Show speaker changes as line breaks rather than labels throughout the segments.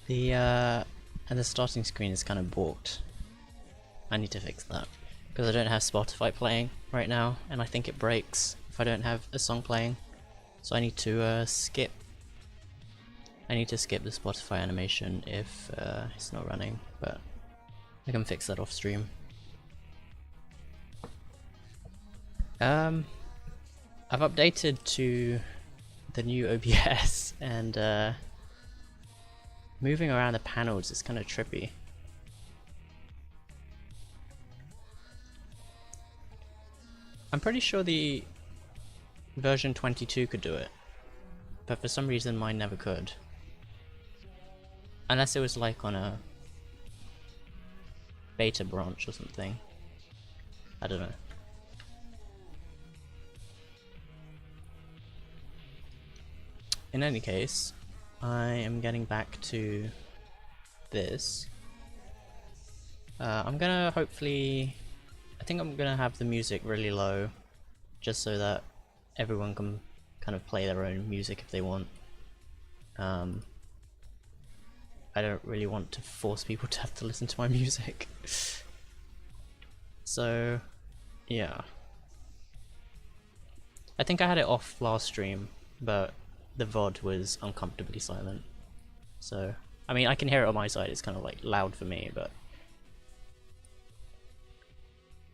The and the starting screen is kind of balked. I need to fix that because I don't have Spotify playing right now, and I think it breaks if I don't have a song playing. So I need to skip. I need to skip the Spotify animation if it's not running, but I can fix that off stream. I've updated to the new OBS, and moving around the panels is kind of trippy. I'm pretty sure the version 22 could do it, but for some reason mine never could. Unless it was like on a beta branch or something. I don't know. In any case, I am getting back to this. I'm gonna hopefully... I think I'm gonna have the music really low, just so that everyone can kind of play their own music if they want. I don't really want to force people to have to listen to my music. So, yeah. I think I had it off last stream, but the VOD was uncomfortably silent. So, I mean, I can hear it on my side, it's kind of like loud for me, but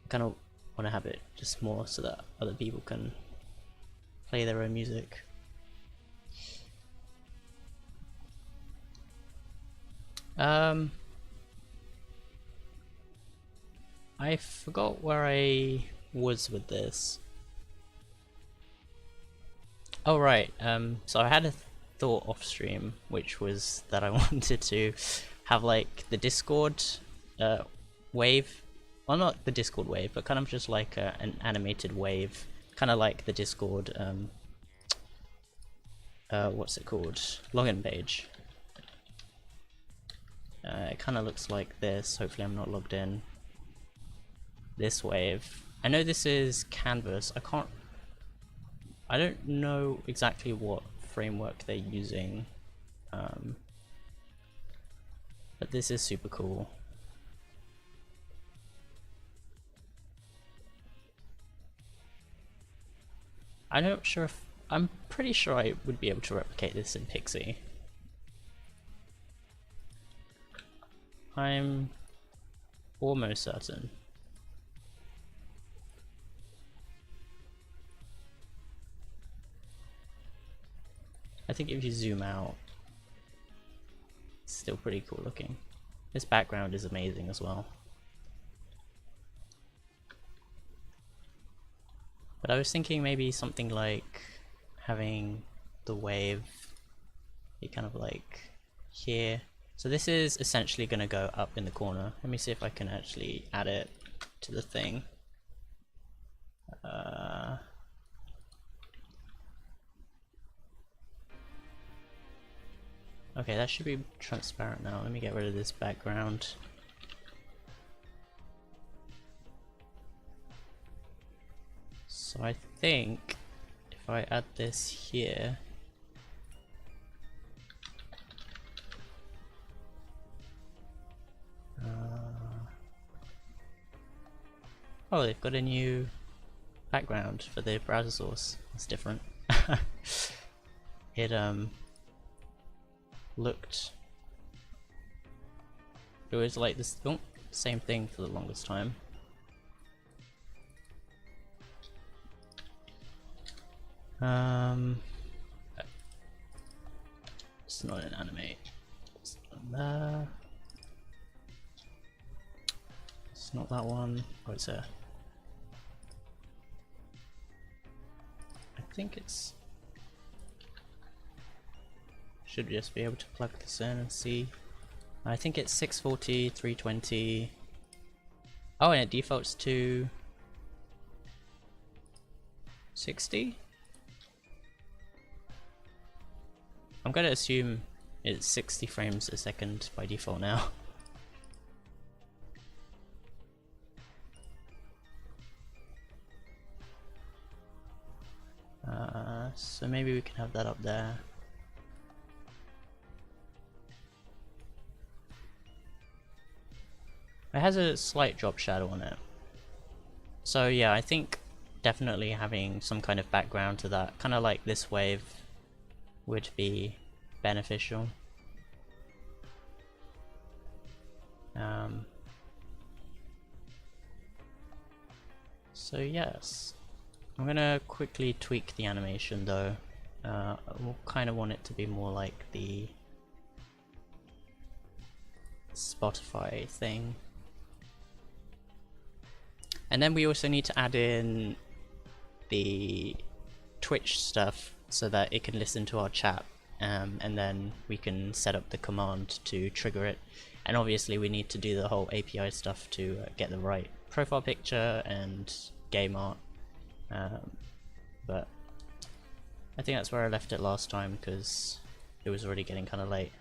I kind of want to have it just more so that other people can play their own music. I forgot where I was with this. Oh right, so I had a thought off stream, which was that I wanted to have like the Discord wave, well not the Discord wave, but kind of just like an animated wave, kind of like the Discord, what's it called, login page. It kind of looks like this, hopefully I'm not logged in. This wave. I know this is Canvas, I don't know exactly what framework they're using, but this is super cool. I'm pretty sure I would be able to replicate this in Pixie. I'm almost certain. I think if you zoom out, it's still pretty cool looking. This background is amazing as well. But I was thinking maybe something like having the wave be kind of like here. So this is essentially going to go up in the corner. Let me see if I can actually add it to the thing. Okay, that should be transparent now. Let me get rid of this background. So I think if I add this here, oh, they've got a new background for the browser source. That's different. It looked, it was like this, oh, same thing for the longest time. It's not an animate. It's not there. It's not that one. Oh, it's a. I think it's. Should just be able to plug this in and see. I think it's 640, 320. Oh, and it defaults to 60? I'm gonna assume it's 60 frames a second by default now. So maybe we can have that up there. It has a slight drop shadow on it. So yeah, I think definitely having some kind of background to that, kind of like this wave, would be beneficial. So yes, I'm gonna quickly tweak the animation though. I kind of want it to be more like the Spotify thing. And then we also need to add in the Twitch stuff so that it can listen to our chat, and then we can set up the command to trigger it. And obviously we need to do the whole API stuff to get the right profile picture and game art. But I think that's where I left it last time because it was already getting kind of late.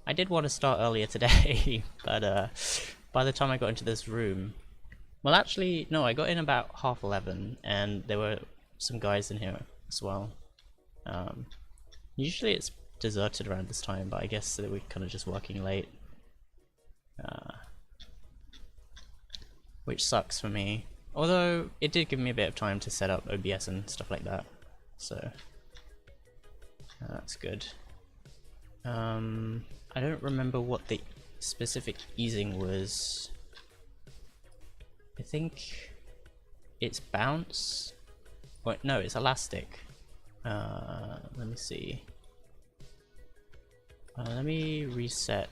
I did want to start earlier today, but by the time I got into this room, well actually no, I got in about 11:30 and there were some guys in here as well. Usually it's deserted around this time, but I guess that we're kind of just working late, which sucks for me. Although it did give me a bit of time to set up OBS and stuff like that, so that's good. I don't remember what the specific easing was. I think it's bounce. Wait, no, it's elastic. Let me see. Let me reset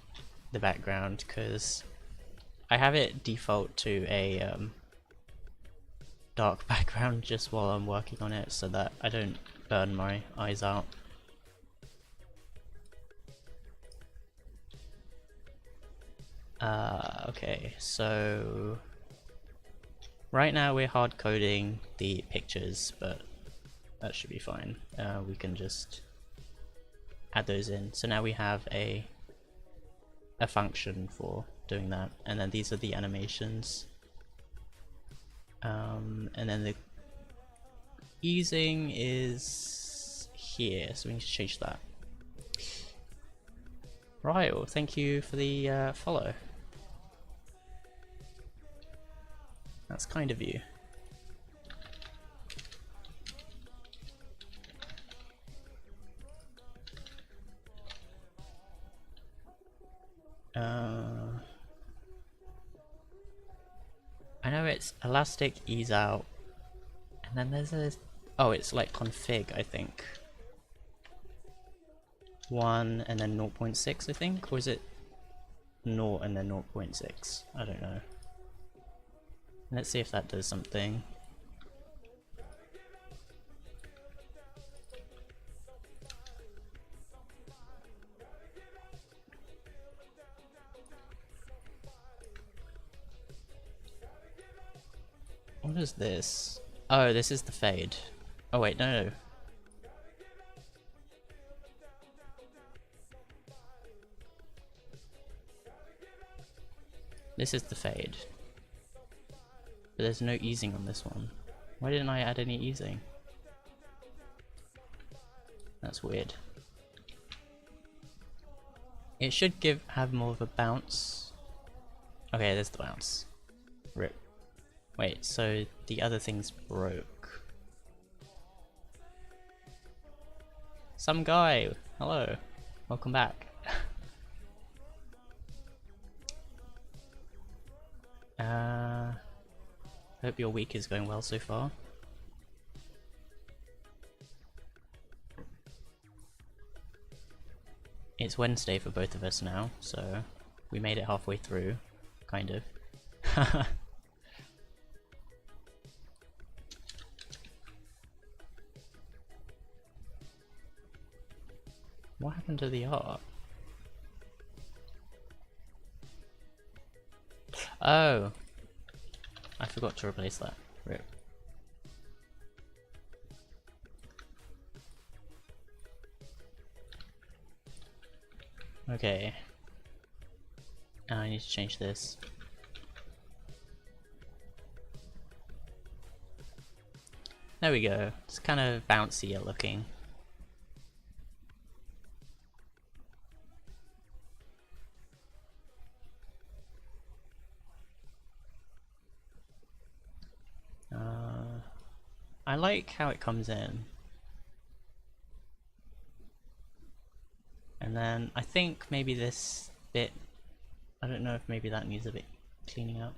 the background because I have it default to a dark background just while I'm working on it so that I don't burn my eyes out. Okay, so right now we're hard coding the pictures, but that should be fine. We can just add those in. So now we have a function for doing that, and then these are the animations. And then the easing is here, so we need to change that. Right, well thank you for the follow. That's kind of you. I know it's elastic, ease out, and then there's a... oh, it's like config, I think. 1 and then 0.6, I think? Or is it 0 and then 0.6? I don't know. Let's see if that does something. What is this? Oh, this is the fade. Oh wait, no. This is the fade. But there's no easing on this one. Why didn't I add any easing? That's weird. It should have more of a bounce. Okay, there's the bounce. Rip. Wait, so the other thing's broke. Some guy! Hello. Welcome back. Hope your week is going well so far. It's Wednesday for both of us now, so we made it halfway through, kind of. What happened to the art? Oh! I forgot to replace that. Rip. Okay. Now I need to change this. There we go. It's kind of bouncier looking. I like how it comes in. And then I think maybe this bit, I don't know if maybe that needs a bit cleaning up.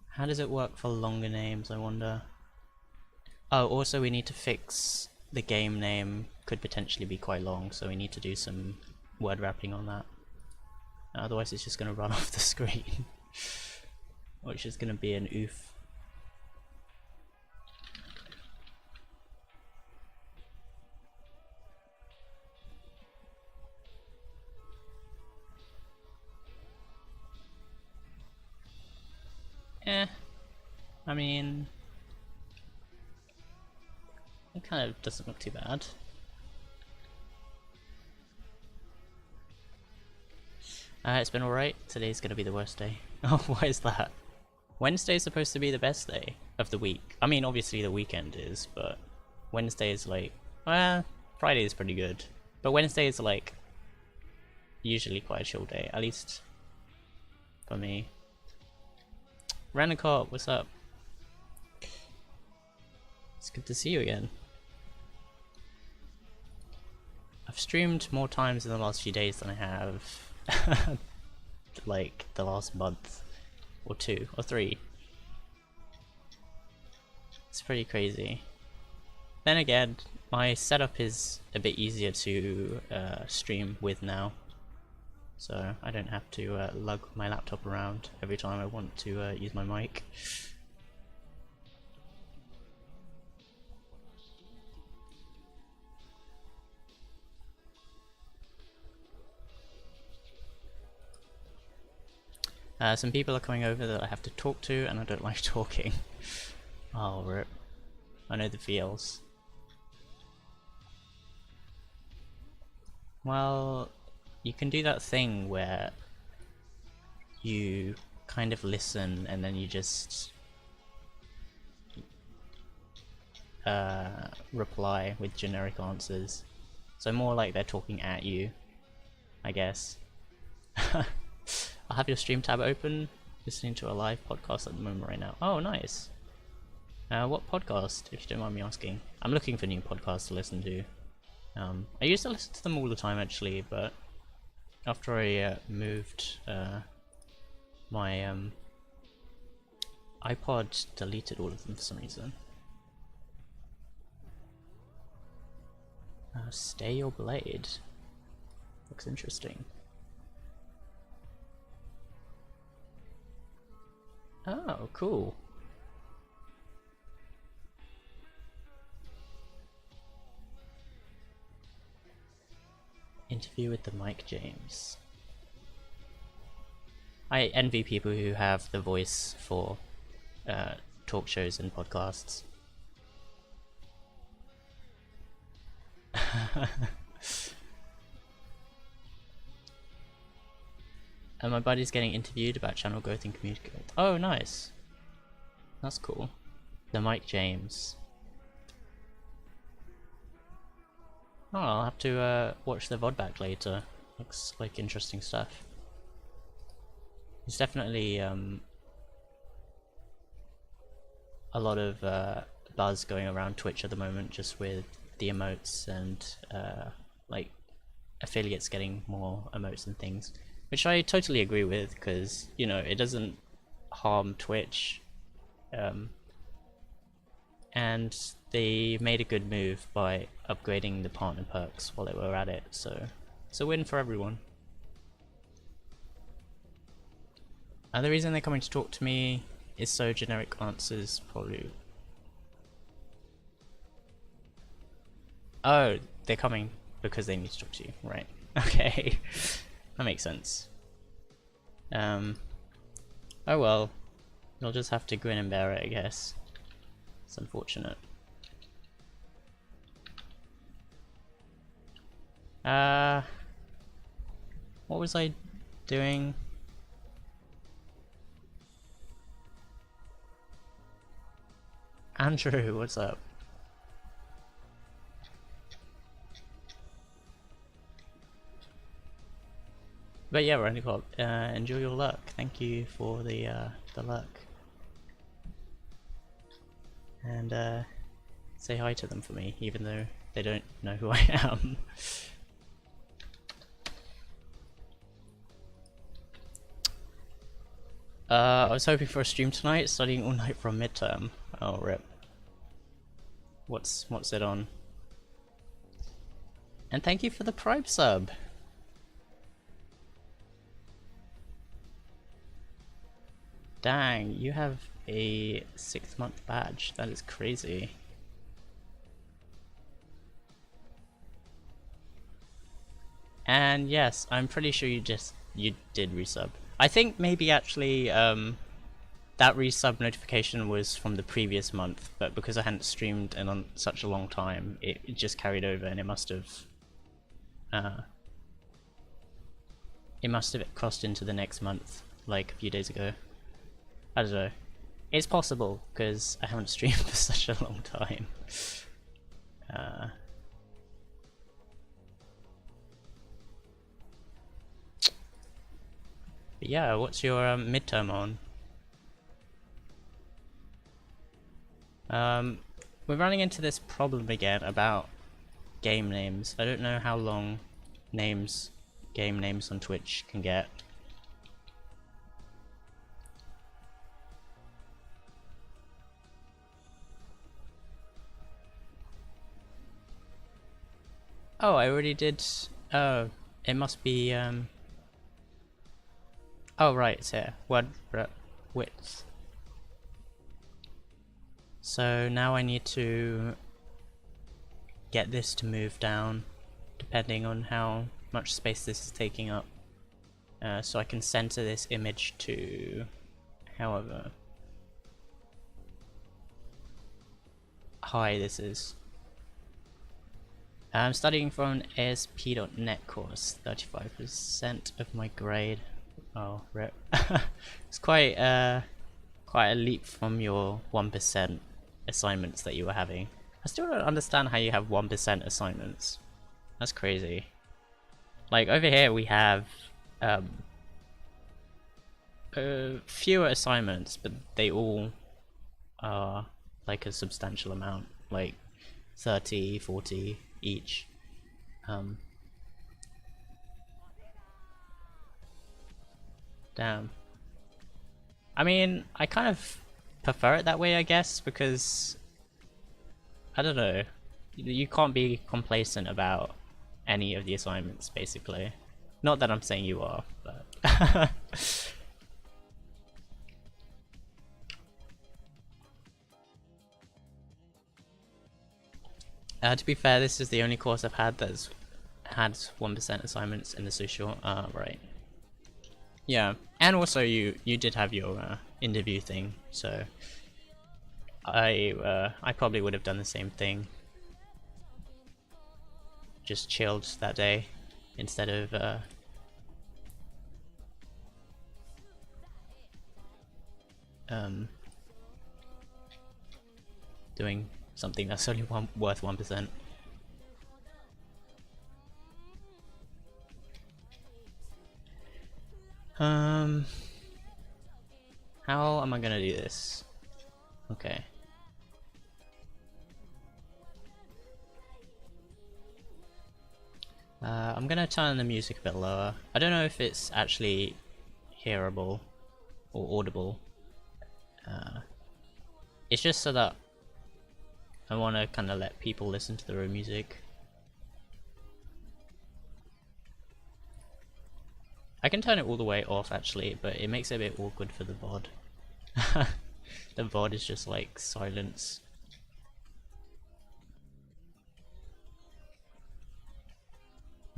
How does it work for longer names, I wonder? Oh, also we need to fix the game name, could potentially be quite long, so we need to do some word wrapping on that. Otherwise it's just going to run off the screen. Which is going to be an oof. I mean, it kind of doesn't look too bad. It's been alright. Today's gonna be the worst day. Oh, why is that? Wednesday's supposed to be the best day of the week. I mean, obviously the weekend is, but Wednesday is like, Friday is pretty good. But Wednesday is like, usually quite a chill day, at least for me. Random Cop, what's up? It's good to see you again. I've streamed more times in the last few days than I have like the last month or 2 or 3. It's pretty crazy. Then again, my setup is a bit easier to stream with now, so I don't have to lug my laptop around every time I want to use my mic. Some people are coming over that I have to talk to, and I don't like talking. Oh, rip. I know the feels. Well, you can do that thing where you kind of listen and then you just reply with generic answers. So more like they're talking at you, I guess. I'll have your stream tab open, listening to a live podcast at the moment right now. Oh, nice. What podcast, if you don't mind me asking? I'm looking for new podcasts to listen to. I used to listen to them all the time actually, but after I moved, my iPod deleted all of them for some reason. Stay Your Blade. Looks interesting. Oh, cool. Interview with the Mike James. I envy people who have the voice for talk shows and podcasts. And my buddy's getting interviewed about channel growth and community growth. Oh, nice. That's cool. The Mike James. Oh, I'll have to watch the VOD back later. Looks like interesting stuff. There's definitely a lot of buzz going around Twitch at the moment, just with the emotes and like affiliates getting more emotes and things. Which I totally agree with, because, you know, it doesn't harm Twitch. And they made a good move by upgrading the partner perks while they were at it, so it's a win for everyone. And the reason they're coming to talk to me is so generic answers probably... Oh, they're coming because they need to talk to you, right. Okay. That makes sense. Oh well, you'll just have to grin and bear it, I guess. It's unfortunate. What was I doing? Andrew, what's up? But yeah, Randy Clock, enjoy your luck. Thank you for the luck. And say hi to them for me, even though they don't know who I am. I was hoping for a stream tonight, studying all night for a midterm. Oh, rip. What's it on? And thank you for the Prime sub! Dang, you have a 6-month badge. That is crazy. And yes, I'm pretty sure you did resub. I think maybe actually that resub notification was from the previous month, but because I hadn't streamed in such a long time, it just carried over, and it must have crossed into the next month, like a few days ago. I don't know. It's possible, because I haven't streamed for such a long time. But yeah, what's your midterm on? We're running into this problem again about game names. I don't know how long game names on Twitch can get. Oh, I already did. Oh, it must be. Oh, right, it's here. Word width. So now I need to get this to move down, depending on how much space this is taking up. So I can center this image to however high this is. I'm studying for an ASP.NET course, 35% of my grade. Oh, rip. It's quite a leap from your 1% assignments that you were having. I still don't understand how you have 1% assignments. That's crazy. Like, over here we have fewer assignments, but they all are like a substantial amount, like 30, 40 each. Damn. I mean, I kind of prefer it that way, I guess, because I don't know, you can't be complacent about any of the assignments, basically. Not that I'm saying you are, but to be fair, this is the only course I've had that's had 1% assignments in the social. Right. Yeah, and also you did have your interview thing, so I probably would have done the same thing. Just chilled that day instead of doing something that's only worth 1%. How am I gonna do this? Okay. I'm gonna turn the music a bit lower. I don't know if it's actually hearable or audible. It's just so that I want to kind of let people listen to their own music. I can turn it all the way off actually, but it makes it a bit awkward for the VOD. The VOD is just like silence.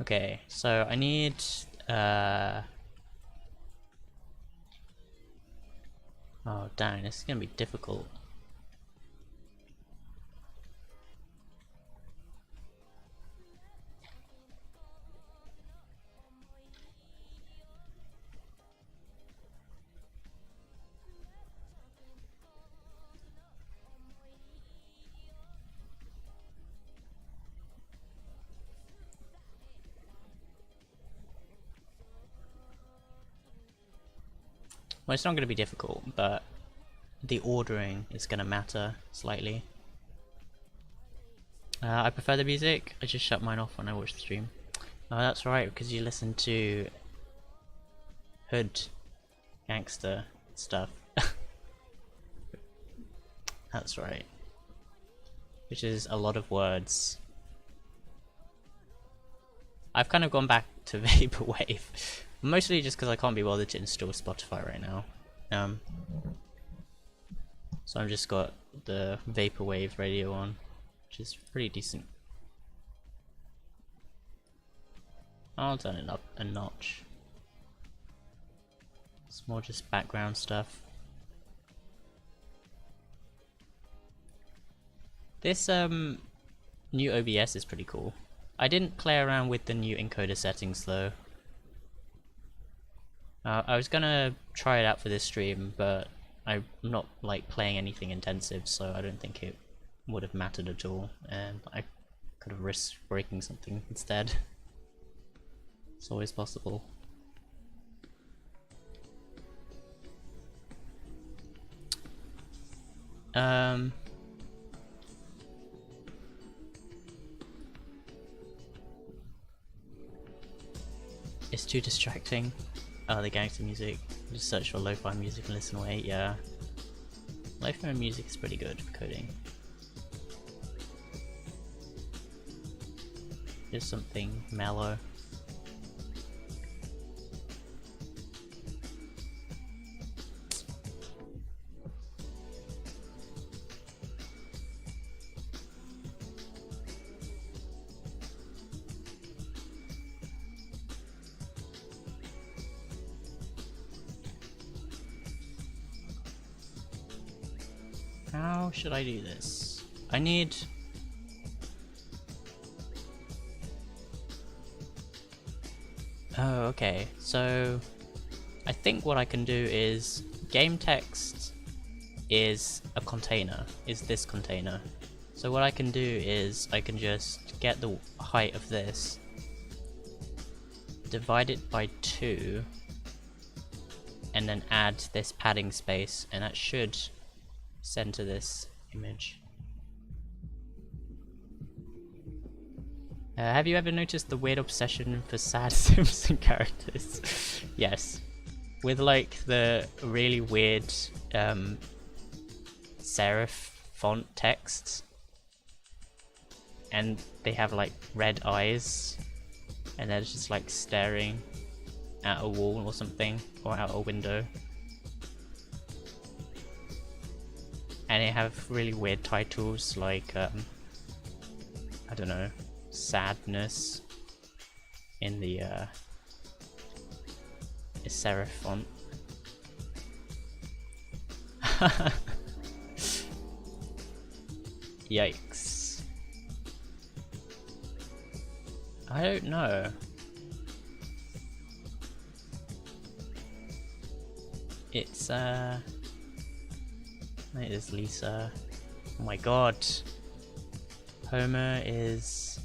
Okay, so I need oh dang, this is gonna be difficult. Well, it's not going to be difficult, but the ordering is going to matter slightly. I prefer the music. I just shut mine off when I watch the stream. Oh, that's right, because you listen to hood gangster stuff. That's right. Which is a lot of words. I've kind of gone back to Vaporwave. Mostly just because I can't be bothered to install Spotify right now. So I've just got the Vaporwave radio on, which is pretty decent. I'll turn it up a notch. It's more just background stuff. This new OBS is pretty cool. I didn't play around with the new encoder settings though. I was gonna try it out for this stream, but I'm not like playing anything intensive, so I don't think it would have mattered at all, and I could have risked breaking something instead. It's always possible. It's too distracting. Oh, the gangster music. Just search for lo-fi music and listen away. Yeah, lo-fi music is pretty good for coding. Just something mellow. How should I do this? I need... Oh, okay. So I think what I can do is game text is a container, is this container. So what I can do is I can just get the height of this, divide it by 2, and then add this padding space, and that should center this image. Have you ever noticed the weird obsession for sad Simpson characters? Yes. With like the really weird serif font texts. And they have like red eyes. And they're just like staring at a wall or something. Or out a window. And they have really weird titles like, I don't know, sadness in the serif font. Yikes. I don't know. It's it is Lisa. Oh my god. Homer is...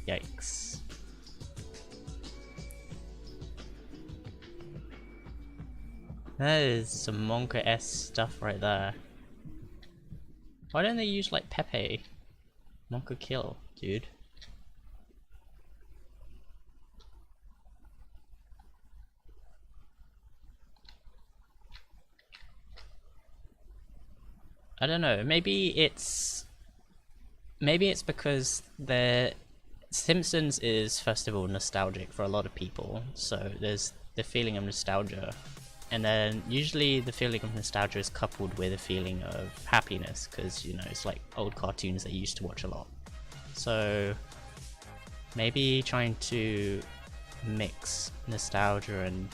Yikes. That is some Monka-esque stuff right there. Why don't they use like Pepe? Monka kill, dude. I don't know, maybe it's because the Simpsons is first of all nostalgic for a lot of people, so there's the feeling of nostalgia, and then usually the feeling of nostalgia is coupled with a feeling of happiness, because you know it's like old cartoons that you used to watch a lot. So maybe trying to mix nostalgia and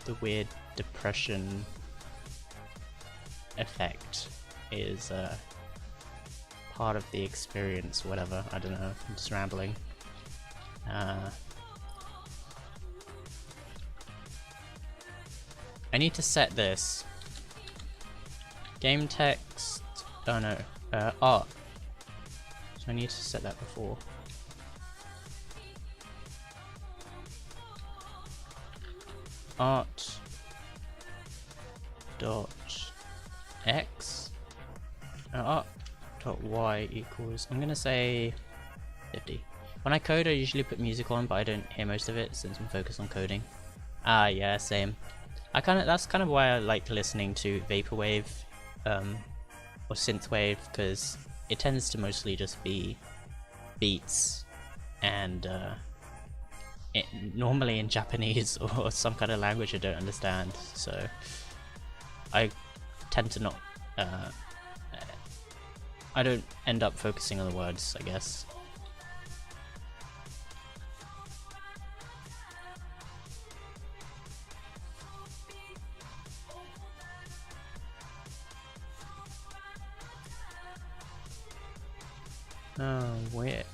the weird depression effect is part of the experience, whatever. I don't know, I'm just rambling. I need to set this game text, oh no, art, so I need to set that before. Art dot x dot y equals, I'm gonna say 50. When I code, I usually put music on, but I don't hear most of it since I'm focused on coding. Ah, yeah, same. That's kind of why I like listening to vaporwave or synthwave, because it tends to mostly just be beats and normally in Japanese or some kind of language I don't understand, so I tend to not I don't end up focusing on the words, I guess. Oh, weird.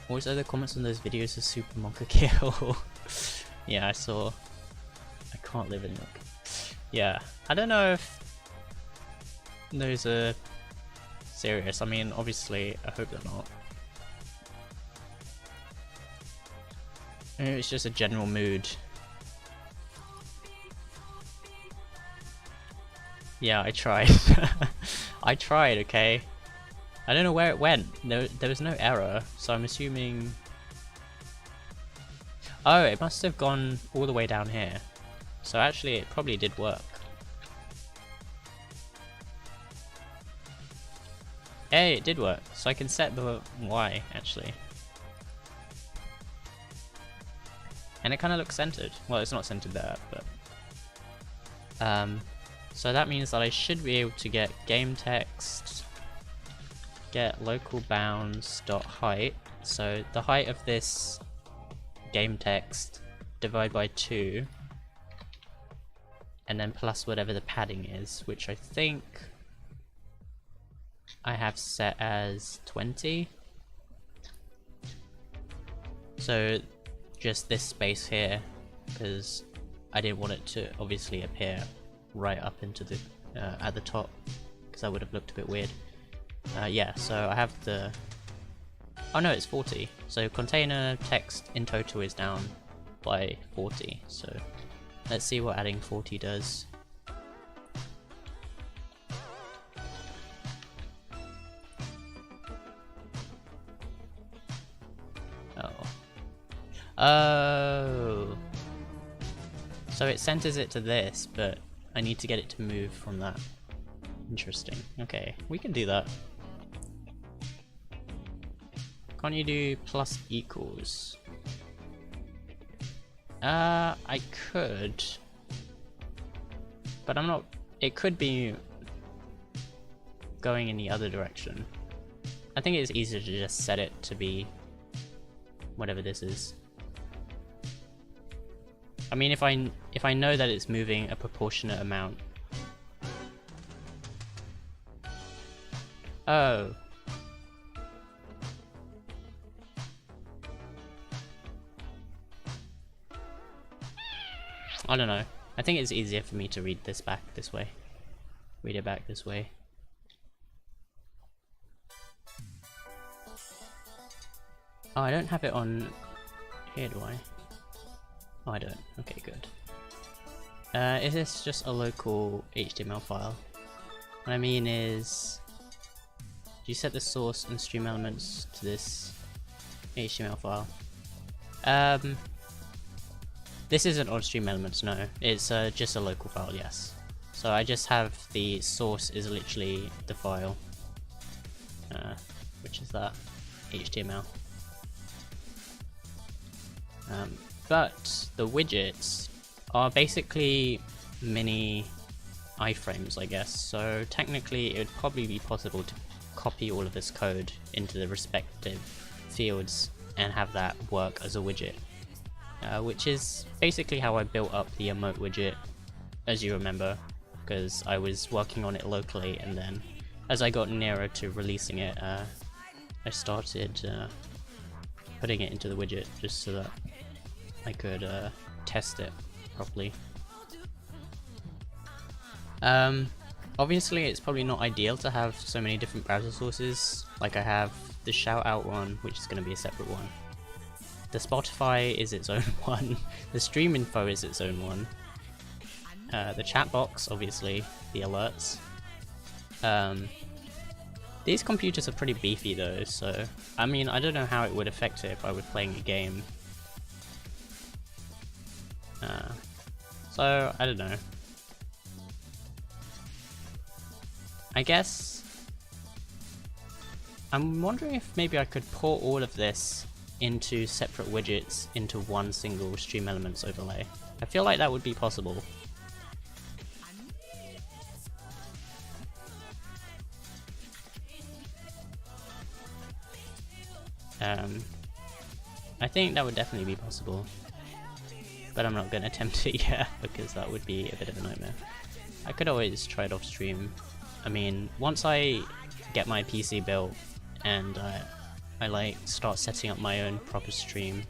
Also, the comments on those videos are Super Monka Kill. Yeah, I saw. I can't live in them. Yeah, I don't know if those are serious. I mean, obviously, I hope they're not. Maybe it's just a general mood. Yeah, I tried. I tried, okay? I don't know where it went. There was no error, so I'm assuming... Oh, it must have gone all the way down here. So actually, it probably did work. Hey, it did work. So I can set the Y, actually. And it kind of looks centered. Well, it's not centered there, but... So that means that I should be able to get game text, get local bounds dot height. So the height of this game text divide by 2, and then plus whatever the padding is, which I think I have set as 20. So just this space here, because I didn't want it to obviously appear right up into the at the top, because that would have looked a bit weird. Yeah, so I have the... Oh no, it's 40. So container text in total is down by 40. So let's see what adding 40 does. Oh. So it centers it to this, but I need to get it to move from that. Interesting. Okay, we can do that. Can't you do plus equals? I could, but I'm not. It could be going in the other direction. I think it's easier to just set it to be whatever this is. I mean, if I know that it's moving a proportionate amount. Oh. I don't know. I think it's easier for me to read this back this way. Read it back this way. Oh, I don't have it on here, do I? Oh, I don't. Okay, good. Is this just a local HTML file? What I mean is, do you set the source and stream elements to this HTML file? This isn't on stream elements, no. It's just a local file, yes. So I just have the source is literally the file, which is that HTML. But the widgets are basically mini iframes, I guess. So technically it would probably be possible to copy all of this code into the respective fields and have that work as a widget. Which is basically how I built up the emote widget, as you remember, because I was working on it locally, and then as I got nearer to releasing it, I started putting it into the widget just so that I could test it properly. Obviously it's probably not ideal to have so many different browser sources. Like I have the shout out one, which is going to be a separate one. The Spotify is its own one. The stream info is its own one. the chat box, obviously, the alerts. These computers are pretty beefy though, so I mean, I don't know how it would affect it if I were playing a game. So I don't know. I guess I'm wondering if maybe I could port all of this into separate widgets into one single Stream Elements overlay. I feel like that would be possible. I think that would definitely be possible, but I'm not going to attempt it yet because that would be a bit of a nightmare. I could always try it off stream. I mean, once I get my PC built and I like start setting up my own proper stream,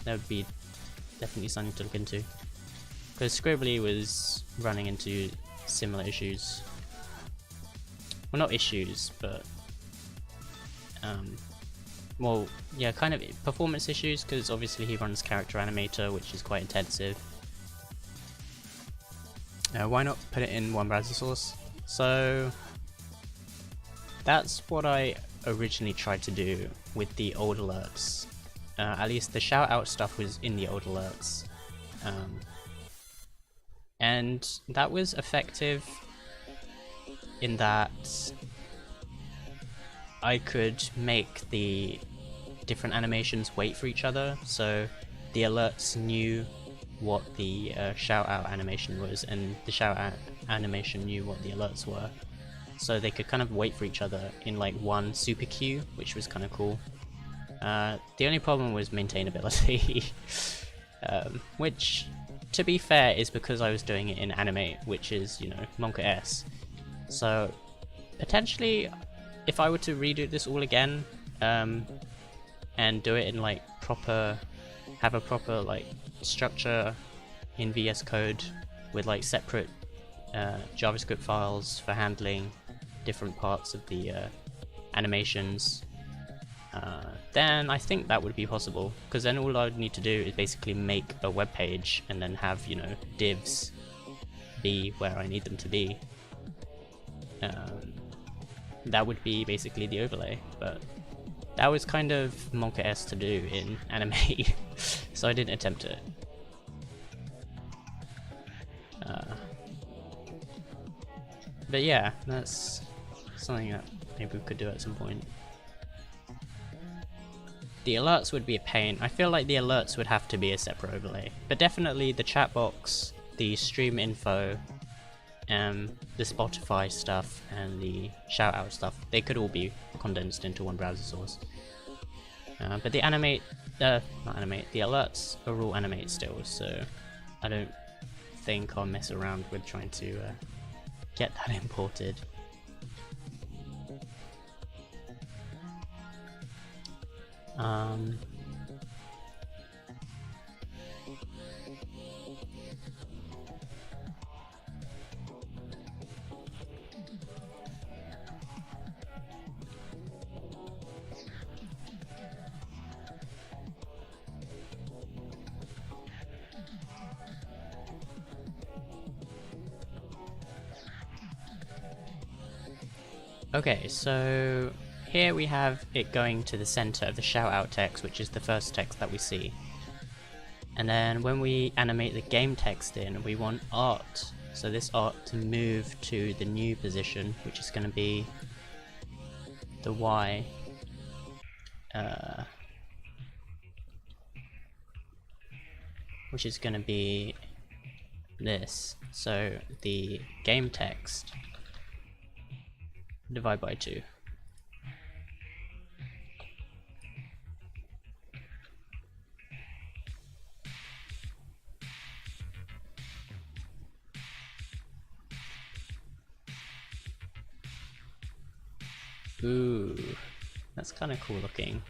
that would be definitely something to look into. Because Scribbly was running into similar issues. Well, not issues, but well, yeah, kind of performance issues, because obviously he runs Character Animator, which is quite intensive. Why not put it in one browser source? So that's what I originally tried to do with the old alerts. At least the shout out stuff was in the old alerts. And that was effective in that I could make the different animations wait for each other, so the alerts knew what the shout out animation was, and the shout out animation knew what the alerts were. So they could kind of wait for each other in like one super queue, which was kind of cool. The only problem was maintainability, which, to be fair, is because I was doing it in Animate, which is, you know, Monka S. So potentially, if I were to redo this all again, and do it in like have a proper like structure in VS Code with like separate JavaScript files for handling different parts of the animations, then I think that would be possible, because then all I would need to do is basically make a web page and then have, you know, divs be where I need them to be. That would be basically the overlay, but that was kind of Monka S to do in Animate, so I didn't attempt it. But yeah, that's something that maybe we could do at some point. The alerts would be a pain. I feel like the alerts would have to be a separate overlay, but definitely the chat box, the stream info, the Spotify stuff and the shout out stuff, they could all be condensed into one browser source. But the Animate, not Animate, the alerts are all Animate still, so I don't think I'll mess around with trying to get that imported. Okay, so here we have it going to the center of the shout out text, which is the first text that we see. And then when we animate the game text in, we want art. So this art to move to the new position, which is going to be the Y. Which is going to be this. So the game text divide by 2. Ooh, that's kind of cool looking.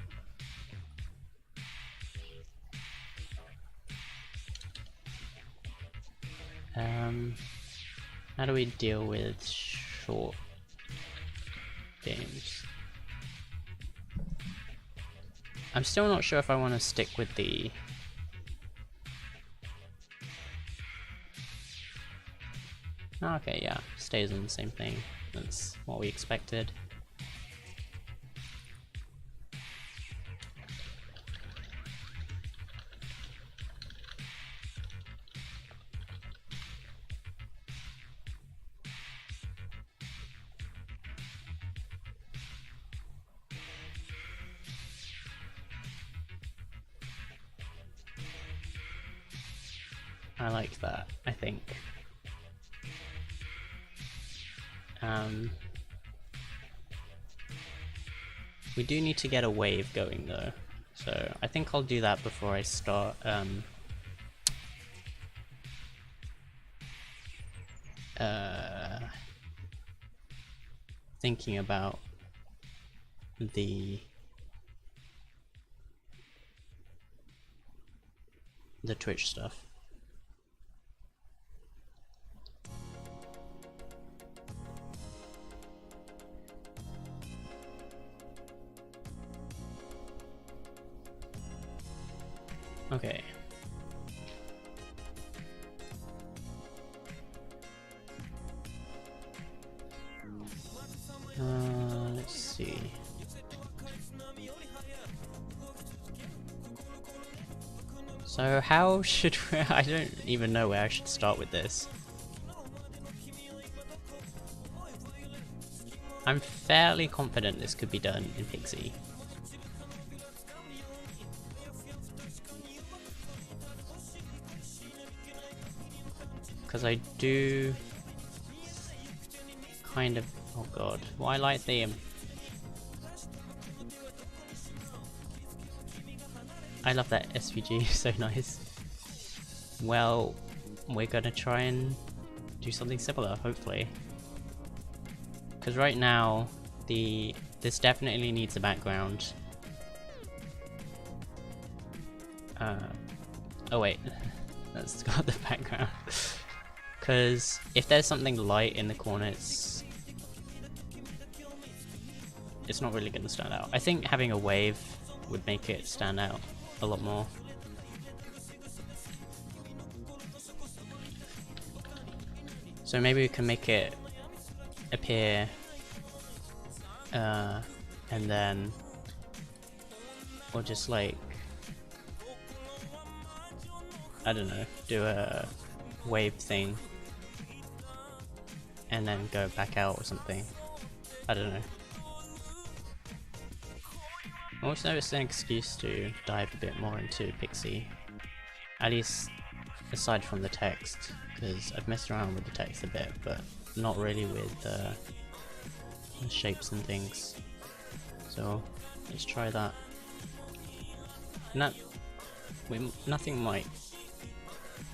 How do we deal with short games? I'm still not sure if I want to stick with the
Okay, yeah, stays on the same thing. That's what we expected. I like that, I think. We do need to get a wave going though, so I think I'll do that before I start thinking about the Twitch stuff. Okay. Let's see. So how should we, I don't even know where I should start with this. I'm fairly confident this could be done in Pixie. Because I do kind of, oh god, why light theme? I love that SVG, so nice. Well, we're gonna try and do something similar, hopefully. Because right now, this definitely needs a background. Oh wait, that's got the background. Because if there's something light in the corner, it's not really gonna stand out. I think having a wave would make it stand out a lot more. So maybe we can make it appear and then or just like, I don't know, do a wave thing and then go back out or something. I don't know. Also, it's an excuse to dive a bit more into Pixie, at least aside from the text, because I've messed around with the text a bit, but not really with the shapes and things. So let's try that. Nothing might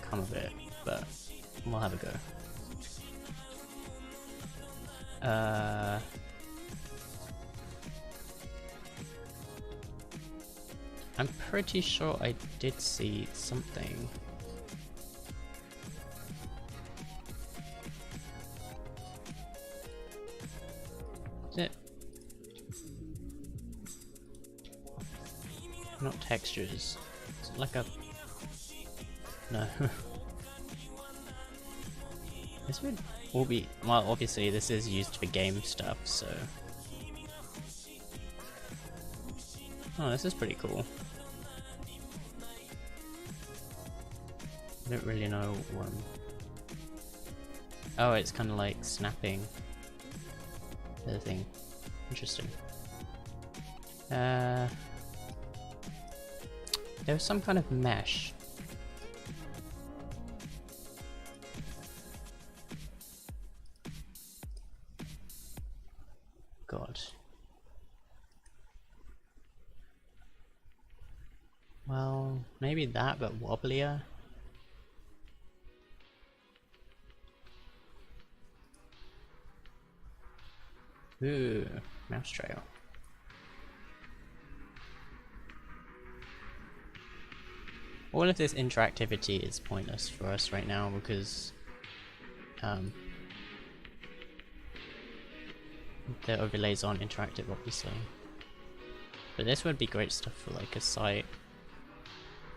come of it, but we'll have a go. I'm pretty sure I did see something. Is it? Not textures. Is it like a... No. This would all be... Well, obviously this is used for game stuff, so... Oh, this is pretty cool. I don't really know what Oh, it's kind of like snapping the thing. Interesting. There was some kind of mesh. God. Well, maybe that, but wobblier. Ooh, mouse trail. All of this interactivity is pointless for us right now because the overlays aren't interactive, obviously. But this would be great stuff for like a site.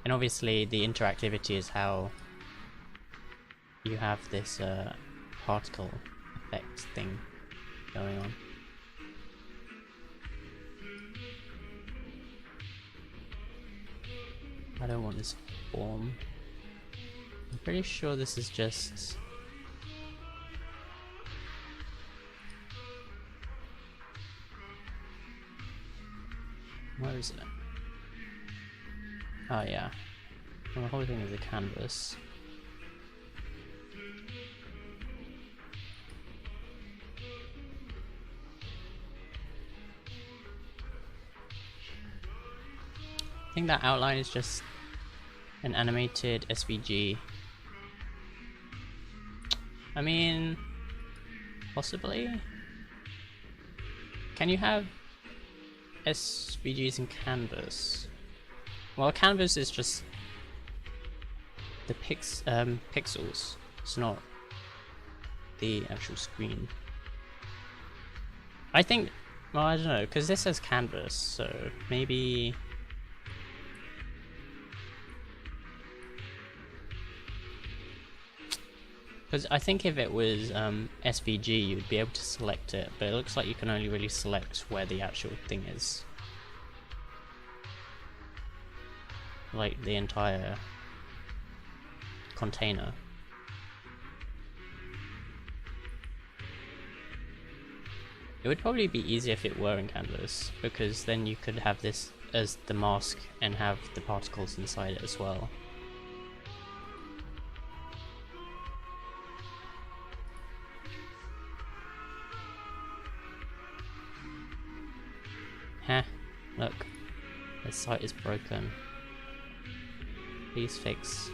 And obviously the interactivity is how you have this particle effect thing going on. I don't want this form. I'm pretty sure this is just... Where is it? Oh yeah. Well, the whole thing is a canvas. I think that outline is just an animated SVG. I mean, possibly? Can you have SVGs in canvas? Well, canvas is just the pixels. It's not the actual screen. I think, well, I don't know, because this says canvas, so maybe... Because I think if it was SVG, you'd be able to select it, but it looks like you can only really select where the actual thing is. Like the entire container. It would probably be easier if it were in canvas, because then you could have this as the mask and have the particles inside it as well. Heh, look, the site is broken. Please fix.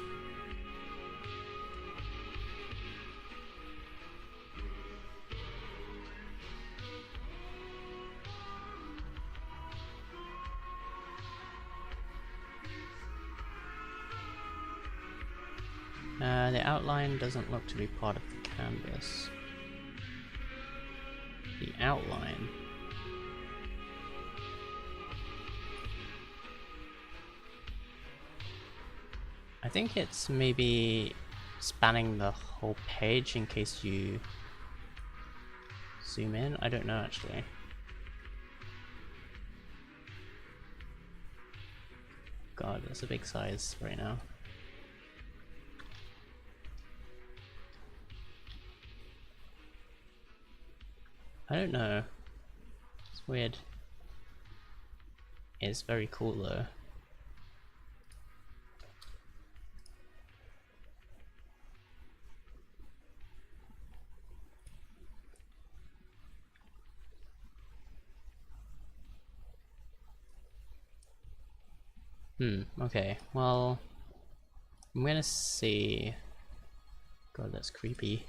The outline doesn't look to be part of the canvas. The outline. I think it's maybe spanning the whole page in case you zoom in. I don't know actually. God, that's a big size right now. I don't know. It's weird. It's very cool though. Okay, well, I'm gonna see. God, that's creepy.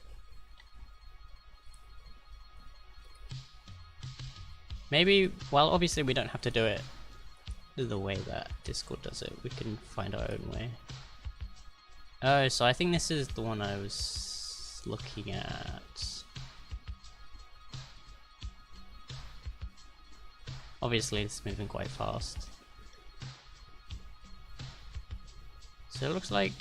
Maybe, well, obviously we don't have to do it the way that Discord does it. We can find our own way. Oh, so I think this is the one I was looking at. Obviously it's moving quite fast. So it looks like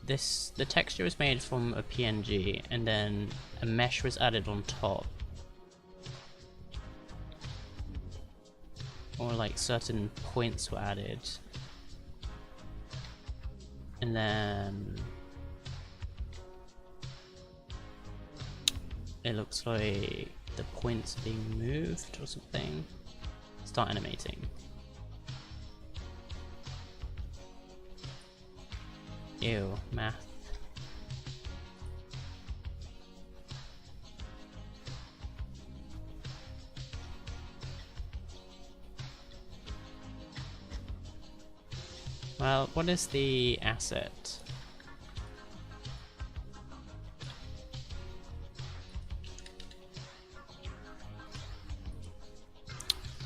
the texture was made from a PNG and then a mesh was added on top. Or like certain points were added. And then it looks like the points are being moved or something. Start animating. Ew, math. Well, what is the asset?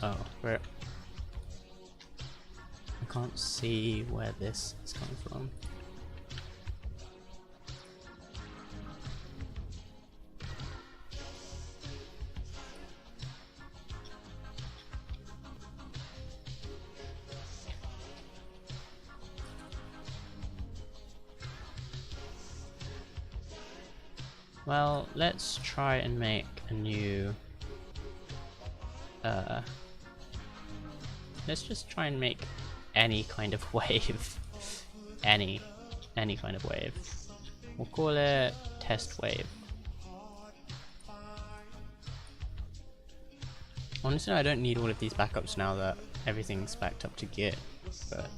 Oh, where? I can't see where this is coming from. Well, let's try and make a new let's just try and make any kind of wave. any kind of wave. We'll call it test wave. Honestly, I don't need all of these backups now that everything's backed up to Git, but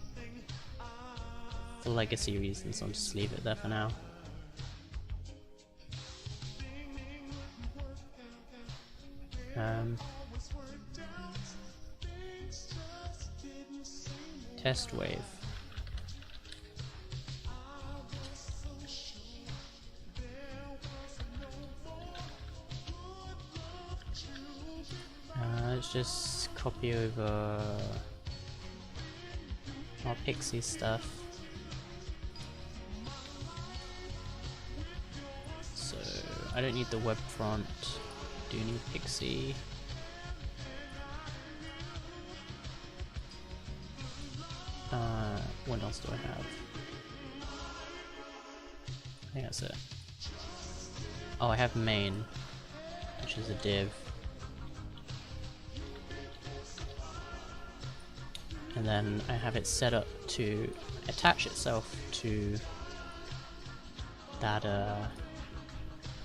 for legacy reasons I'll just leave it there for now. Test wave. Let's just copy over our Pixie stuff. So I don't need the web front. Do need Pixie. What else do I have? I think that's it. Oh, I have main, which is a div. And then I have it set up to attach itself to that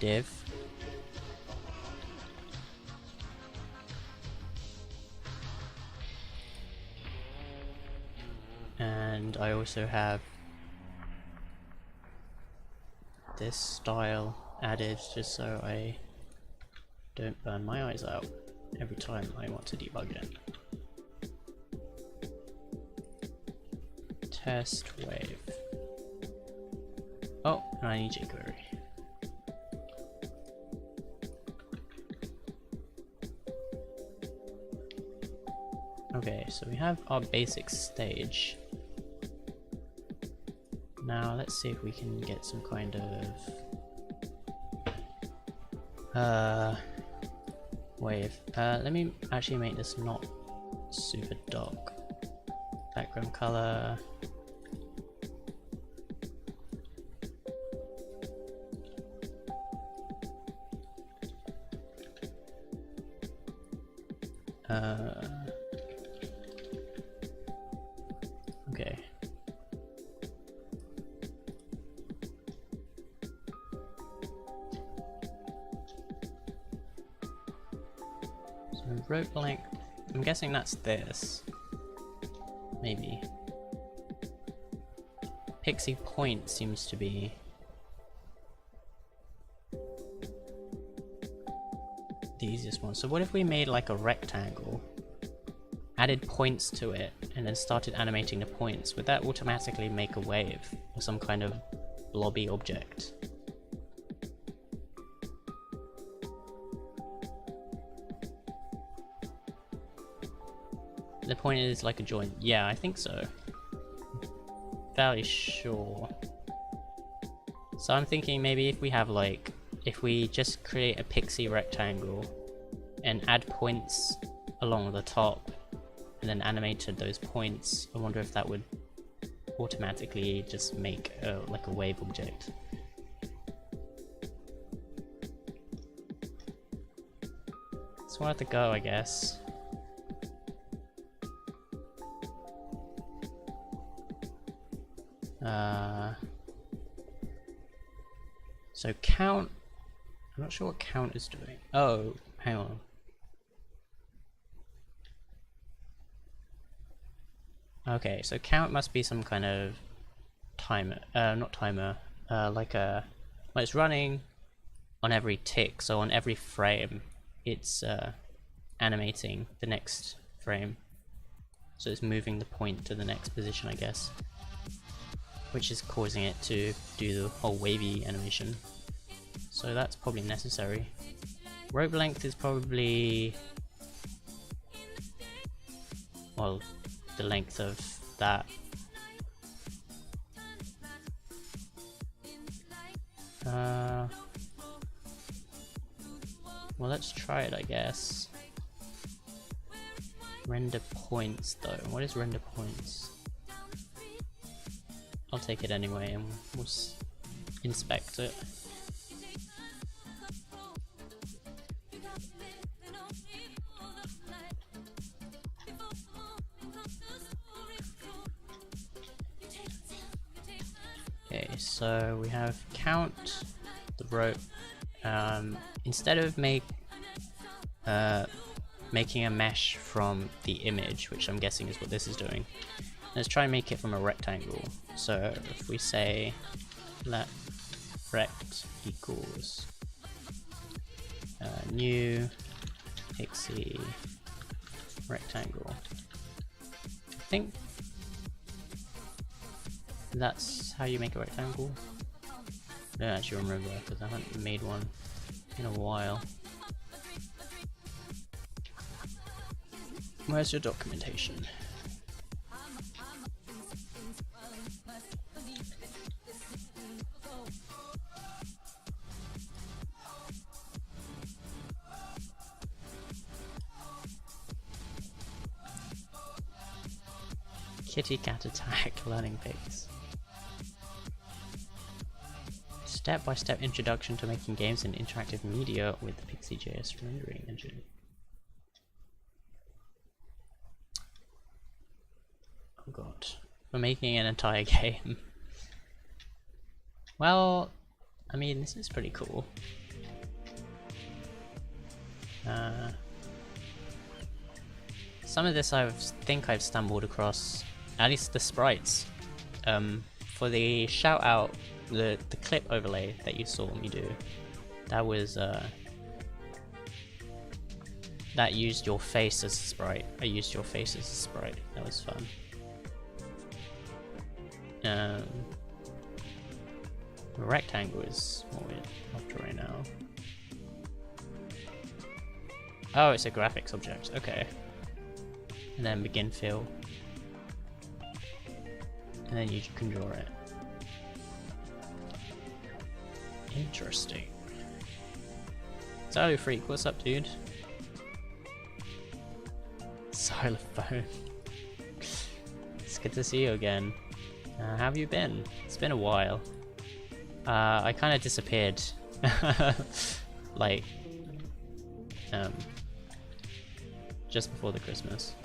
div. And I also have this style added just so I don't burn my eyes out every time I want to debug it. Test wave. Oh, and I need jQuery. Okay, so we have our basic stage. Now let's see if we can get some kind of wave. Let me actually make this not super dark. Background color. Okay. So rope length, I'm guessing that's this. Maybe. Pixie point seems to be the easiest one. So what if we made like a rectangle, added points to it, and then started animating the points? Would that automatically make a wave or some kind of blobby object? The point is like a joint. Yeah, I think so. Fairly sure. So I'm thinking maybe if we have like, if we just create a pixie rectangle and add points along the top and then animated those points, I wonder if that would automatically just make like a wave object. So we'll have to go, I guess. So count, I'm not sure what count is doing. Oh, hang on. Okay, so count must be some kind of timer, not timer, like a, well, it's running on every tick, so on every frame it's animating the next frame. So it's moving the point to the next position, I guess, which is causing it to do the whole wavy animation. So that's probably necessary. Rope length is probably, well, the length of that. Well, let's try it, I guess. Render points though. What is render points? I'll take it anyway and we'll inspect it. so we have count the rope. Instead of making a mesh from the image, which I'm guessing is what this is doing, let's try and make it from a rectangle. So if we say let rect equals new pixie rectangle, I think that's how you make a rectangle. I don't actually remember because I haven't made one in a while. Where's your documentation? Kitty cat attack learning pigs. Step-by-step introduction to making games and interactive media with the Pixie.js rendering engine. Oh god, we're making an entire game. Well, I mean, this is pretty cool. Some of this I think I've stumbled across, at least the sprites. For the shout out, the clip overlay that you saw me do, that was that used your face as a sprite. I used your face as a sprite. That was fun. The rectangle is what we're after right now. Oh, it's a graphics object. Okay. And then begin fill. And then you can draw it. Interesting. Silo Freak, what's up, dude? Xylophone. It's good to see you again. How have you been? It's been a while. I kind of disappeared. Like, just before the Christmas.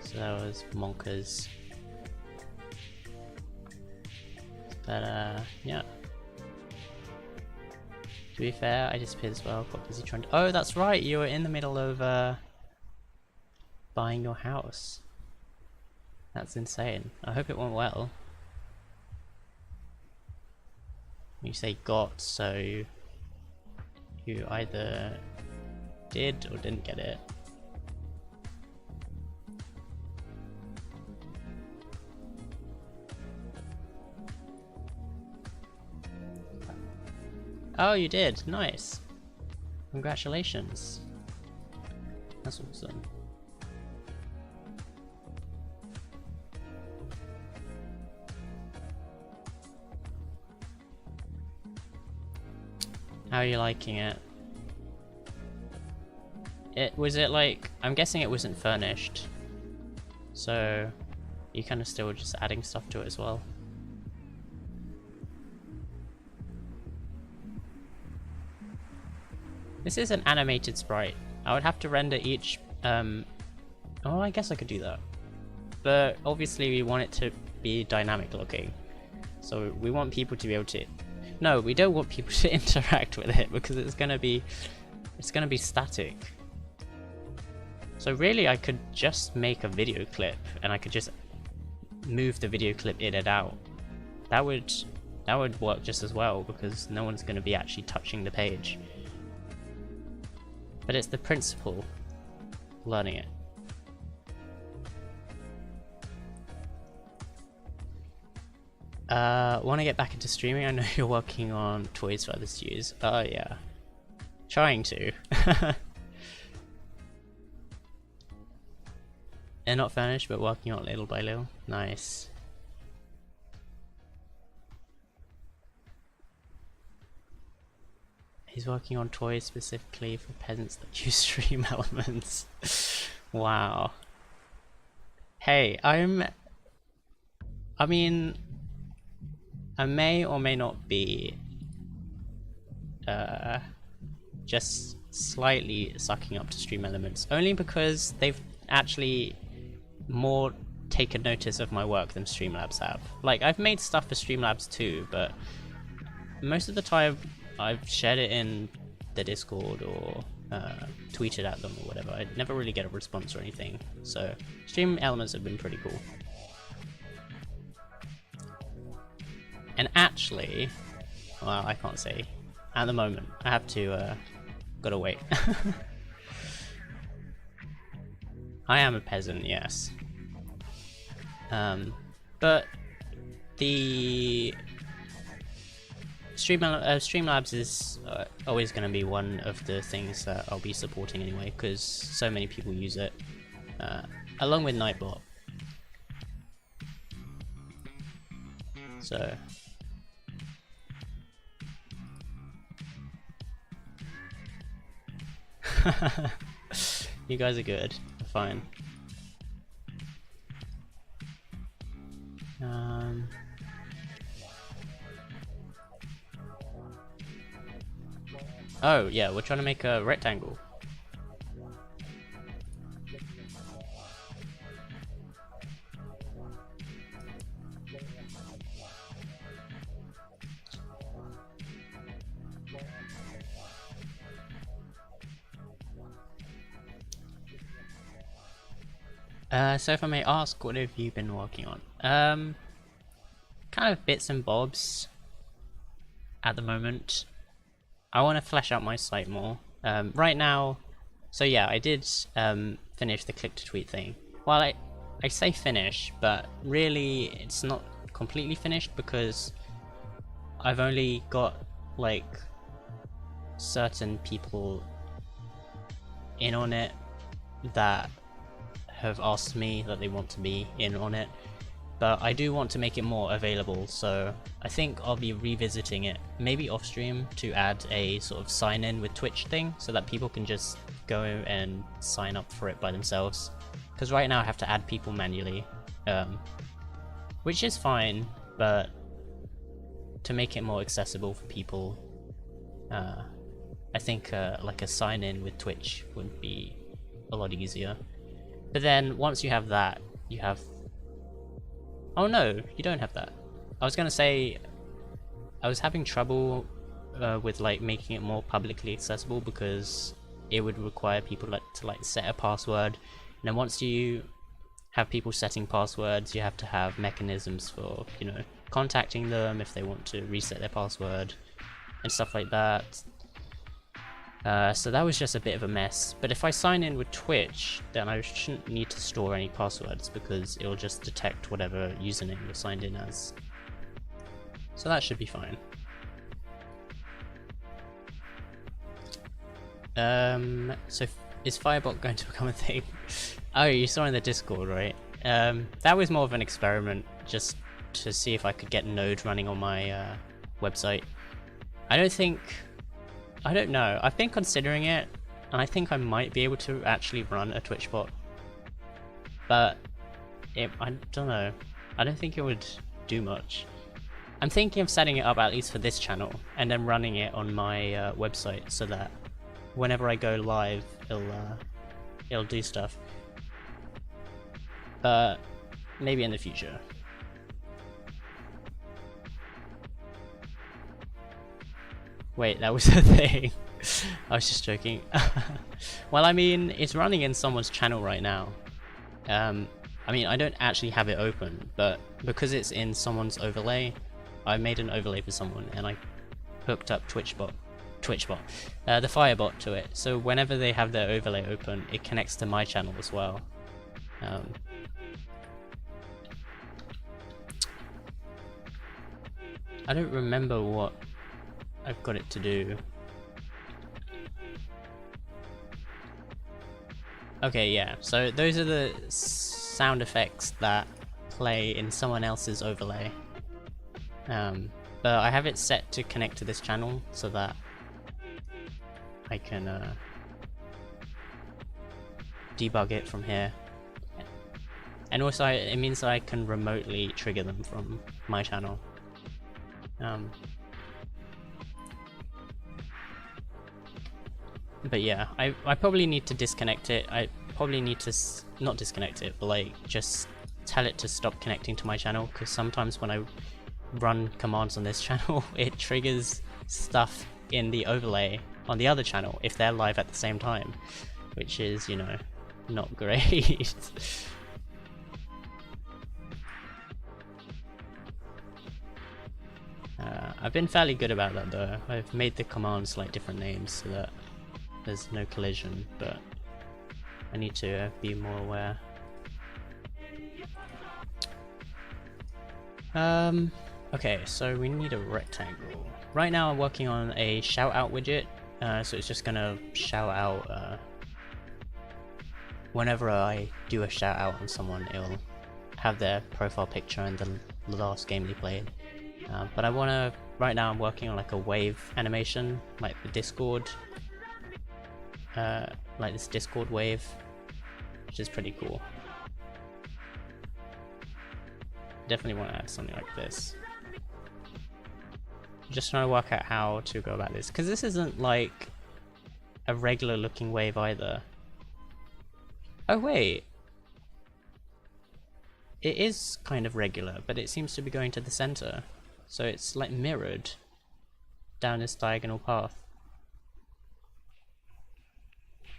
So that was Monkers. But yeah. To be fair, I disappeared as well. Got busy trying to. Oh, that's right. You were in the middle of buying your house. That's insane. I hope it went well. You say got, so you either did or didn't get it. Oh, you did. Nice. Congratulations. That's awesome. How are you liking it? Was it like, I'm guessing it wasn't furnished, so you kind of still just adding stuff to it as well. This is an animated sprite. I would have to render each, oh, I guess I could do that. But obviously we want it to be dynamic looking. So we want people to be able to, no, we don't want people to interact with it because it's gonna be static. So really I could just make a video clip and I could just move the video clip in and out. That would work just as well because no one's gonna be actually touching the page. But it's the principle, learning it. Want to get back into streaming? I know you're working on toys for others to use. Oh yeah. Trying to. They're not finished, but working on it little by little. Nice. He's working on toys specifically for peasants that use stream elements. Wow. Hey, I mean, I may or may not be just slightly sucking up to Stream Elements, only because they've actually more taken notice of my work than Streamlabs have. Like, I've made stuff for Streamlabs too, but most of the time I've shared it in the Discord or tweeted at them or whatever. I never really get a response or anything, so Stream Elements have been pretty cool. And actually, well, I can't say at the moment. I have to gotta wait. I am a peasant, yes. But the Streamlabs is always going to be one of the things that I'll be supporting anyway, because so many people use it, along with Nightbot. So you guys are good. Fine. Oh yeah, we're trying to make a rectangle. So if I may ask, what have you been working on? Kind of bits and bobs at the moment. I want to flesh out my site more. Right now, so yeah, I did finish the click to tweet thing. Well, I say finish, but really it's not completely finished because I've only got like certain people in on it that have asked me that they want to be in on it, but I do want to make it more available, so I think I'll be revisiting it, maybe off stream, to add a sort of sign in with Twitch thing so that people can just go and sign up for it by themselves, because right now I have to add people manually, which is fine, but to make it more accessible for people, I think like a sign in with Twitch would be a lot easier. But then once you have that, you have... Oh no, you don't have that. I was gonna say, I was having trouble with like making it more publicly accessible because it would require people to set a password, and then once you have people setting passwords, you have to have mechanisms for, you know, contacting them if they want to reset their password and stuff like that. So that was just a bit of a mess, but if I sign in with Twitch, then I shouldn't need to store any passwords because it'll just detect whatever username you're signed in as. So that should be fine. So is Firebot going to become a thing? Oh, you saw in the Discord, right? That was more of an experiment, just to see if I could get Node running on my website. I don't know, I've been considering it, and I think I might be able to actually run a Twitch bot, but I don't know, I don't think it would do much. I'm thinking of setting it up at least for this channel, and then running it on my website so that whenever I go live, it'll do stuff. But maybe in the future. Wait, that was a thing. I was just joking. Well, I mean, it's running in someone's channel right now. I mean, I don't actually have it open, but because it's in someone's overlay, I made an overlay for someone and I hooked up the Firebot to it. So whenever they have their overlay open, it connects to my channel as well. I don't remember what I've got it to do. Okay, yeah, so those are the sound effects that play in someone else's overlay. But I have it set to connect to this channel so that I can debug it from here. And also it means that I can remotely trigger them from my channel. But yeah, I probably need to disconnect it. I probably need to not disconnect it, but like just tell it to stop connecting to my channel, because sometimes when I run commands on this channel, it triggers stuff in the overlay on the other channel if they're live at the same time, which is, you know, not great. I've been fairly good about that though. I've made the commands like different names so that there's no collision, but I need to be more aware. Okay, so we need a rectangle. Right now I'm working on a shout out widget, so it's just gonna shout out whenever I do a shout out on someone, it'll have their profile picture and the last game they played. But I wanna, right now I'm working on like a wave animation, like the Discord, like this Discord wave, which is pretty cool. Definitely want to add something like this. Just trying to work out how to go about this, because this isn't like a regular looking wave either. Oh wait, it is kind of regular, but it seems to be going to the center, so it's like mirrored down this diagonal path.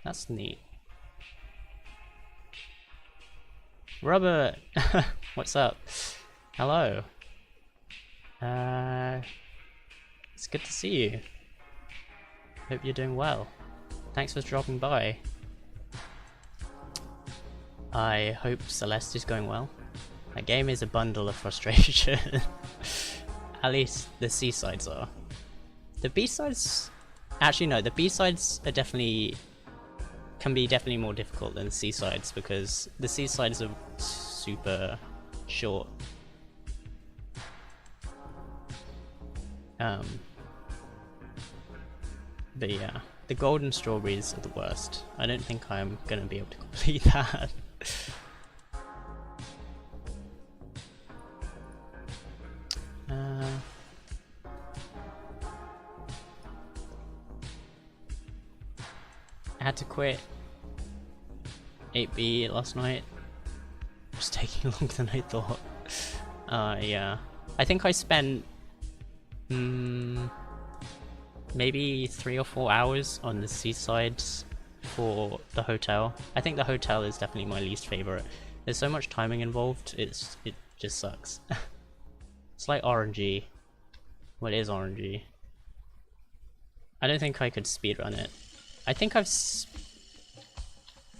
That's neat. Robert, what's up? Hello. It's good to see you. Hope you're doing well. Thanks for dropping by. I hope Celeste is going well. That game is a bundle of frustration. At least the C-sides are. The B-sides... Actually no, the B-sides are can be definitely more difficult than the C-sides, because the C-sides are super short. But yeah, the golden strawberries are the worst. I don't think I'm gonna be able to complete that. I had to quit 8B last night. It was taking longer than I thought. Yeah. I think I spent maybe 3 or 4 hours on the seasides for the hotel. I think the hotel is definitely my least favorite. There's so much timing involved, it just sucks. It's like RNG. Well, it is RNG. I don't think I could speedrun it. I think I've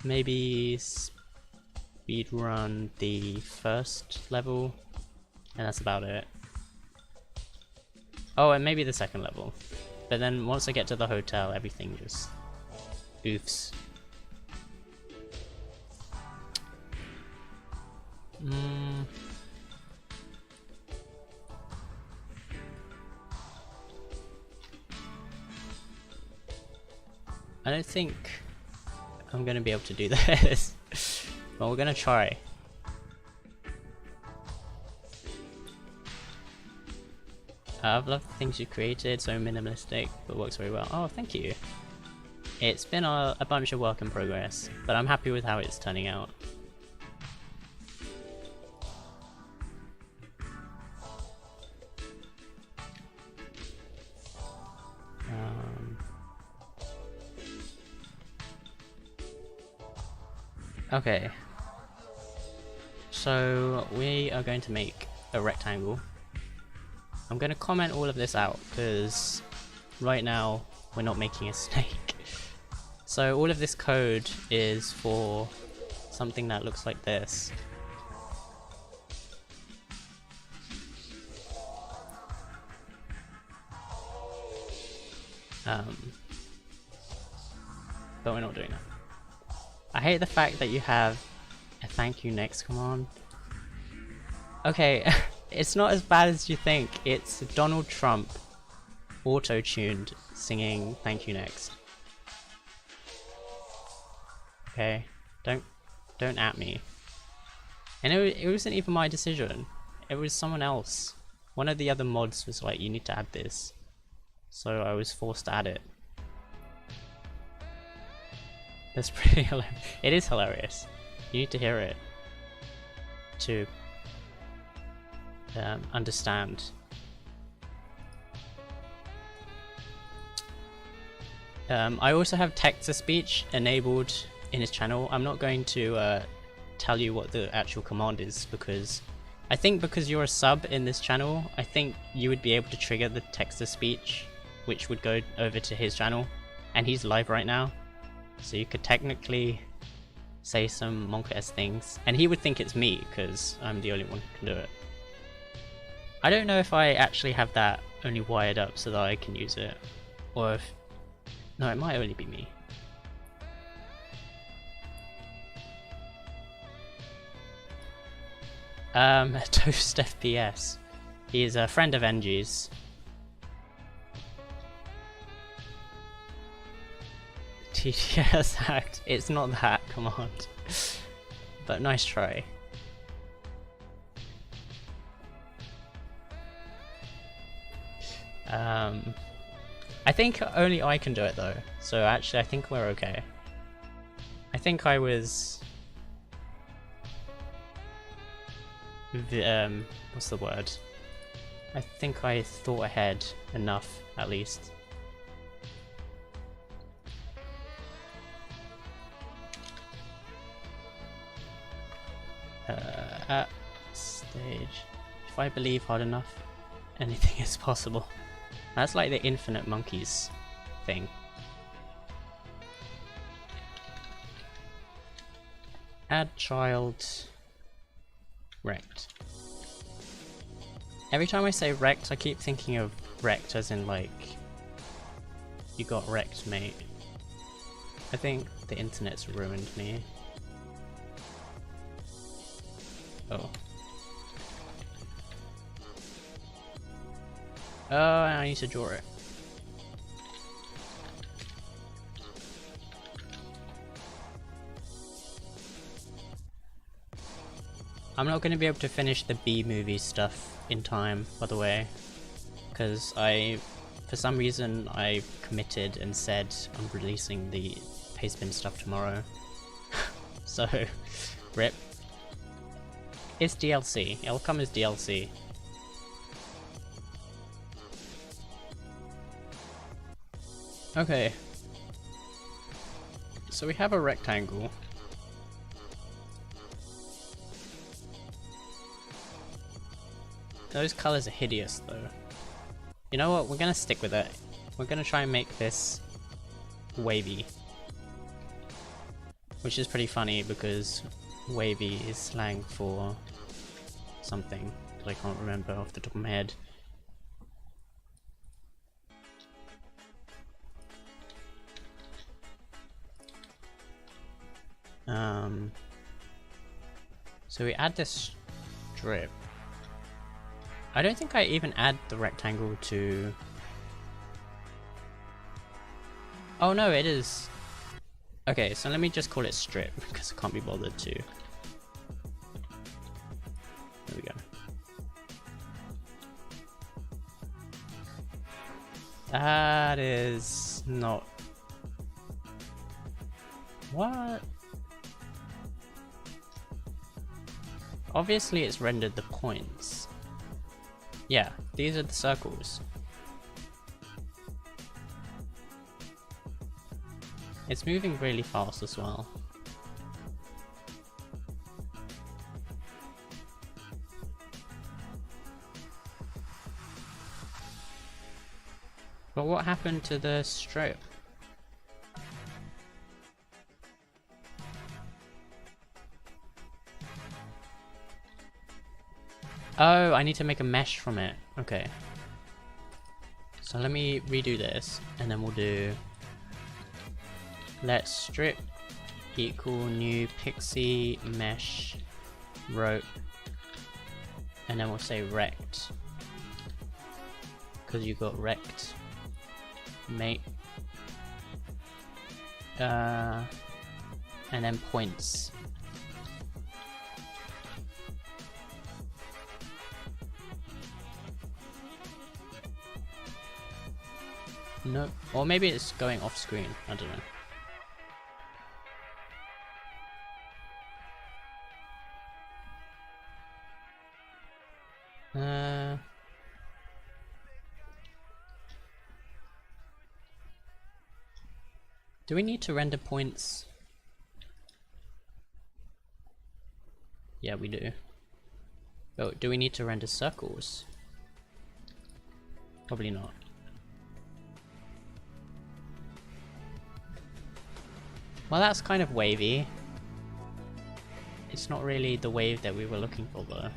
maybe speedrun the first level, and that's about it. Oh, and maybe the second level. But then once I get to the hotel, everything just oofs. I don't think I'm gonna be able to do this, but we're gonna try. I've loved the things you created, so minimalistic, but works very well. Oh, thank you. It's been a bunch of work in progress, but I'm happy with how it's turning out. Okay, so we are going to make a rectangle. I'm going to comment all of this out because right now we're not making a snake. So all of this code is for something that looks like this. But we're not doing that. I hate the fact that you have a thank you next command. Okay, it's not as bad as you think. It's Donald Trump auto-tuned singing thank you next. Okay, don't at me. And it wasn't even my decision. It was someone else. One of the other mods was like, you need to add this. So I was forced to add it. That's pretty hilarious. It is hilarious. You need to hear it to understand. I also have text-to-speech enabled in his channel. I'm not going to tell you what the actual command is because I think because you're a sub in this channel, I think you would be able to trigger the text-to-speech, which would go over to his channel, and he's live right now. So you could technically say some Monka-esque things, and he would think it's me because I'm the only one who can do it. I don't know if I actually have that only wired up so that I can use it, or if... No, it might only be me. Toast FPS. He is a friend of NG's. TTS hacked. It's not that command. But nice try. I think only I can do it though, so actually I think we're okay. I think I was... what's the word? I think I thought ahead enough, at least. At stage, if I believe hard enough, anything is possible. That's like the infinite monkeys thing. Add child wrecked. Every time I say wrecked, I keep thinking of wrecked as in like you got wrecked, mate. I think the internet's ruined me. Oh. Oh, I need to draw it. I'm not going to be able to finish the B-movie stuff in time, by the way, because for some reason, I committed and said I'm releasing the Pastebin stuff tomorrow. So, rip. It's DLC. It'll come as DLC. Okay. So we have a rectangle. Those colors are hideous though. You know what, we're gonna stick with it. We're gonna try and make this wavy. Which is pretty funny because wavy is slang for something that I can't remember off the top of my head. So we add this strip. I don't think I even add the rectangle to... Oh no, it is... Okay, so let me just call it strip, because I can't be bothered to... There we go. That is not... What? Obviously it's rendered the points. Yeah, these are the circles. It's moving really fast as well. But what happened to the strip? Oh, I need to make a mesh from it. Okay. So let me redo this, and then we'll do... Let strip equal new pixie mesh rope, and then we'll say rect. Because you got rect, mate. And then points. No, or maybe it's going off screen, I don't know. Do we need to render points? Yeah, we do. Oh, do we need to render circles? Probably not. Well, that's kind of wavy. It's not really the wave that we were looking for though.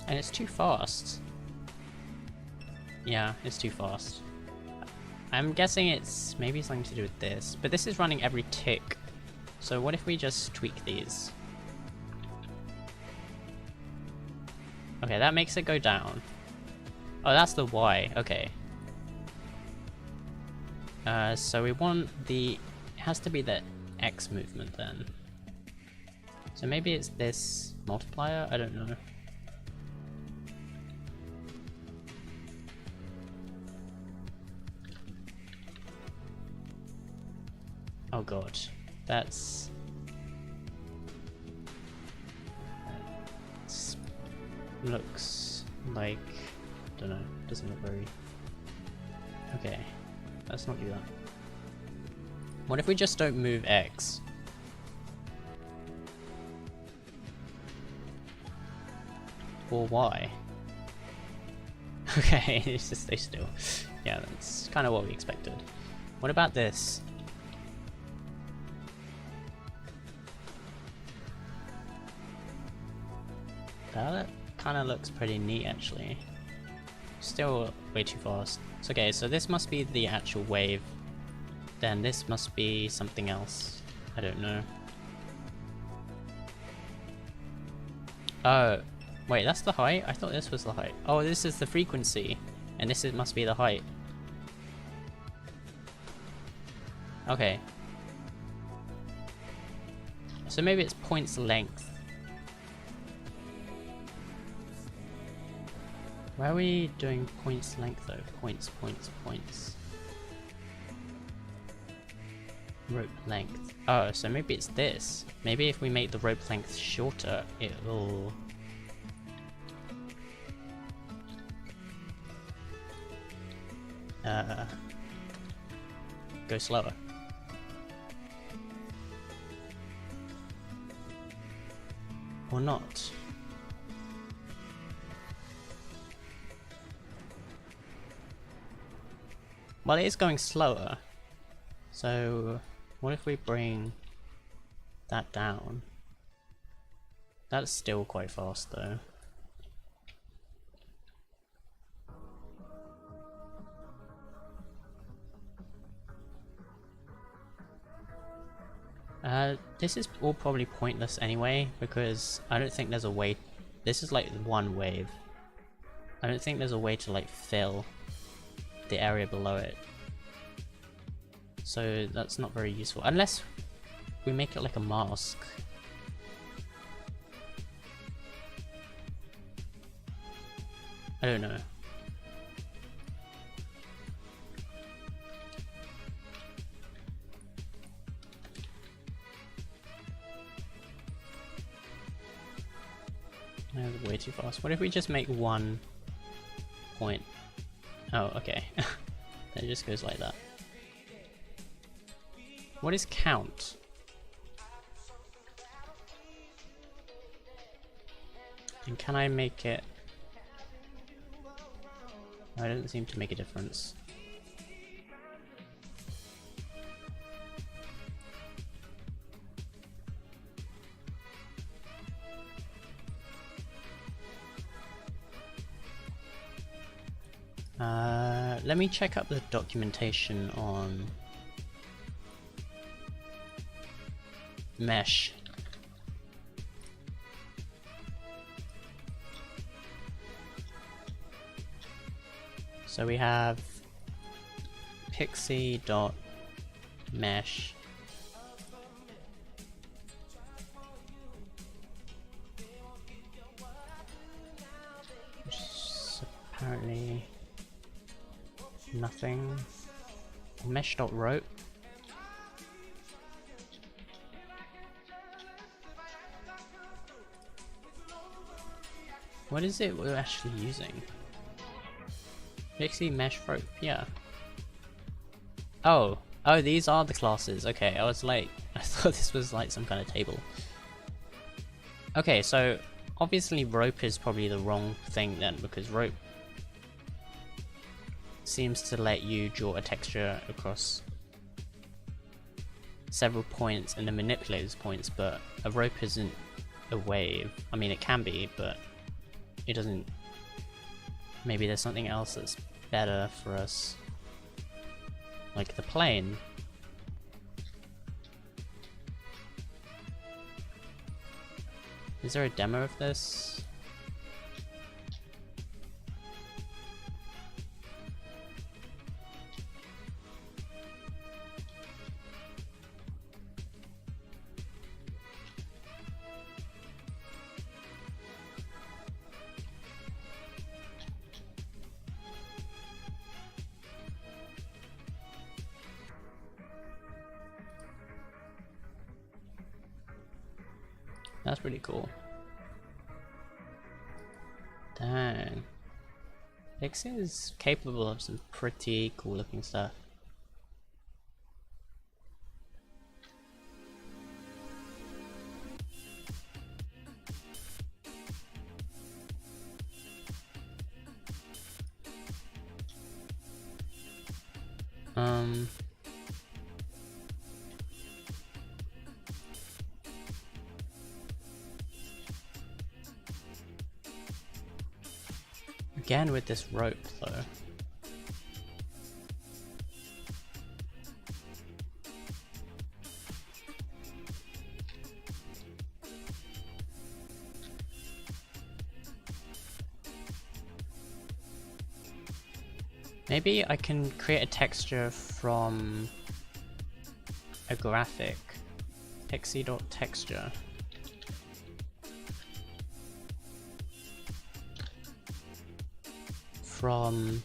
And it's too fast. Yeah, it's too fast. I'm guessing it's maybe something to do with this, but this is running every tick. So what if we just tweak these? Okay, that makes it go down. Oh, that's the Y, okay. So we want the... it has to be the X movement then. So maybe it's this multiplier? I don't know. Oh god, that's... looks like... I don't know, doesn't look very... Okay, let's not do that. What if we just don't move X? Or Y? Okay, it's just stay still. Yeah, that's kind of what we expected. What about this? That kind of looks pretty neat actually. Still way too fast. It's okay, so this must be the actual wave. Then this must be something else. I don't know. Oh, wait, that's the height? I thought this was the height. Oh, this is the frequency. And this must be the height. Okay. So maybe it's points length. Why are we doing points length though? Points, points, points. Rope length. Oh, so maybe it's this. Maybe if we make the rope length shorter, it will... go slower. Or not. Well, it is going slower, so what if we bring that down? That's still quite fast though. This is all probably pointless anyway, because I don't think there's a way... this is like one wave. I don't think there's a way to like fill the area below it. So that's not very useful, unless we make it like a mask. I don't know. Way too fast. What if we just make 1 point? Oh, okay. Then it just goes like that. What is count? And can I make it... I don't seem to make a difference. Let me check up the documentation on mesh. So we have pixie.mesh. Which is apparently nothing. Mesh.rope. What is it we're actually using? Pixie Mesh Rope, yeah. Oh, these are the classes. Okay, I was late. I thought this was like some kind of table. Okay, so obviously rope is probably the wrong thing then, because rope seems to let you draw a texture across several points and then manipulate those points, but a rope isn't a wave. I mean, it can be, but it doesn't. Maybe there's something else that's better for us, like the plane. Is there a demo of this? That's pretty cool. Dang. Pixie is capable of some pretty cool looking stuff. Again with this rope though. Maybe I can create a texture from a graphic. Pixie.texture. From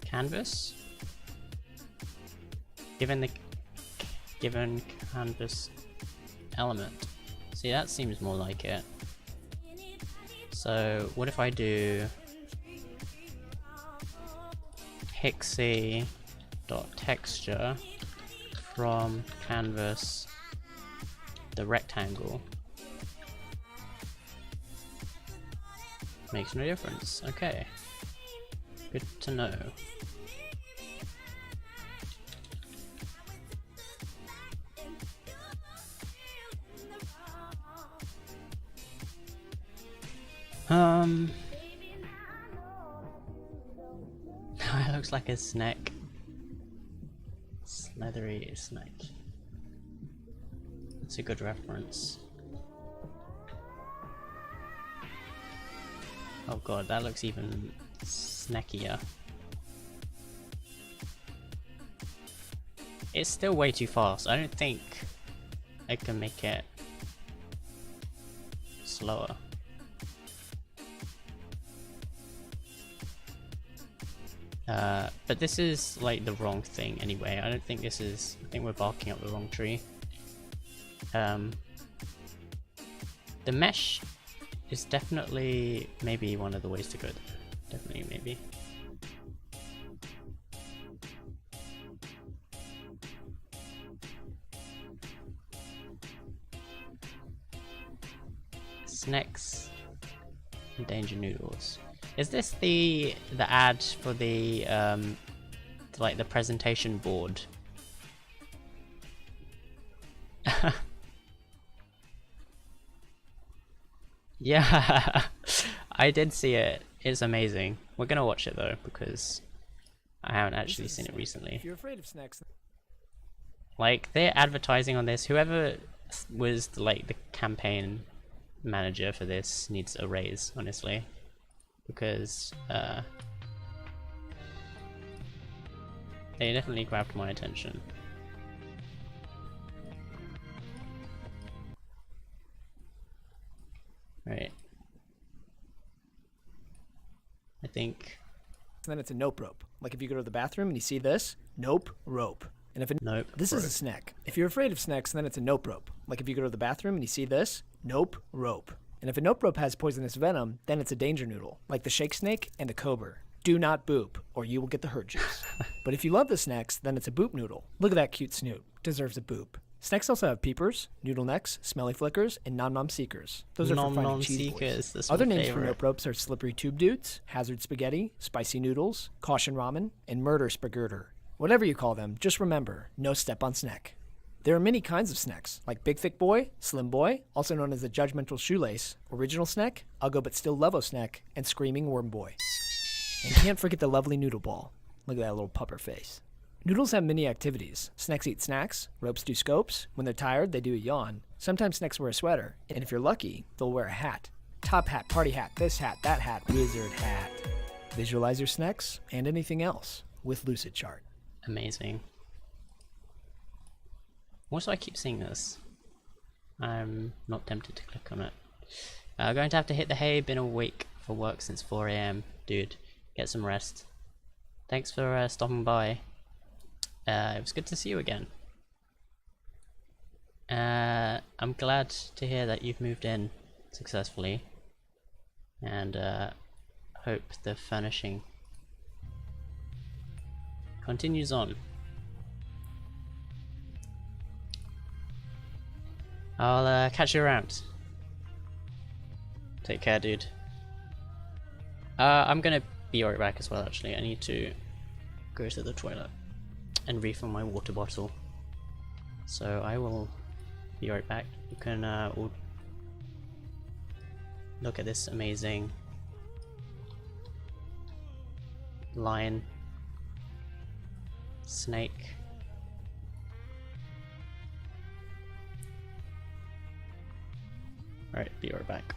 canvas, given the given canvas element. See, that seems more like it. So what if I do pixie.texture from canvas, the rectangle? Makes no difference. Okay. Good to know. It looks like a snack. Slithery snack. That's a good reference. Oh god, that looks even snackier. It's still way too fast. I don't think I can make it slower. But this is like the wrong thing anyway. I don't think this is... I think we're barking up the wrong tree. The mesh is definitely maybe one of the ways to go there. Definitely, maybe. Snacks and Danger Noodles. Is this the ad for the like the presentation board? Yeah, I did see it. It's amazing. We're gonna watch it though because I haven't actually seen it recently.
If you're afraid of snacks,
Like they're advertising on this. Whoever was like the campaign manager for this needs a raise, honestly, because they definitely grabbed my attention. Right. I think.
then it's a nope rope. Like if you go to the bathroom and you see this, nope rope. And if it,
Nope.
this is a snack. If you're afraid of snacks, then it's a nope rope. Like if you go to the bathroom and you see this, nope rope. And if a nope rope has poisonous venom, then it's a danger noodle, like the shake snake and a cobra. Do not boop, or you will get the hurt juice. But if you love the snacks, then it's a boop noodle. Look at that cute snoot. Deserves a boop. Snacks also have peepers, noodle necks, smelly flickers, and nom nom seekers. Those are for finding cheese boys.
That's
Other
my
names for
favorite.
nope ropes are slippery tube dudes, hazard spaghetti, spicy noodles, caution ramen, and murder spagurter. Whatever you call them, just remember, no step on snack. There are many kinds of snacks, like Big Thick Boy, Slim Boy, also known as the Judgmental Shoelace, Original Snack, Uggo But Still Levo Snack, and Screaming Worm Boy. And can't forget the lovely noodle ball. Look at that little pupper face. Noodles have many activities. Snacks eat snacks, ropes do scopes, when they're tired they do a yawn. Sometimes snacks wear a sweater, and if you're lucky, they'll wear a hat. Top hat, party hat, this hat, that hat, wizard hat. Visualize your snacks and anything else with Lucid Chart.
Amazing. Also, I keep seeing this. I'm not tempted to click on it. Going to have to hit the hay. Been awake for work since 4 AM. Dude, get some rest. Thanks for stopping by. It was good to see you again. I'm glad to hear that you've moved in successfully. And hope the furnishing continues on. I'll catch you around. Take care, dude. I'm gonna be right back as well, actually. I need to go to the toilet and refill my water bottle. So I will be right back. You can all look at this amazing lion, snake. Alright, be right back.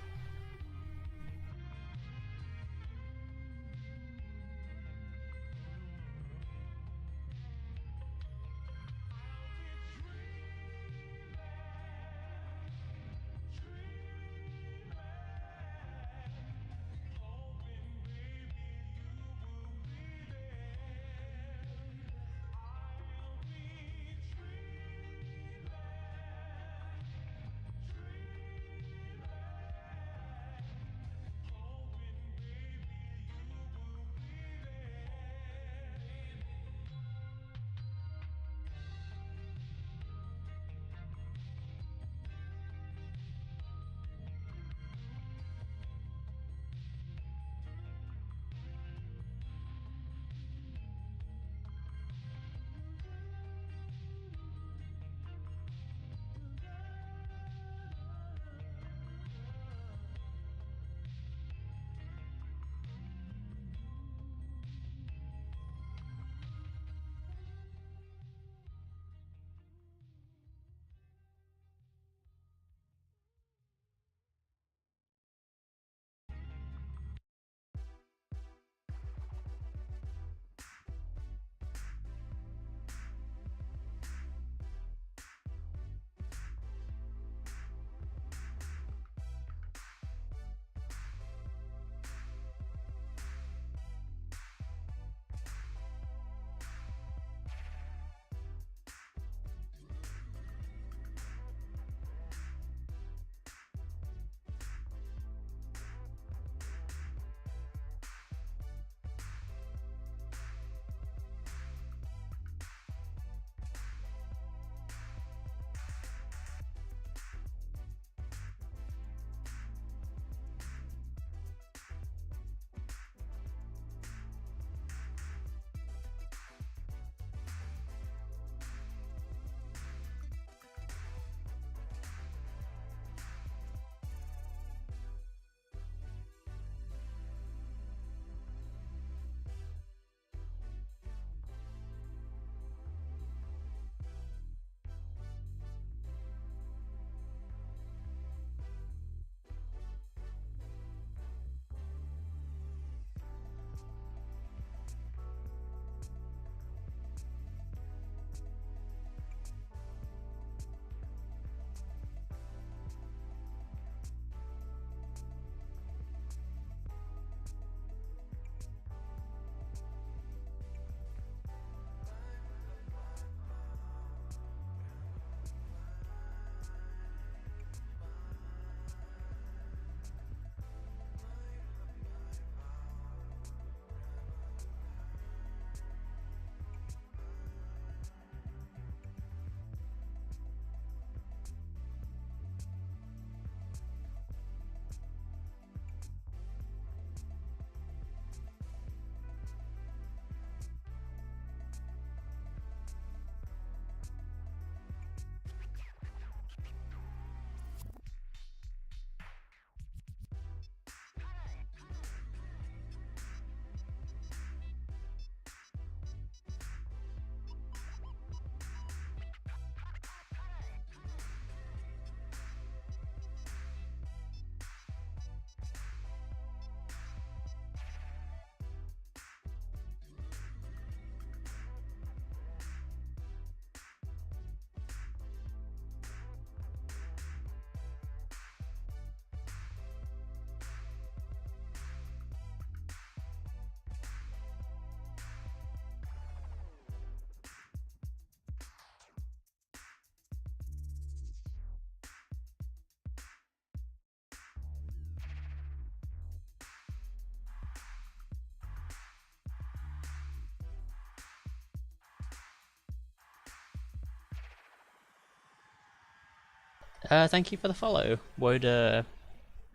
Thank you for the follow, Woda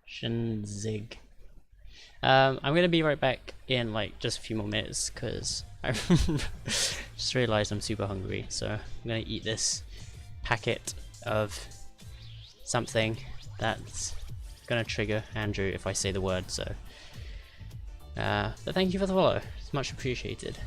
Shinzig. I'm gonna be right back in like just a few more minutes because I just realized I'm super hungry, so I'm gonna eat this packet of something that's gonna trigger Andrew if I say the word. So, but thank you for the follow. It's much appreciated.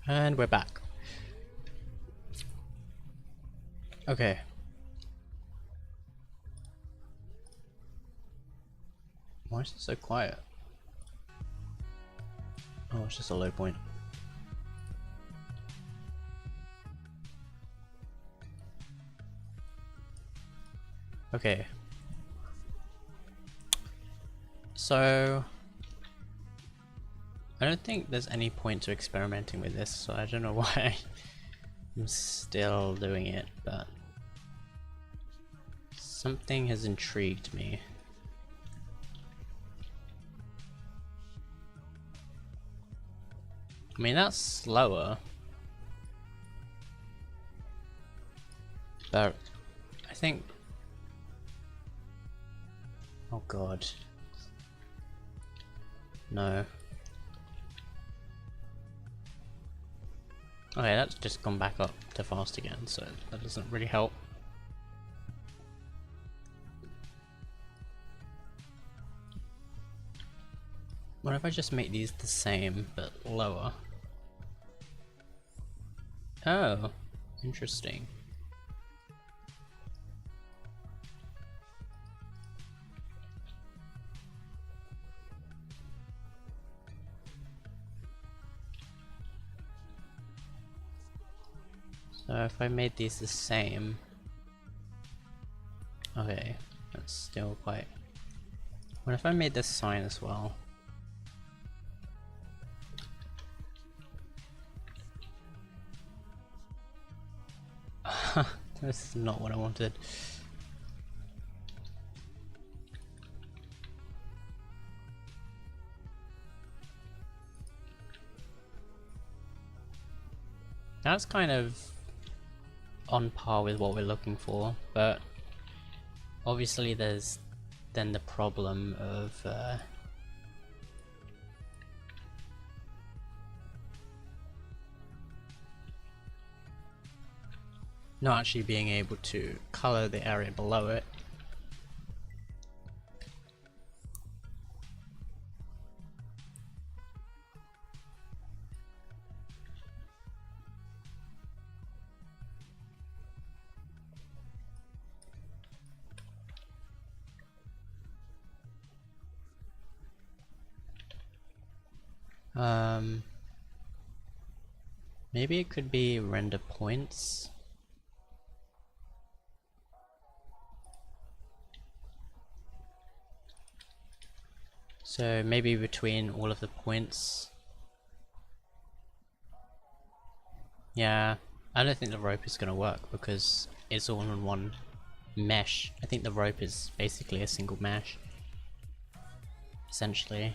And we're back. Okay. Why is it so quiet? Oh, it's just a low point. Okay. So I don't think there's any point to experimenting with this, so I don't know why I'm still doing it, but something has intrigued me. I mean, that's slower, but I think... Oh god. No. Okay, that's just gone back up to fast again, so that doesn't really help. What if I just make these the same, but lower? Oh, interesting. So if I made these the same... Okay, that's still quite... What if I made this sign as well? This is not what I wanted. That's kind of on par with what we're looking for, but obviously there's then the problem of not actually being able to color the area below it. Maybe it could be render points. So maybe between all of the points. Yeah, I don't think the rope is going to work because it's all in one mesh. I think the rope is basically a single mesh, essentially.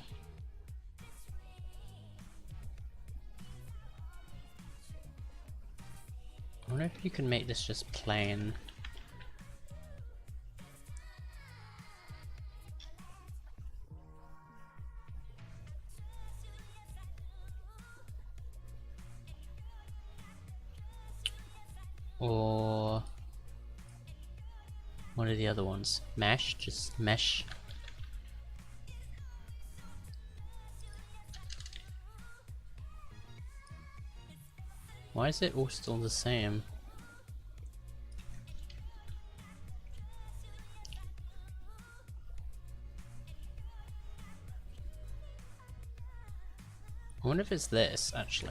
I wonder if you can make this just plain. Or what are the other ones? Mesh? Just mesh. Why is it all still the same? I wonder if it's this, actually.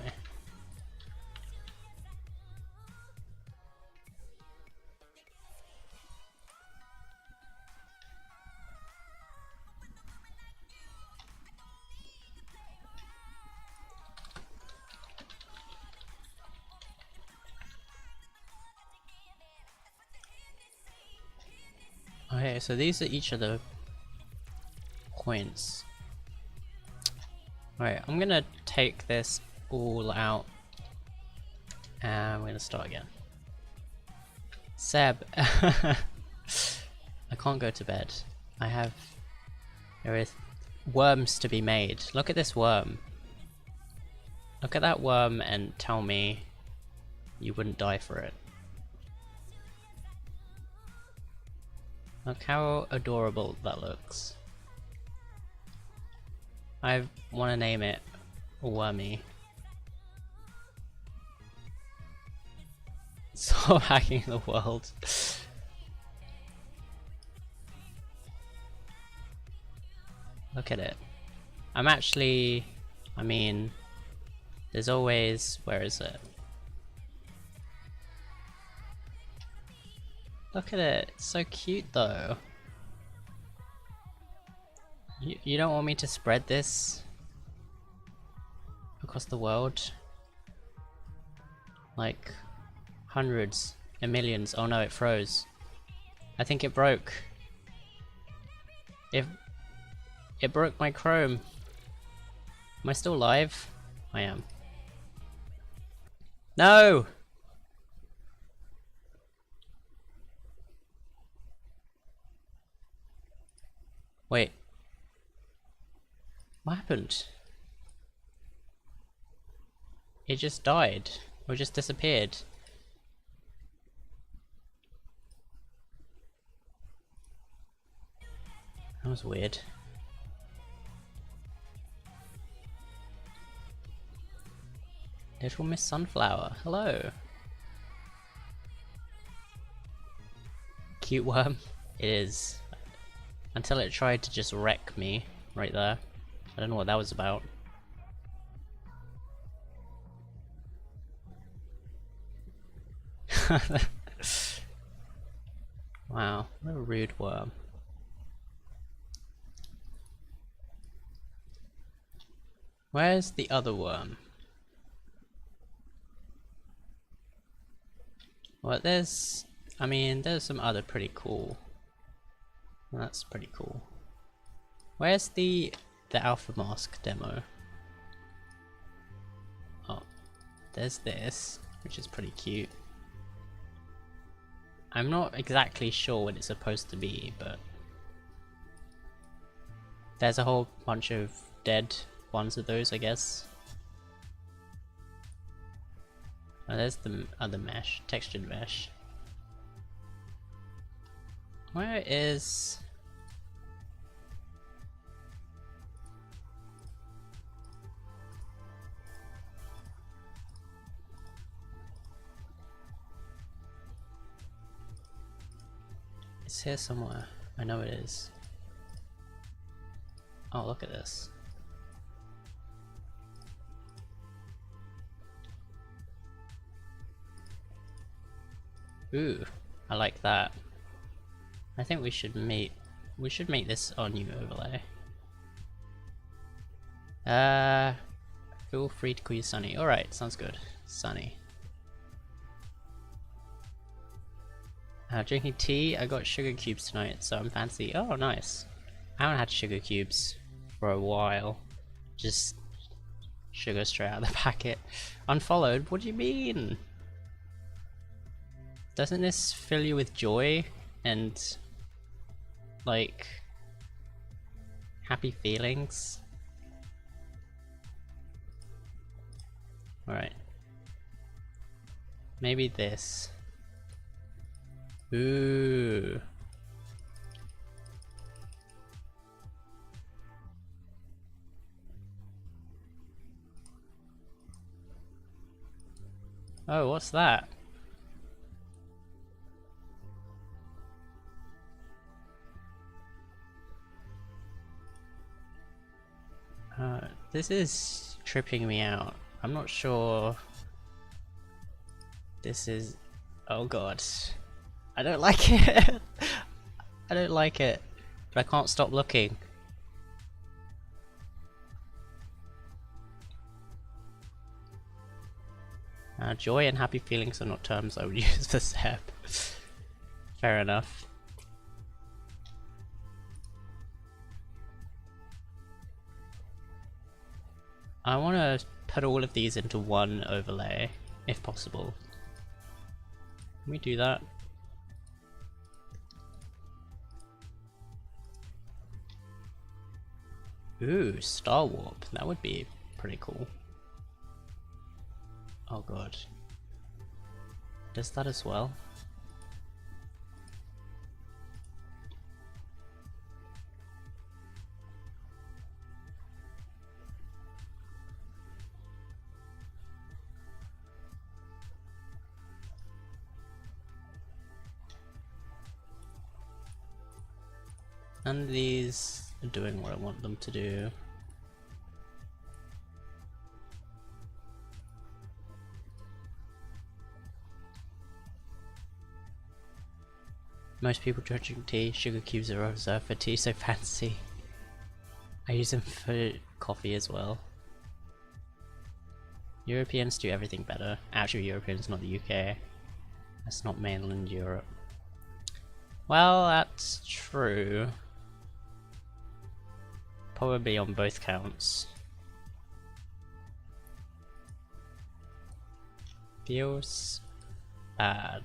Okay, so these are each of the points. Alright, I'm gonna take this all out and we're gonna start again. Seb, I can't go to bed. There is worms to be made. Look at this worm. Look at that worm and tell me you wouldn't die for it. Look how adorable that looks. I want to name it Wormy. Stop hacking the world. Look at it. I'm actually... I mean... There's always... Where is it? Look at it. It's so cute though. You don't want me to spread this across the world? Like hundreds and millions. Oh no, it froze. I think it broke. It broke my Chrome. Am I still live? I am. No! Wait. What happened? It just died. Or just disappeared. That was weird. Little Miss Sunflower, hello. Cute worm? It is. Until it tried to just wreck me right there. I don't know what that was about. Wow, what a rude worm. Where's the other worm? Well, there's some other pretty cool. That's pretty cool. Where's the Alpha Mask demo? Oh, there's this, which is pretty cute. I'm not exactly sure what it's supposed to be, but there's a whole bunch of dead ones of those, I guess. Oh, there's the other mesh, textured mesh. Where is... It's here somewhere. I know it is. Oh, look at this. Ooh, I like that. I think we should make this our new overlay. Feel free to call you Sunny. Alright, sounds good. Sunny. Drinking tea, I got sugar cubes tonight, so I'm fancy. Oh, nice. I haven't had sugar cubes for a while. Just sugar straight out of the packet. Unfollowed? What do you mean? Doesn't this fill you with joy and like happy feelings? Alright. Maybe this. Ooh. Oh, what's that? This is tripping me out. I'm not sure. This is... Oh god. I don't like it. I don't like it. But I can't stop looking. Joy and happy feelings are not terms I would use for Seb. Fair enough. I want to put all of these into one overlay, if possible. Can we do that? Ooh, Star Warp. That would be pretty cool. Oh god. Does that as well? None of these are doing what I want them to do. Most people drinking tea, sugar cubes are reserved for tea, so fancy. I use them for coffee as well. Europeans do everything better. Actually, Europeans, not the UK. That's not mainland Europe. Well, that's true. Probably on both counts. Feels bad.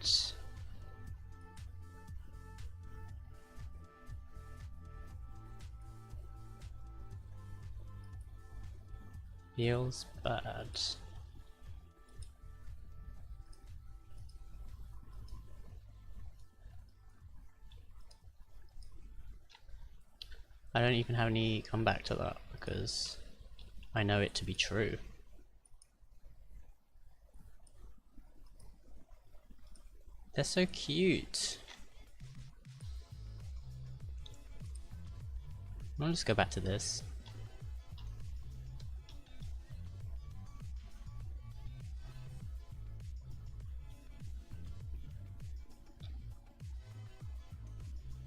Feels bad. I don't even have any comeback to that because I know it to be true. They're so cute. I'll just go back to this.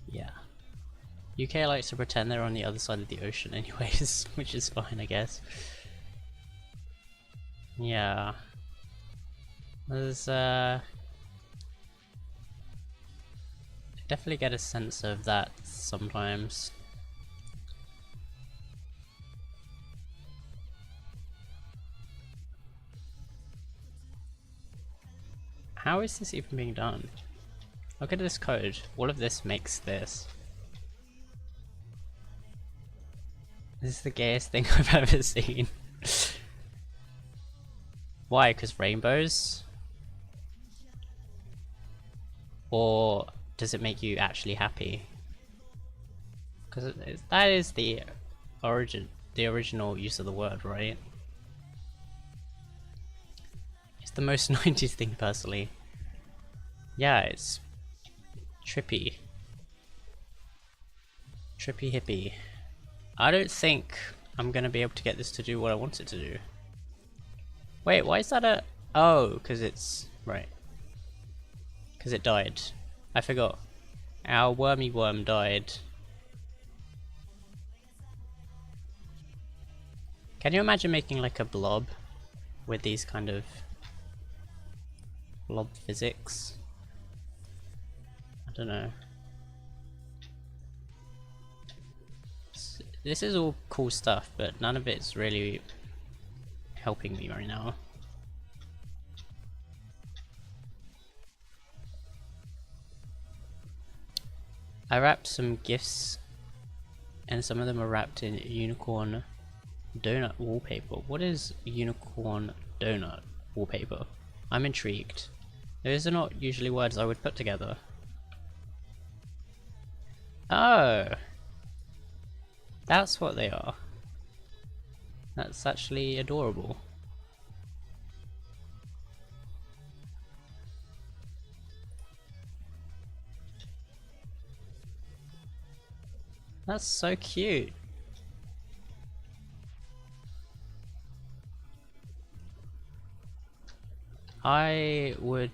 Yeah. UK likes to pretend they're on the other side of the ocean anyways, which is fine, I guess. Yeah. There's definitely get a sense of that sometimes. How is this even being done? Look at this code. All of this makes this. This is the gayest thing I've ever seen. Why? Because rainbows? Or does it make you actually happy? Because that is the original use of the word, right? It's the most 90s thing personally. Yeah, it's trippy. Trippy hippie. I don't think I'm gonna be able to get this to do what I want it to do. Wait, why is that a... Oh, because it's... Right. Because it died. I forgot. Our wormy worm died. Can you imagine making like a blob with these kind of blob physics? I don't know. This is all cool stuff, but none of it's really helping me right now. I wrapped some gifts and some of them are wrapped in unicorn donut wallpaper. What is unicorn donut wallpaper? I'm intrigued. Those are not usually words I would put together. Oh! That's what they are. That's actually adorable. That's so cute. I would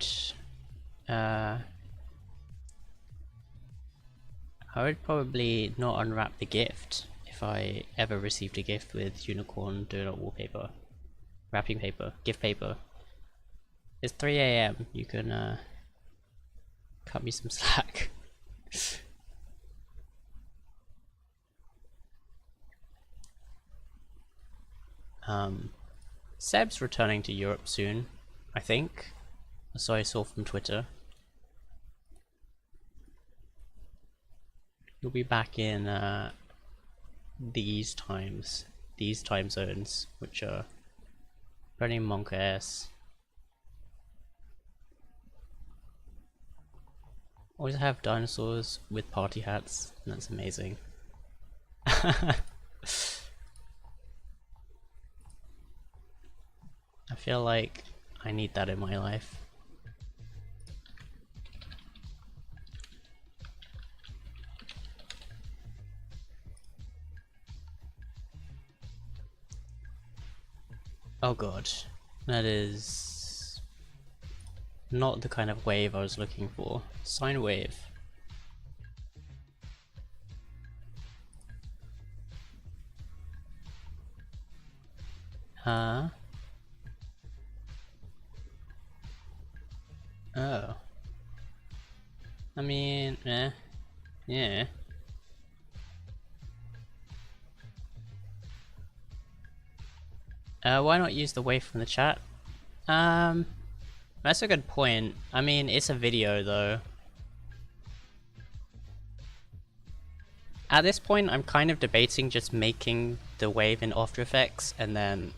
probably not unwrap the gift if I ever received a gift with unicorn donut wallpaper. Wrapping paper, gift paper. It's 3 AM, you can cut me some slack. Seb's returning to Europe soon, I think. So I saw from Twitter. He'll be back in these time zones, which are pretty monk ass. Always have dinosaurs with party hats, and that's amazing. I feel like I need that in my life. Oh god. That is not the kind of wave I was looking for. Sine wave. Huh? Oh. I mean, yeah. Why not use the wave from the chat? That's a good point. I mean, it's a video though. At this point, I'm kind of debating just making the wave in After Effects and then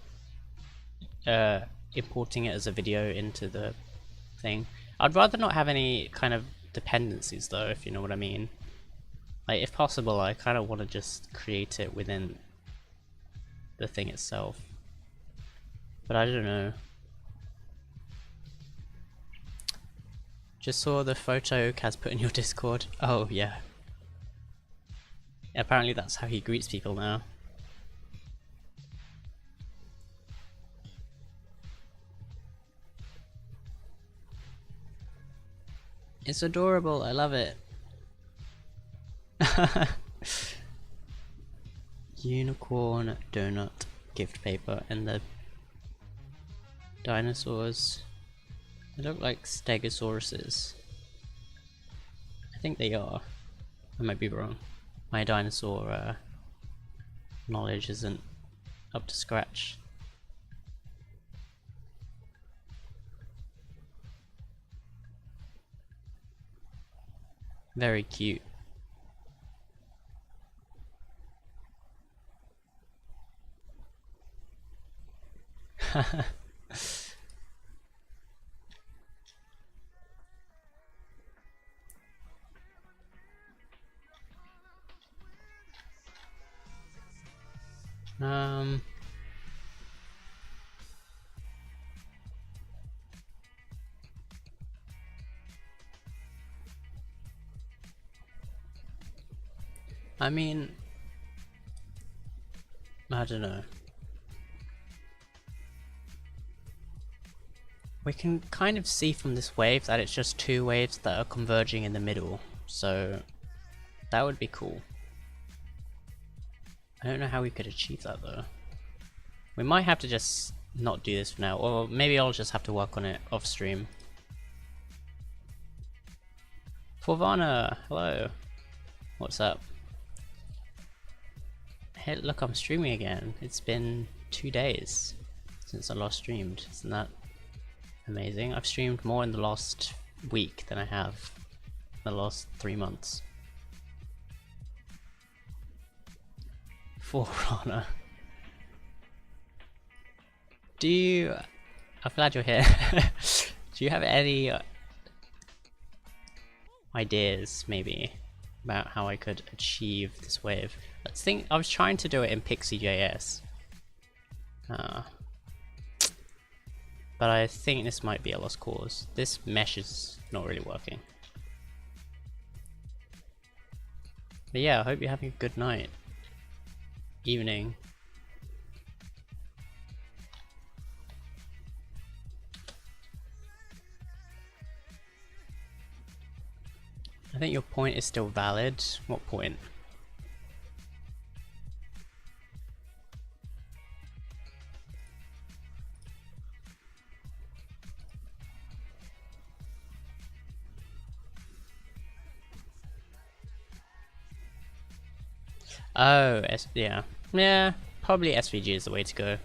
importing it as a video into the thing. I'd rather not have any kind of dependencies though, if you know what I mean. Like, if possible, I kind of want to just create it within the thing itself. But I don't know. Just saw the photo Kaz put in your Discord. Oh, yeah. Apparently that's how he greets people now. It's adorable, I love it. Unicorn donut gift paper and the dinosaurs. They look like stegosauruses. I think they are. I might be wrong. My dinosaur knowledge isn't up to scratch. Very cute. I mean, I don't know. We can kind of see from this wave that it's just two waves that are converging in the middle, so that would be cool. I don't know how we could achieve that though. We might have to just not do this for now, or maybe I'll just have to work on it off stream. Forvana, hello. What's up? Hey, look, I'm streaming again. It's been 2 days since I last streamed. Isn't that amazing? I've streamed more in the last week than I have in the last 3 months. Forerunner. Do you... I'm glad you're here. Do you have any ideas, maybe, about how I could achieve this wave? Let's think. I was trying to do it in Pixie.js. But I think this might be a lost cause. This mesh is not really working. But yeah, I hope you're having a good night. Evening. I think your point is still valid. What point? Oh, yeah. Yeah, probably SVG is the way to go.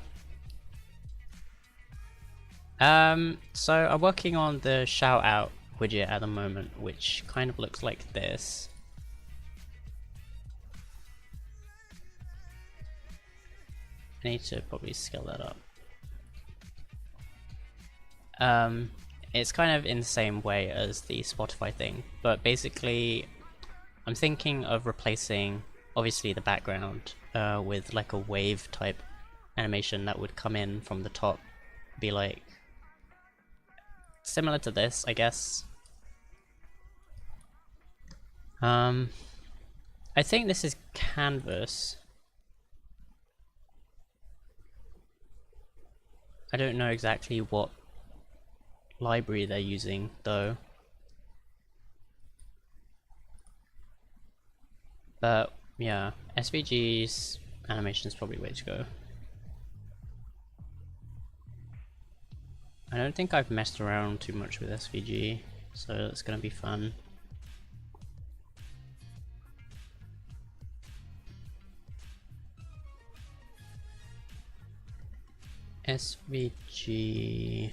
So I'm working on the shout out widget at the moment, which kind of looks like this. I need to probably scale that up. It's kind of in the same way as the Spotify thing, but basically I'm thinking of replacing obviously the background with like a wave type animation that would come in from the top, be like similar to this, I guess. I think this is Canvas. I don't know exactly what library they're using though. But yeah, SVG's animation is probably the way to go. I don't think I've messed around too much with SVG, so it's gonna be fun. SVG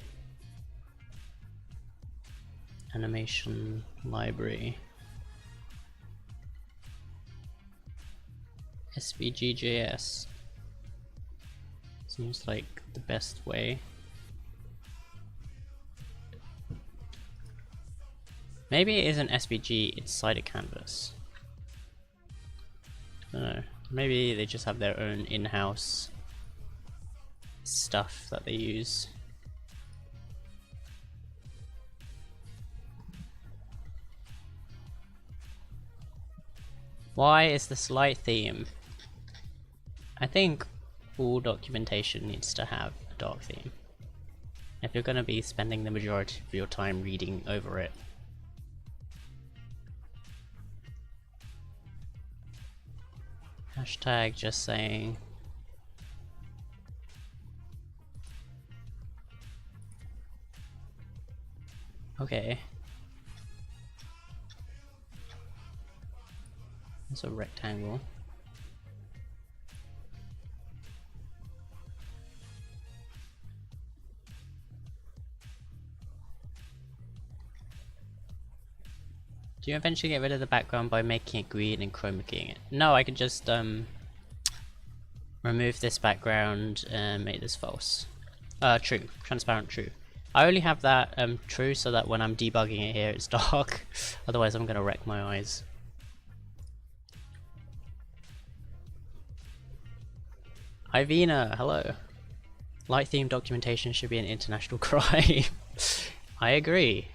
animation library. SVG.js seems like the best way. Maybe it isn't SVG, it's Cider Canvas. I don't know. Maybe they just have their own in-house stuff that they use. Why is this light theme? I think all documentation needs to have a dark theme. If you're going to be spending the majority of your time reading over it. Hashtag just saying. Okay. It's a rectangle. Do you eventually get rid of the background by making it green and chroma keying it? No, I can just remove this background and make this false. True. Transparent true. I only have that true so that when I'm debugging it here it's dark. Otherwise I'm gonna wreck my eyes. Ivina, hello. Light theme documentation should be an international crime. I agree.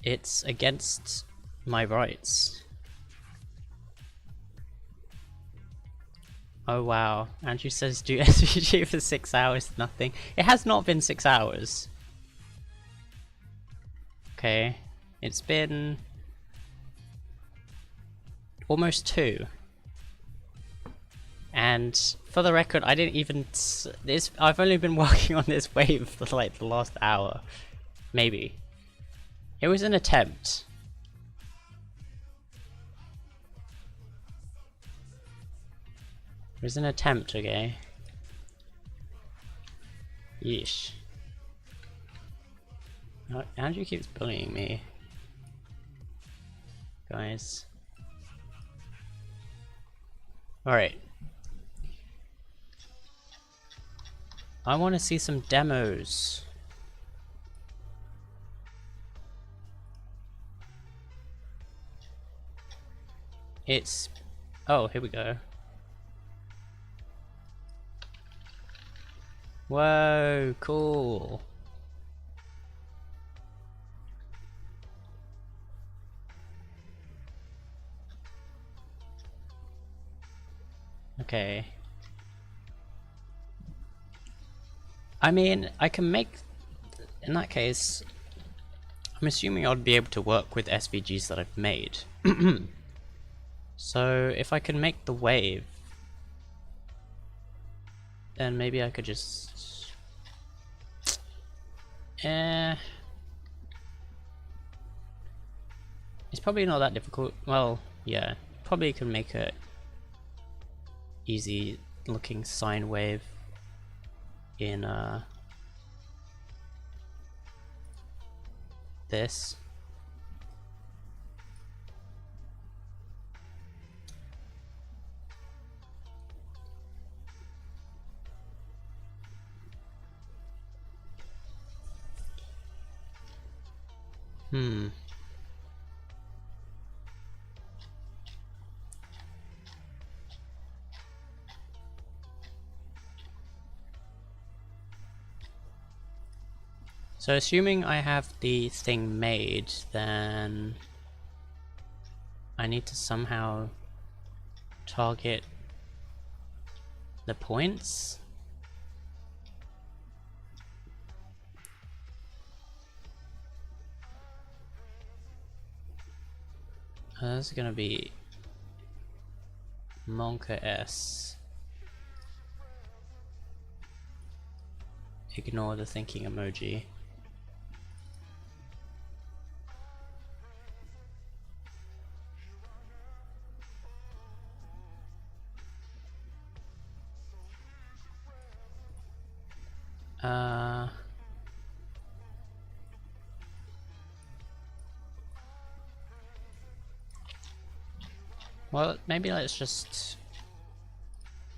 It's against my rights. Oh wow, Andrew says do SVG for 6 hours, nothing. It has not been 6 hours. Okay, it's been almost 2. And for the record, I didn't even I've only been working on this wave for like the last hour, maybe. It was an attempt. It was an attempt, okay? Yeesh. Andrew keeps bullying me. Guys. Alright. I want to see some demos. It's... oh, here we go. Whoa, cool. Okay. I mean, I can make... in that case, I'm assuming I'd be able to work with SVGs that I've made. So, if I can make the wave, then maybe I could just... it's probably not that difficult. Well, yeah, probably can make a easy looking sine wave in this. So assuming I have the thing made, then I need to somehow target the points. That's gonna be Monka S. Ignore the thinking emoji. Well, maybe let's just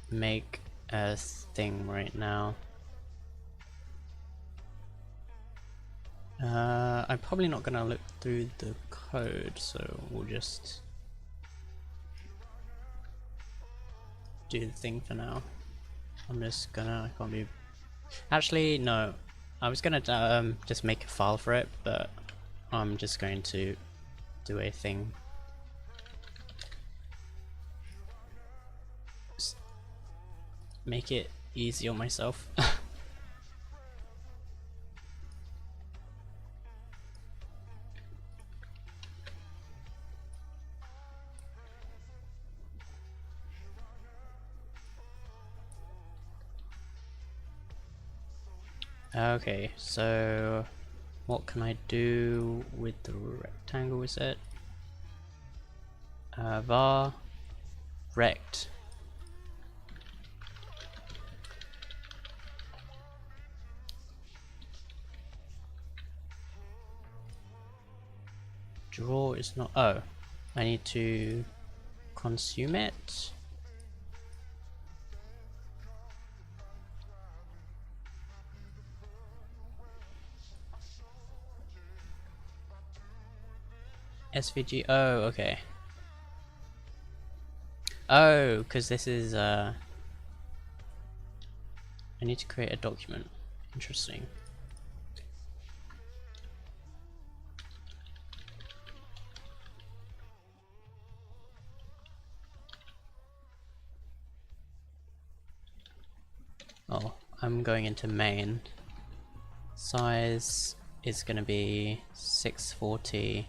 make a thing right now. I'm probably not gonna look through the code, so we'll just do the thing for now. I'm just gonna, I can't be. Actually, no. I was gonna just make a file for it, but I'm just going to do a thing. Just make it easy on myself. Okay, so what can I do with the rectangle, is it? Var rect. Draw is not, oh, I need to consume it. SVG, oh, okay. Oh, because this is, I need to create a document. Interesting. Oh, I'm going into main. Size is going to be 640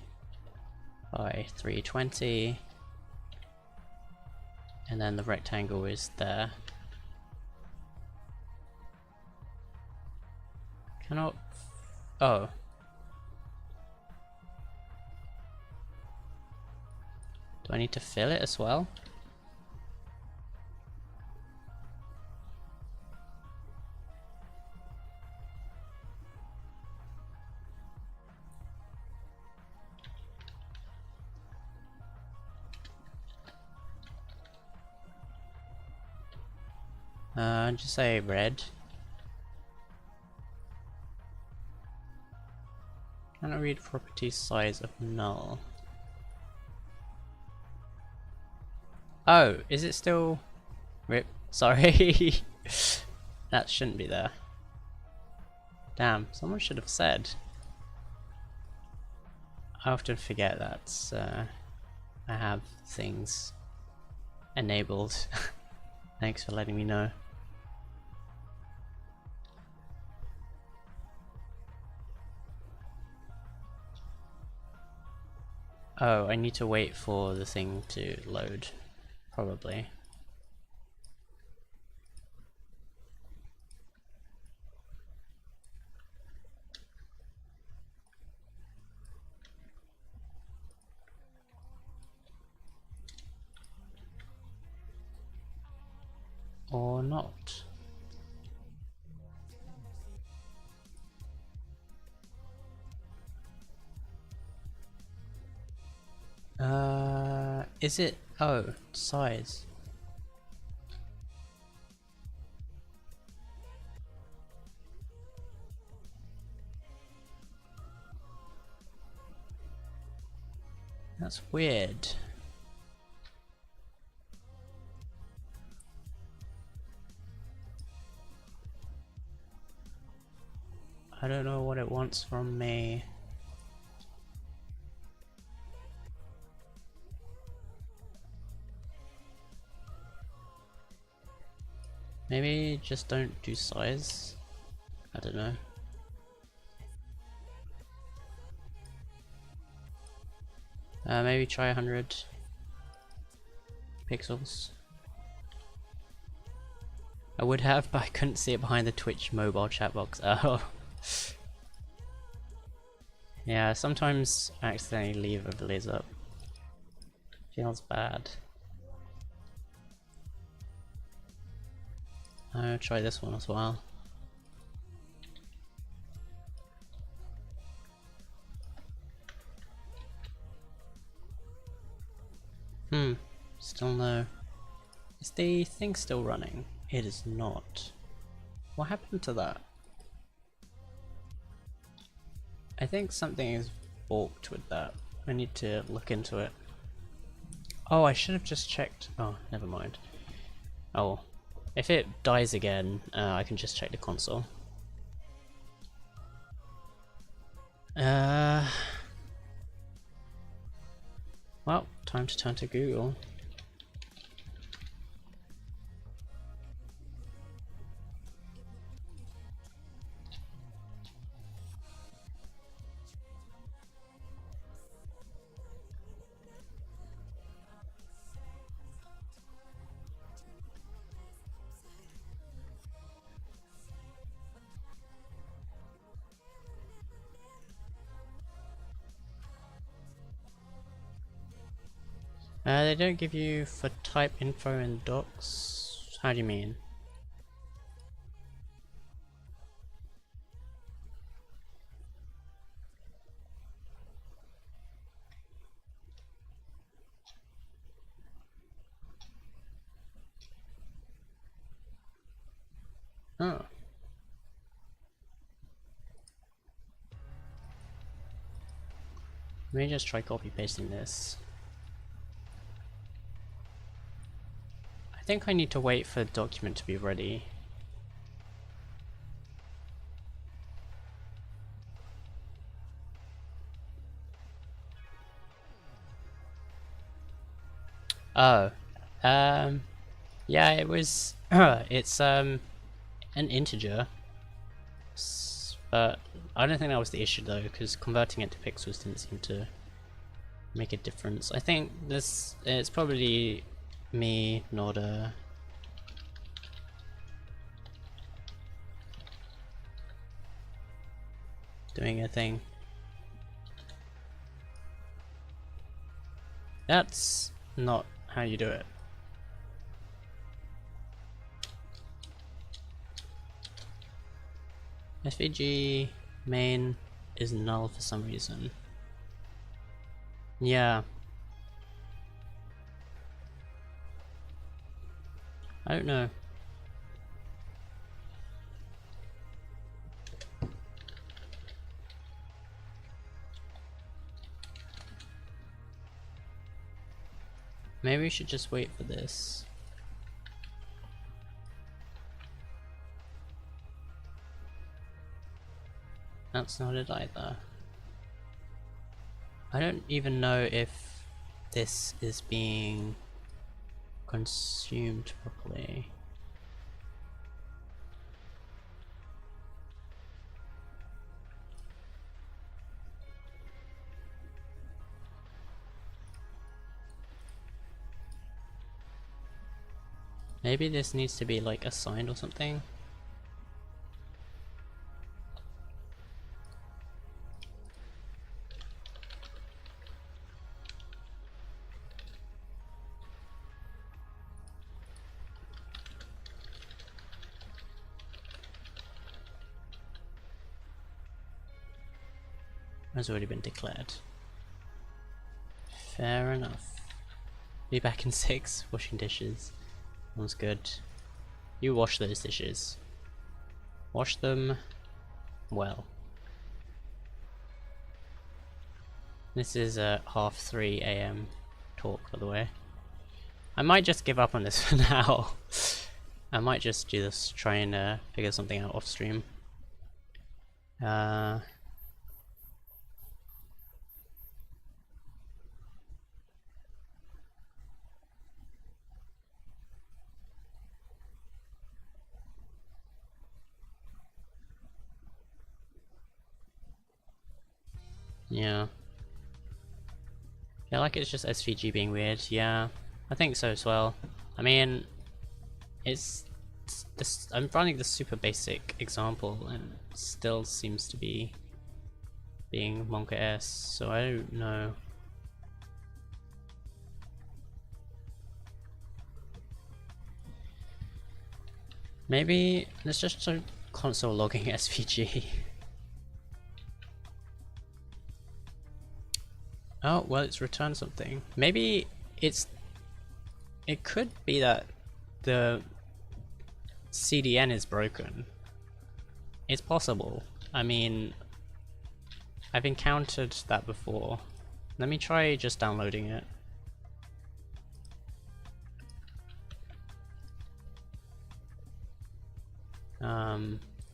by 320, and then the rectangle is there. Cannot. Oh. Do I need to fill it as well? Just say red. Can I read property size of null? Oh, is it still? Rip. Sorry. That shouldn't be there. Damn, someone should have said. I often forget that I have things enabled. Thanks for letting me know. Oh, I need to wait for the thing to load, probably. Or not. Is it? Oh, size. That's weird. I don't know what it wants from me. Maybe just don't do size. I don't know. Maybe try 100 pixels. I would have, but I couldn't see it behind the Twitch mobile chat box. Oh. Yeah, sometimes I accidentally leave overlays up. Feels bad. I'll try this one as well. Still no. Is the thing still running? It is not. What happened to that? I think something is balked with that. I need to look into it. Oh, I should have just checked. Oh, never mind. Oh, if it dies again, I can just check the console. Well, time to turn to Google. They don't give you for type info in docs. How do you mean? Oh. Let me just try copy pasting this. I think I need to wait for the document to be ready. Oh, yeah, it was. It's an integer, but I don't think that was the issue though, because converting it to pixels didn't seem to make a difference. I think this it's probably me not doing a thing. That's not how you do it. SVG main is null for some reason. Yeah. I don't know. Maybe we should just wait for this. That's not it either. I don't even know if this is being consumed properly. Maybe this needs to be like assigned or something. Has already been declared. Fair enough. Be back in 6, washing dishes. Sounds good. You wash those dishes. Wash them well. This is a 3:30 AM talk, by the way. I might just give up on this for now. I might just do this, try and figure something out off stream. Yeah. feel like it's just SVG being weird. Yeah, I think so as well. I mean, it's this. I'm running the super basic example, and it still seems to be being Monka S. So I don't know. Maybe let's just start console logging SVG. Oh, well, it's returned something. Maybe it could be that the CDN is broken. It's possible. I mean, I've encountered that before. Let me try just downloading it.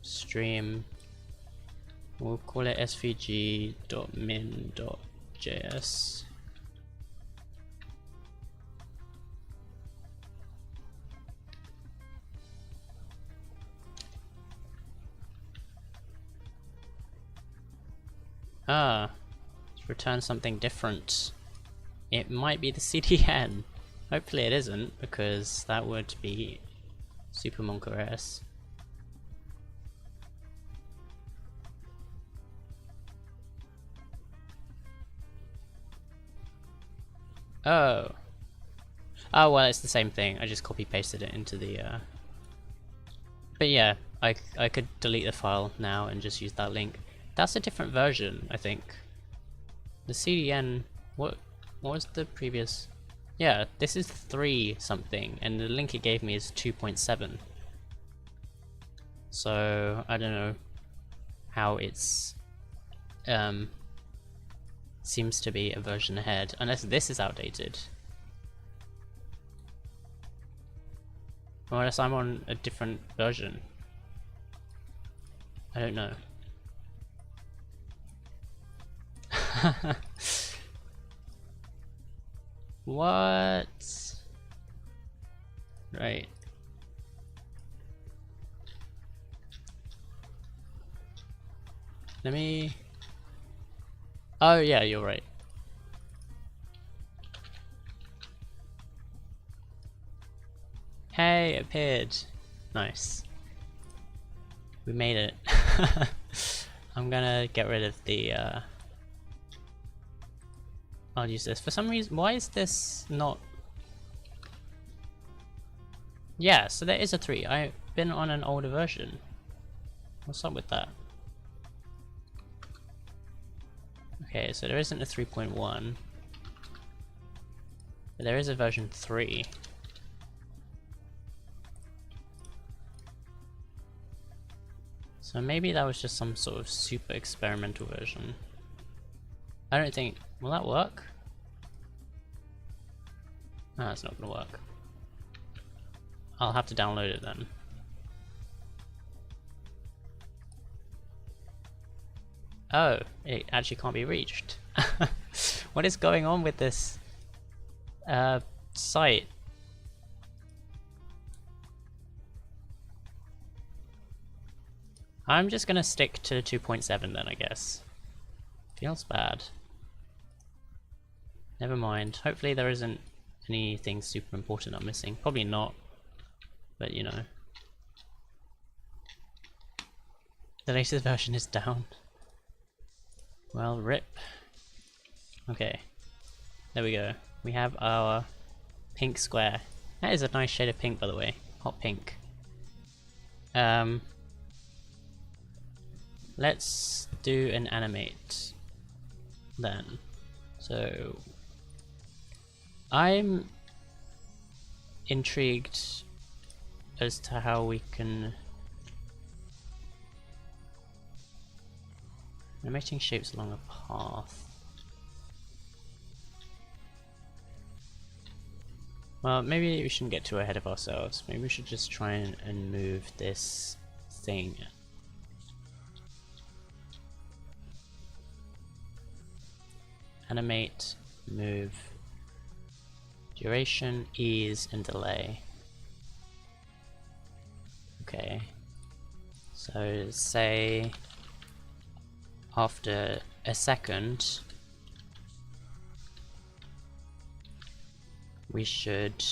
Stream. We'll call it svg.min.js. It's returned something different. It might be the CDN. Hopefully it isn't, because that would be Super Monka S. Oh. Oh, well, it's the same thing. I just copy pasted it into the But yeah, I could delete the file now and just use that link. That's a different version, I think. The CDN, what was the previous? Yeah, this is 3 something, and the link it gave me is 2.7. So I don't know how it's seems to be a version ahead, unless this is outdated. Or unless I'm on a different version. I don't know. What? Right. Let me... Oh yeah, you're right. Hey, it appeared. Nice. We made it. I'm gonna get rid of the I'll use this. For some reason, why is this not... Yeah, so there is a 3. I've been on an older version. What's up with that? Okay, so there isn't a 3.1. But there is a version 3. So maybe that was just some sort of super experimental version. I don't think... Will that work? No, it's not gonna work. I'll have to download it then. Oh, it actually can't be reached. What is going on with this site? I'm just gonna stick to 2.7 then, I guess. Feels bad. Never mind. Hopefully there isn't anything super important I'm missing. Probably not. But you know. The latest version is down. Well, rip. Okay. There we go. We have our pink square. That is a nice shade of pink, by the way. Hot pink. Let's do an animate then. So I'm intrigued as to how we can animating shapes along a path. Well, maybe we shouldn't get too ahead of ourselves. Maybe we should just try and move this thing. Animate, move, duration, ease, and delay. Okay. So say after a second, we should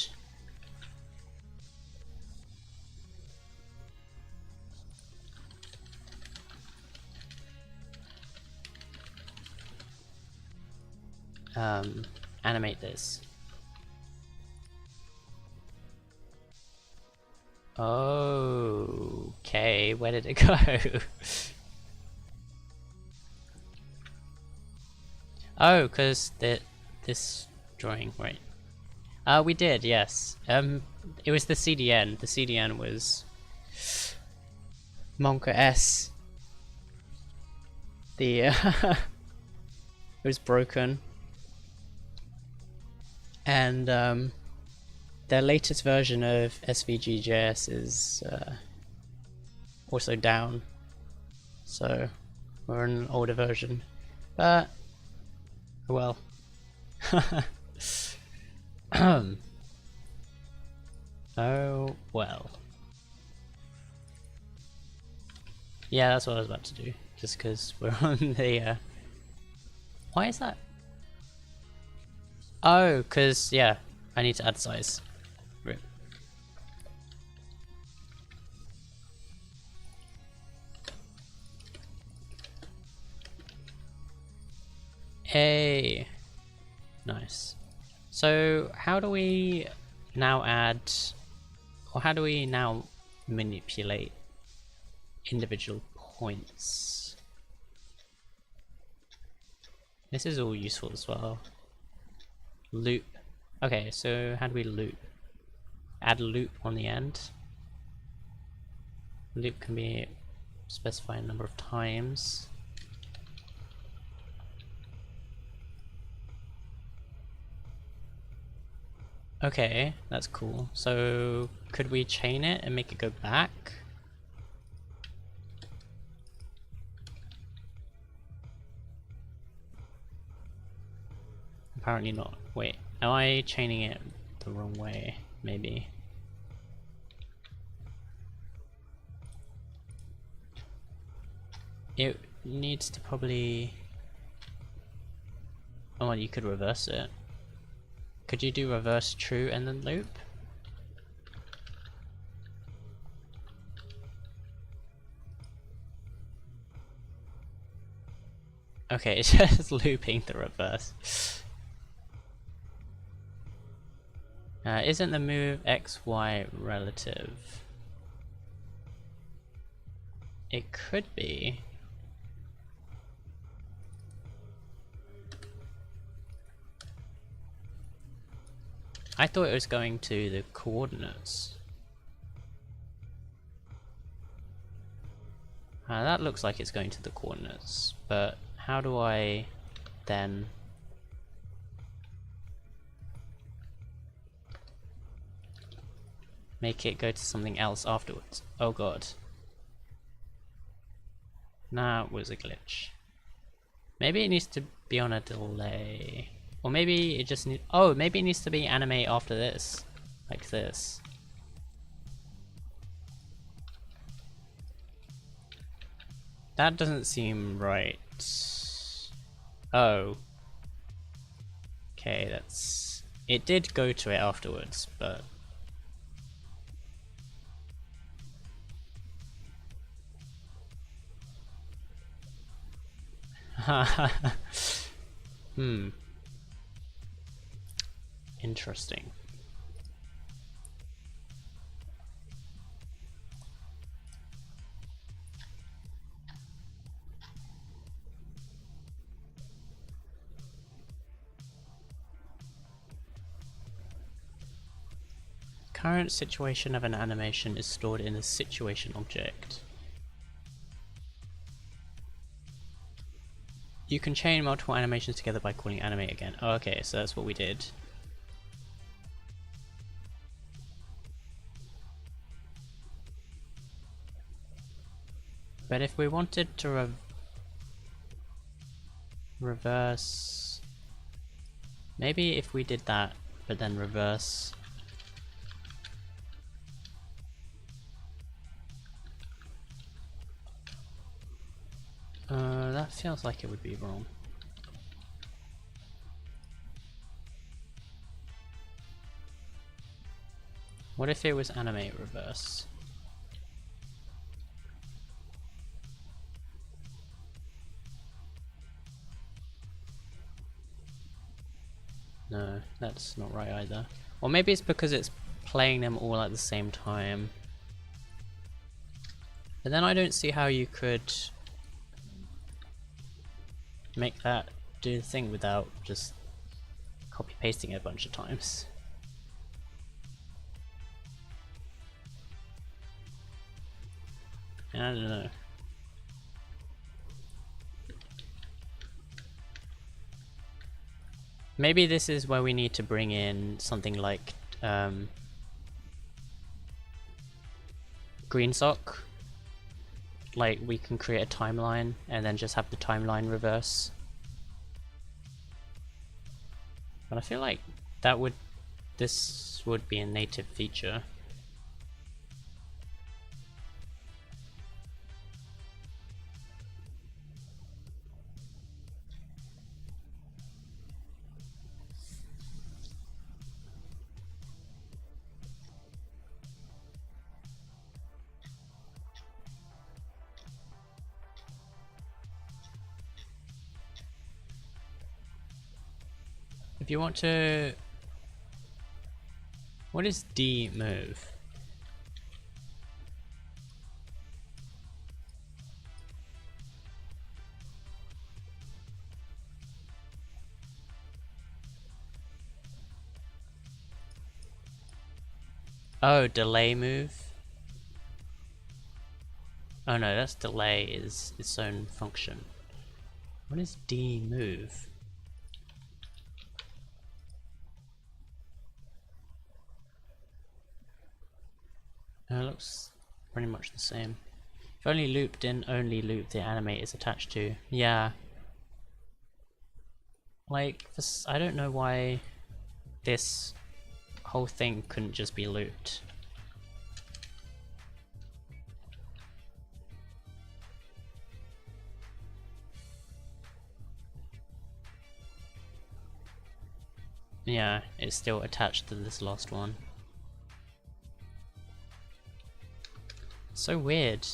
animate this. Okay, where did it go? Oh, because this drawing, right? We did, yes. It was the CDN. The CDN was Monka S. The it was broken, and their latest version of SVG.js is also down, so we're in an older version, but well. Oh well. Yeah, that's what I was about to do, just because we're on the why is that? Oh, because yeah, I need to add size. Rip. Hey, nice. So how do we now add, or how do we now manipulate individual points? This is all useful as well. Loop. Okay, so how do we loop? Add a loop on the end. Loop can be specified a number of times. Okay, that's cool. So could we chain it and make it go back? Apparently not. Wait, am I chaining it the wrong way? Maybe. It needs to probably... Oh, you could reverse it. Could you do reverse true and then loop? Okay, it's just looping the reverse. Isn't the move XY relative? It could be. I thought it was going to the coordinates. That looks like it's going to the coordinates, but how do I then make it go to something else afterwards? Oh god. That was a glitch. Maybe it needs to be on a delay. Or maybe it just needs... Oh, maybe it needs to be animate after this. Like this. That doesn't seem right. Oh. Okay, that's... It did go to it afterwards, but... Hmm. Interesting. Current situation of an animation is stored in the situation object. You can chain multiple animations together by calling animate again. Oh, okay, so that's what we did. But if we wanted to reverse... Maybe if we did that, but then reverse... that feels like it would be wrong. What if it was animate reverse? No, that's not right either. Or maybe it's because it's playing them all at the same time. But then I don't see how you could make that do the thing without just copy pasting it a bunch of times. I don't know. Maybe this is where we need to bring in something like GreenSock. Like we can create a timeline and then just have the timeline reverse. But I feel like this would be a native feature. If you want to... What is D move? Oh, delay move? Oh no, that's delay is its own function. What is D move? It looks pretty much the same. If only loop didn't only loop the animate is attached to. Yeah. Like, I don't know why this whole thing couldn't just be looped. Yeah, it's still attached to this last one. So weird.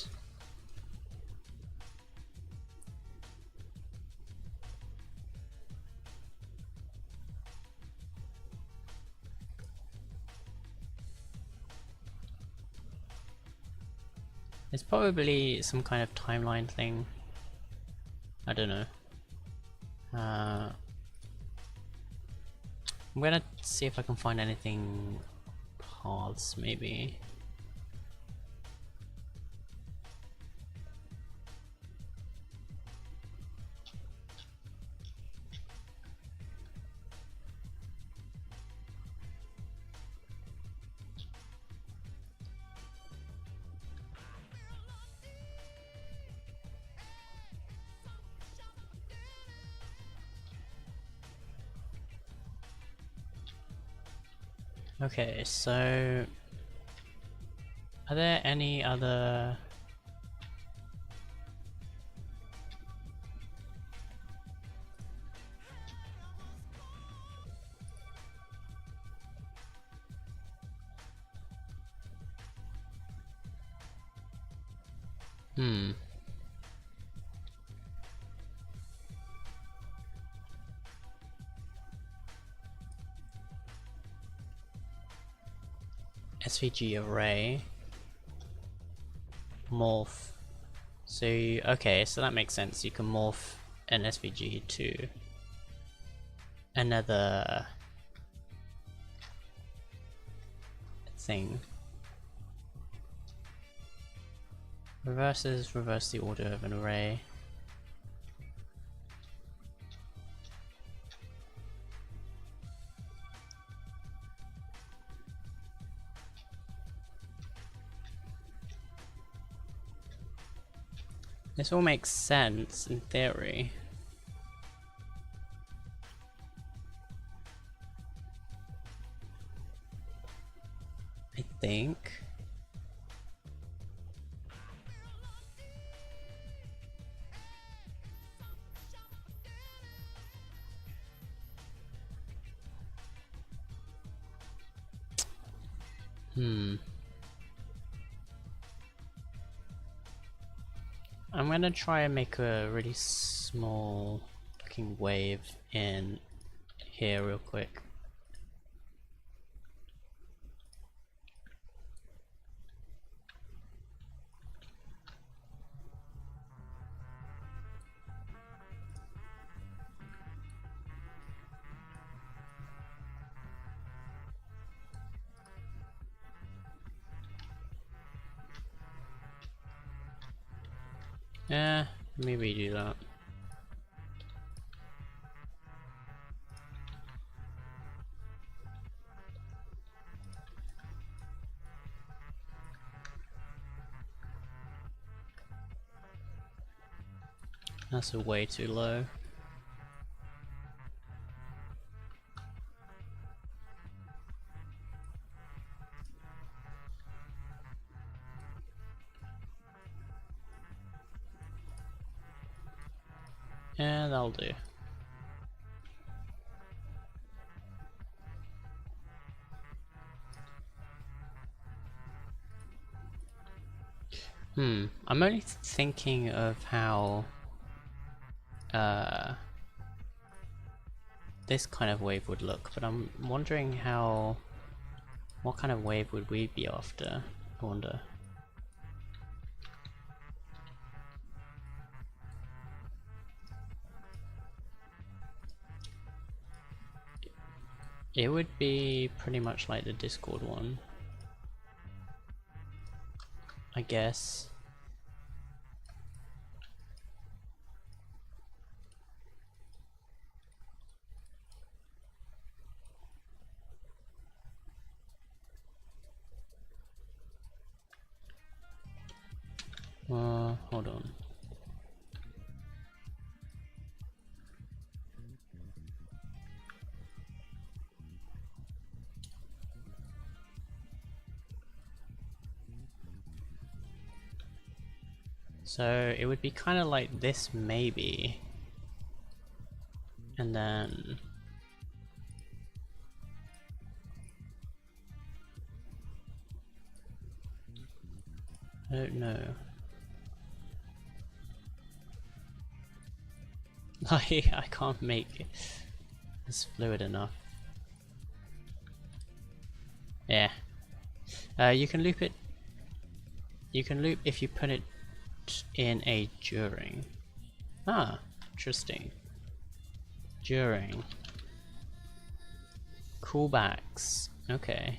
It's probably some kind of timeline thing. I don't know. I'm gonna see if I can find anything paths maybe. Okay, so are there any other SVG array morph? So okay, so that makes sense. You can morph an SVG to another thing. Reverse the order of an array. This all makes sense in theory. I think. I'm gonna try and make a really small looking wave in here real quick. Yeah, maybe do that. That's way too low. Yeah, that'll do. I'm only thinking of how this kind of wave would look, but I'm wondering what kind of wave would we be after? I wonder. It would be pretty much like the Discord one, I guess. Hold on. So it would be kind of like this maybe, and then I don't know. I can't make it this fluid enough. Yeah. You can loop it. You can loop if you put it in a during. Ah, interesting. During. Callbacks. Okay.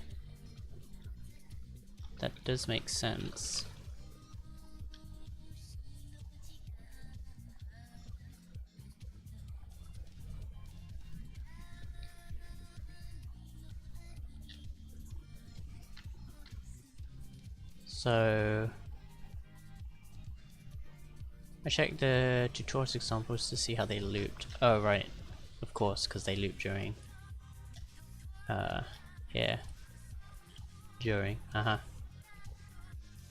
That does make sense. So I checked the tutorial examples to see how they looped. Oh right, of course, because they loop during. Here. During,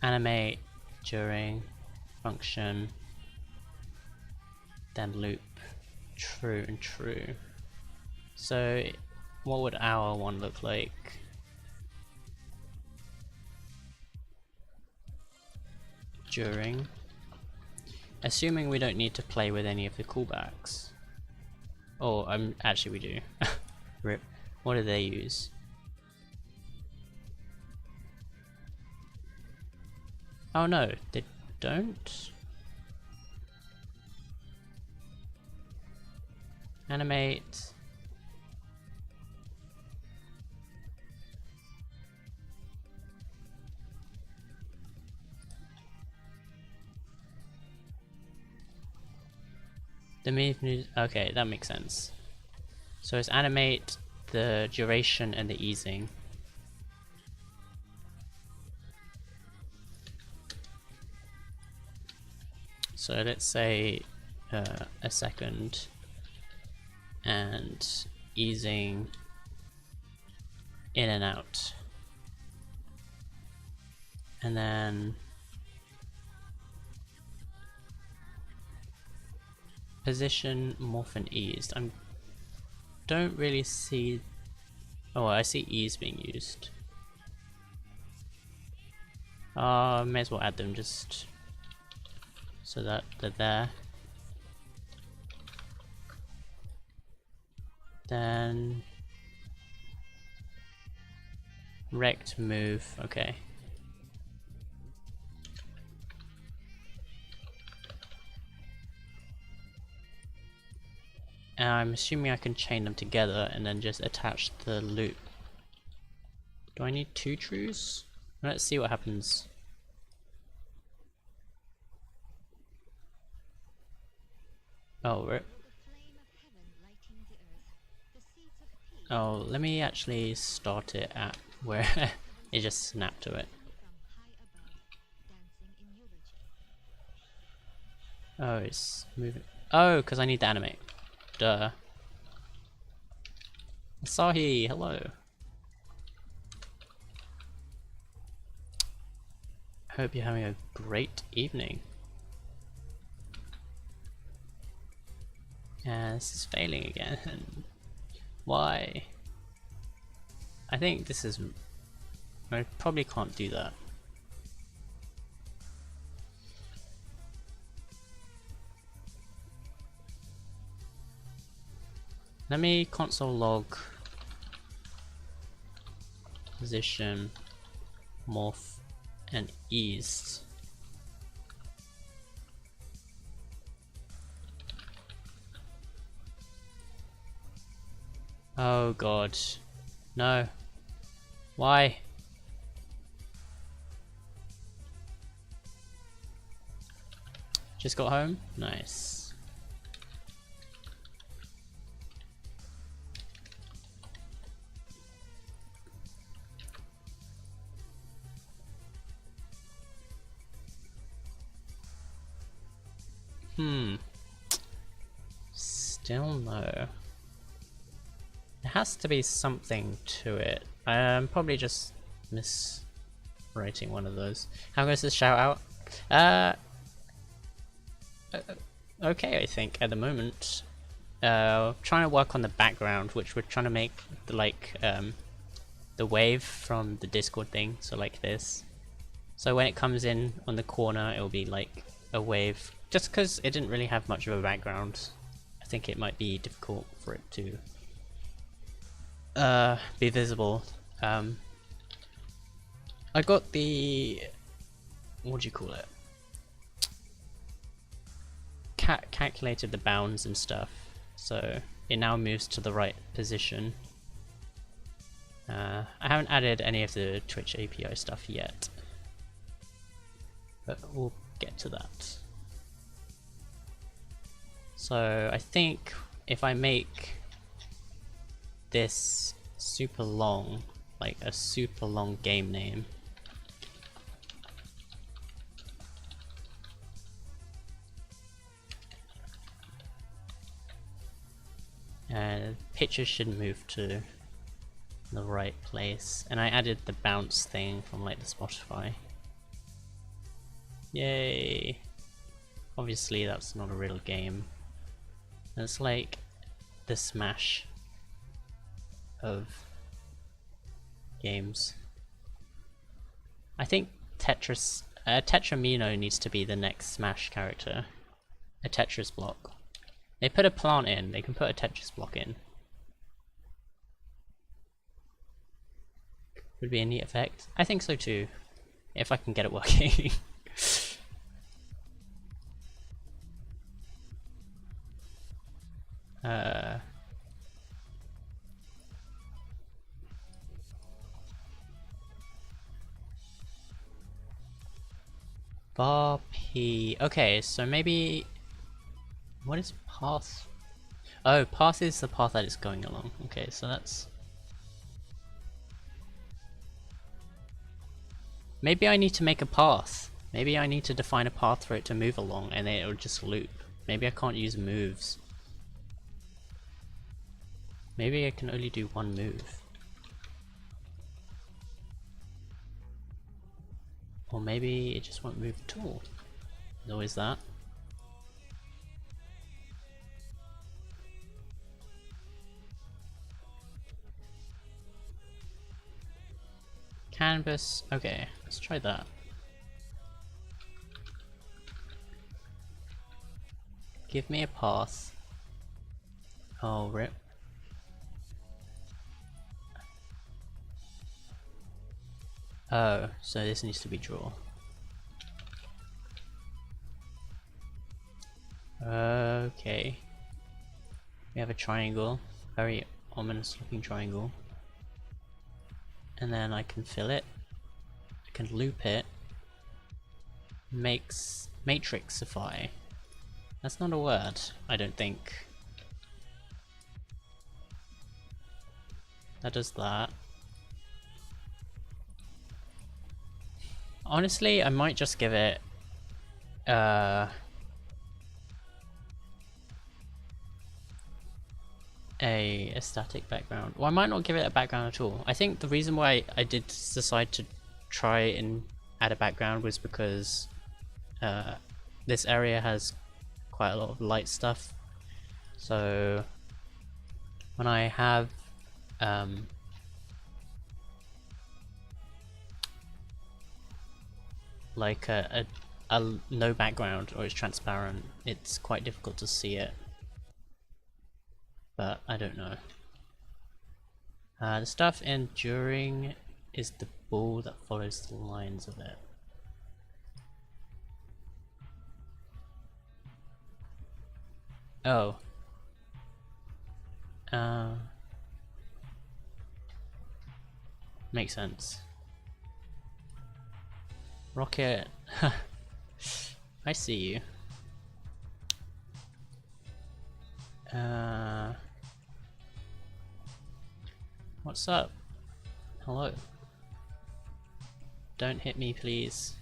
Animate, during, function, then loop, true and true. So what would our one look like? During. Assuming we don't need to play with any of the callbacks. Oh, actually we do. Rip. What do they use? Oh no, they don't? Animate. The move, okay, that makes sense. So it's animate, the duration, and the easing. So let's say a second, and easing in and out, and then position, morph, and eased. I don't really see. Oh, I see ease being used. May as well add them just so that they're there. Then rect move, okay. And I'm assuming I can chain them together and then just attach the loop. Do I need 2 trues? Let's see what happens. Oh, oh, let me actually start it at where it just snapped to it. Oh, it's moving. Oh, because I need to animate. Duh. Asahi, hello. Hope you're having a great evening. And this is failing again. Why? I think this is... I probably can't do that. Let me console log position morph and ease. Oh god. No. Why? Just got home? Nice. Still no. There has to be something to it. I'm probably just miswriting one of those. How goes this shout out? Okay, I think at the moment. Trying to work on the background, which we're trying to make the wave from the Discord thing, so like this. So when it comes in on the corner, it'll be like a wave. Just because it didn't really have much of a background, I think it might be difficult for it to be visible. I got the, what do you call it? Calculated the bounds and stuff, so it now moves to the right position. I haven't added any of the Twitch API stuff yet, but we'll get to that. So I think if I make this super long, like a super long game name, pictures should move to the right place, and I added the bounce thing from like the Spotify. Yay! Obviously that's not a real game. It's like the Smash of games. I think Tetramino needs to be the next Smash character. A Tetris block. They put a plant in, they can put a Tetris block in. Would be a neat effect. I think so too, if I can get it working. Bar P. Okay, so maybe... What is path? Oh, path is the path that it's going along. Okay, so that's... Maybe I need to make a path. Maybe I need to define a path for it to move along and then it'll just loop. Maybe I can't use moves. Maybe I can only do one move. Or maybe it just won't move at all. There's always that. Canvas, okay, let's try that. Give me a path. Oh, rip. Oh, so this needs to be draw. Okay. We have a triangle. Very ominous looking triangle. And then I can fill it. I can loop it. Matrixify. That's not a word, I don't think. That does that. Honestly, I might just give it a static background. Well, I might not give it a background at all. I think the reason why I did decide to try and add a background was because this area has quite a lot of light stuff. So when I have like a no background or it's transparent, it's quite difficult to see it. But I don't know. The stuff enduring is the ball that follows the lines of it. Oh. Makes sense. Rocket. I see you. What's up? Hello. Don't hit me, please.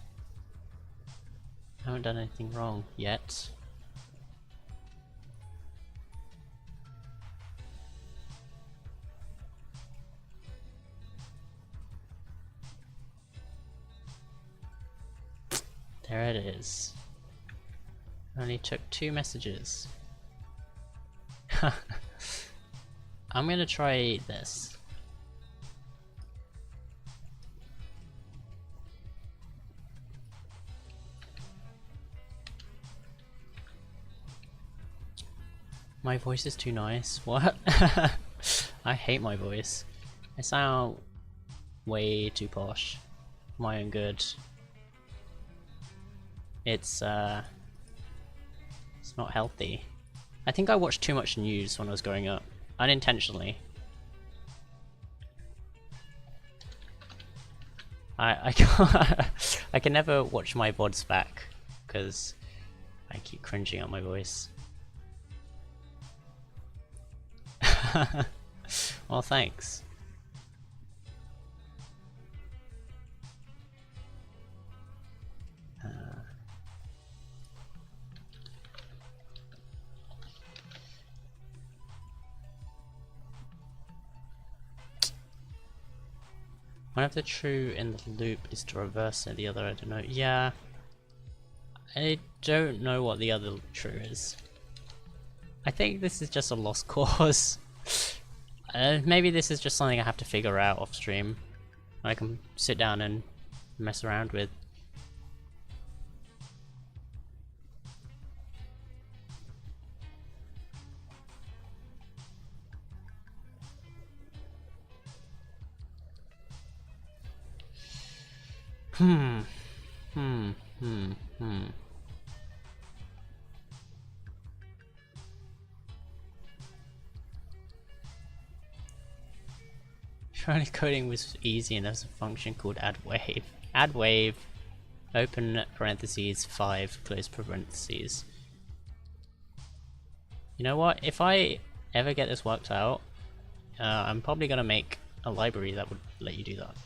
I haven't done anything wrong yet. There it is. Only took 2 messages. I'm gonna try this. My voice is too nice. What? I hate my voice. I sound way too posh. My own good. It's not healthy. I think I watched too much news when I was growing up. Unintentionally. I can never watch my VODs back because I keep cringing at my voice. Well, thanks. One of the true in the loop is to reverse it, the other I don't know. Yeah. I don't know what the other true is. I think this is just a lost cause. Maybe this is just something I have to figure out off stream. I can sit down and mess around with. If only coding was easy and there's a function called add wave. Add wave, open parentheses, 5, close parentheses. You know what? If I ever get this worked out, I'm probably gonna make a library that would let you do that.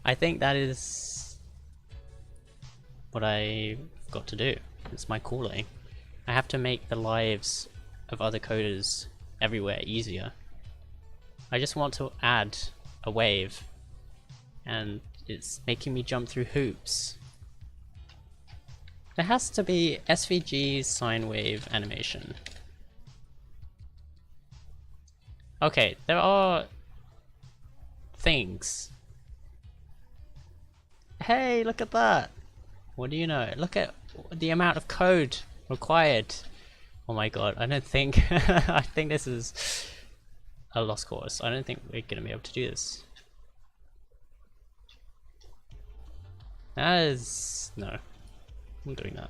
I think that is what I've got to do. It's my calling. I have to make the lives of other coders everywhere easier. I just want to add a wave and it's making me jump through hoops. There has to be SVG sine wave animation. Okay, there are things. Hey, look at that! What do you know? Look at the amount of code required. Oh my god, I don't think I think this is a lost cause. I don't think we're gonna be able to do this. That is no. I'm doing that.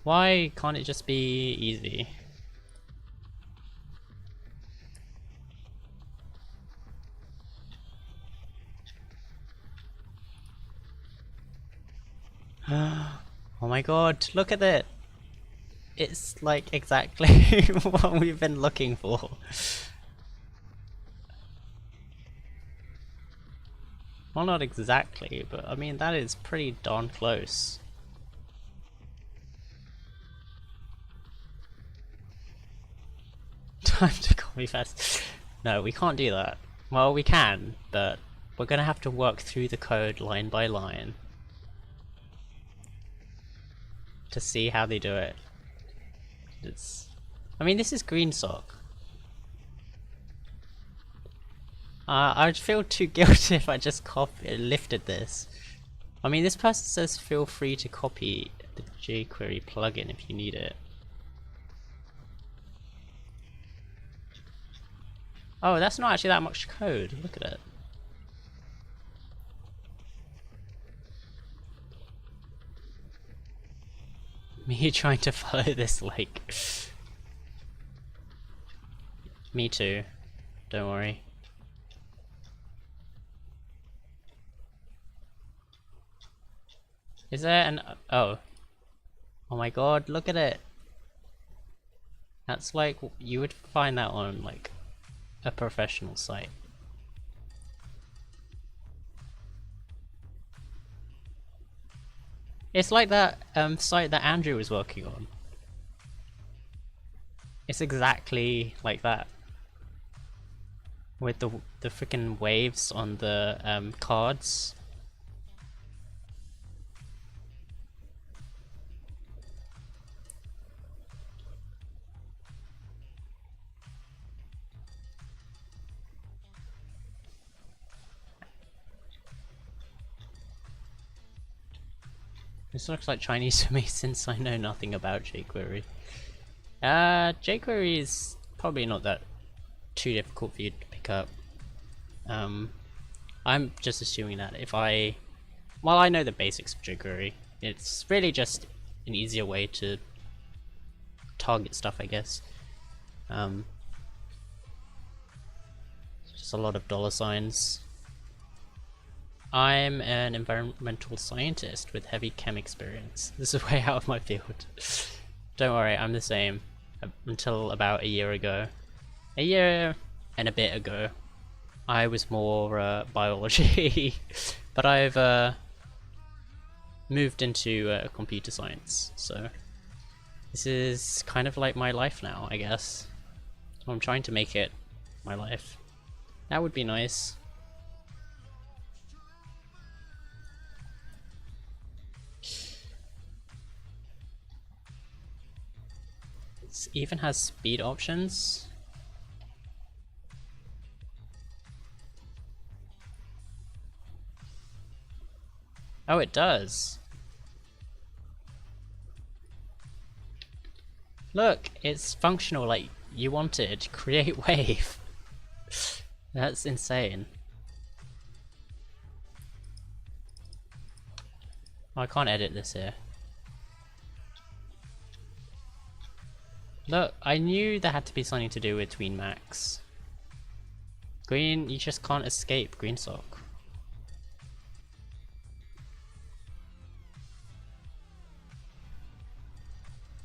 Why can't it just be easy? Oh my god, look at it! It's like exactly what we've been looking for. Well, not exactly, but I mean, that is pretty darn close. Time to copy fast. No, we can't do that. Well, we can, but we're gonna have to work through the code line by line to see how they do it. I mean, this is GreenSock. I'd feel too guilty if I just lifted this. I mean, this person says feel free to copy the jQuery plugin if you need it. Oh, that's not actually that much code. Look at it. Me trying to follow this like... Me too. Don't worry. Is there an... Oh. Oh my god, look at it! That's like... You would find that on like a professional site. It's like that site that Andrew was working on. It's exactly like that. With the freaking waves on the cards. This looks like Chinese to me since I know nothing about jQuery. jQuery is probably not that too difficult for you to pick up. I'm just assuming that if I... Well, I know the basics of jQuery. It's really just an easier way to target stuff, I guess. Just a lot of dollar signs. I'm an environmental scientist with heavy chem experience. This is way out of my field. Don't worry, I'm the same. Until about a year ago. A year and a bit ago. I was more biology. But I've moved into computer science. So this is kind of like my life now, I guess. I'm trying to make it my life. That would be nice. It even has speed options. Oh, it does. Look, it's functional like you wanted. Create wave. That's insane. Oh, I can't edit this here. Look, I knew there had to be something to do with Tween Max. Green, you just can't escape GreenSock.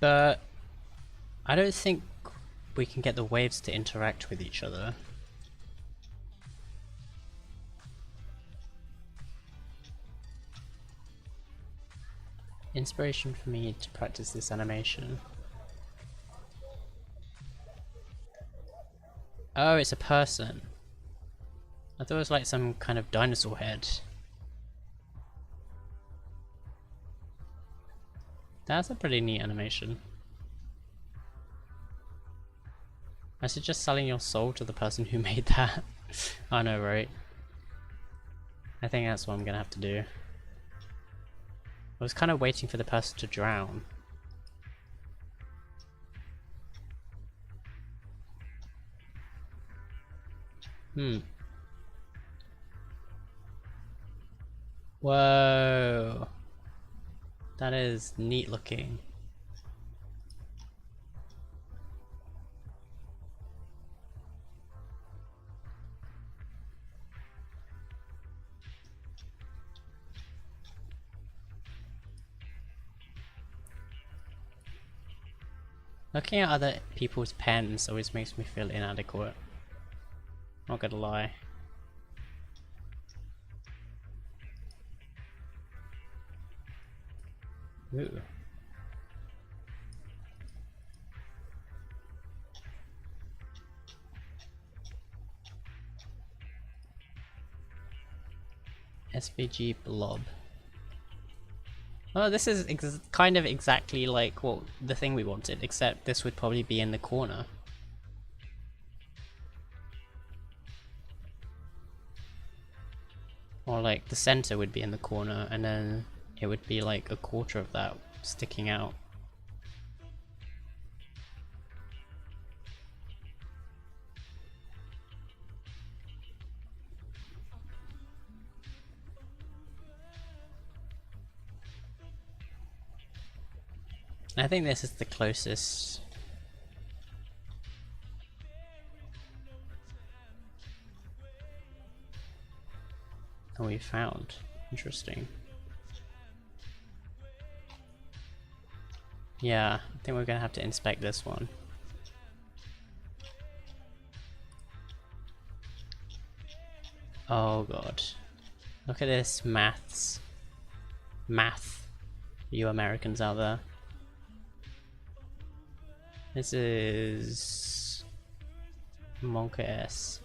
But I don't think we can get the waves to interact with each other. Inspiration for me to practice this animation. Oh, it's a person. I thought it was like some kind of dinosaur head. That's a pretty neat animation. I suggest selling your soul to the person who made that. I know, right? I think that's what I'm gonna have to do. I was kind of waiting for the person to drown. Whoa. That is neat looking. Looking at other people's pens always makes me feel inadequate. Not gonna lie. Ooh. SVG blob. Oh, this is kind of exactly like what the thing we wanted, except this would probably be in the corner. Or like the center would be in the corner, and then it would be like a quarter of that sticking out. I think this is the closest. That we found. Interesting. Yeah, I think we're gonna have to inspect this one. Oh god. Look at this maths. Math. You Americans out there. This is Monka S.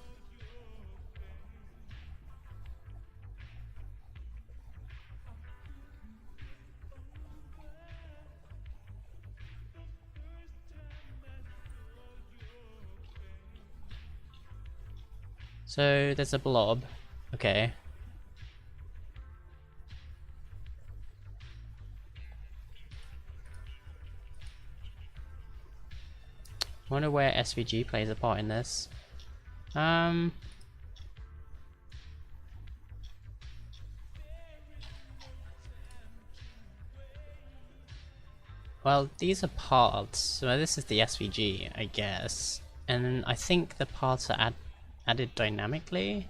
So there's a blob. Okay. I wonder where SVG plays a part in this. Well, these are parts. So this is the SVG, I guess. And I think the parts are added dynamically.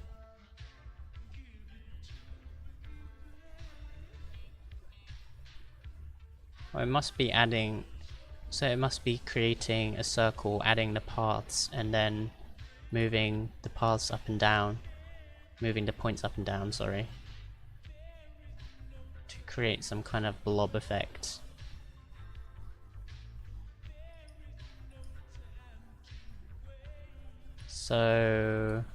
Well, it must be adding. So it must be creating a circle, adding the paths, and then moving the paths up and down. Moving the points up and down, sorry. To create some kind of blob effect. So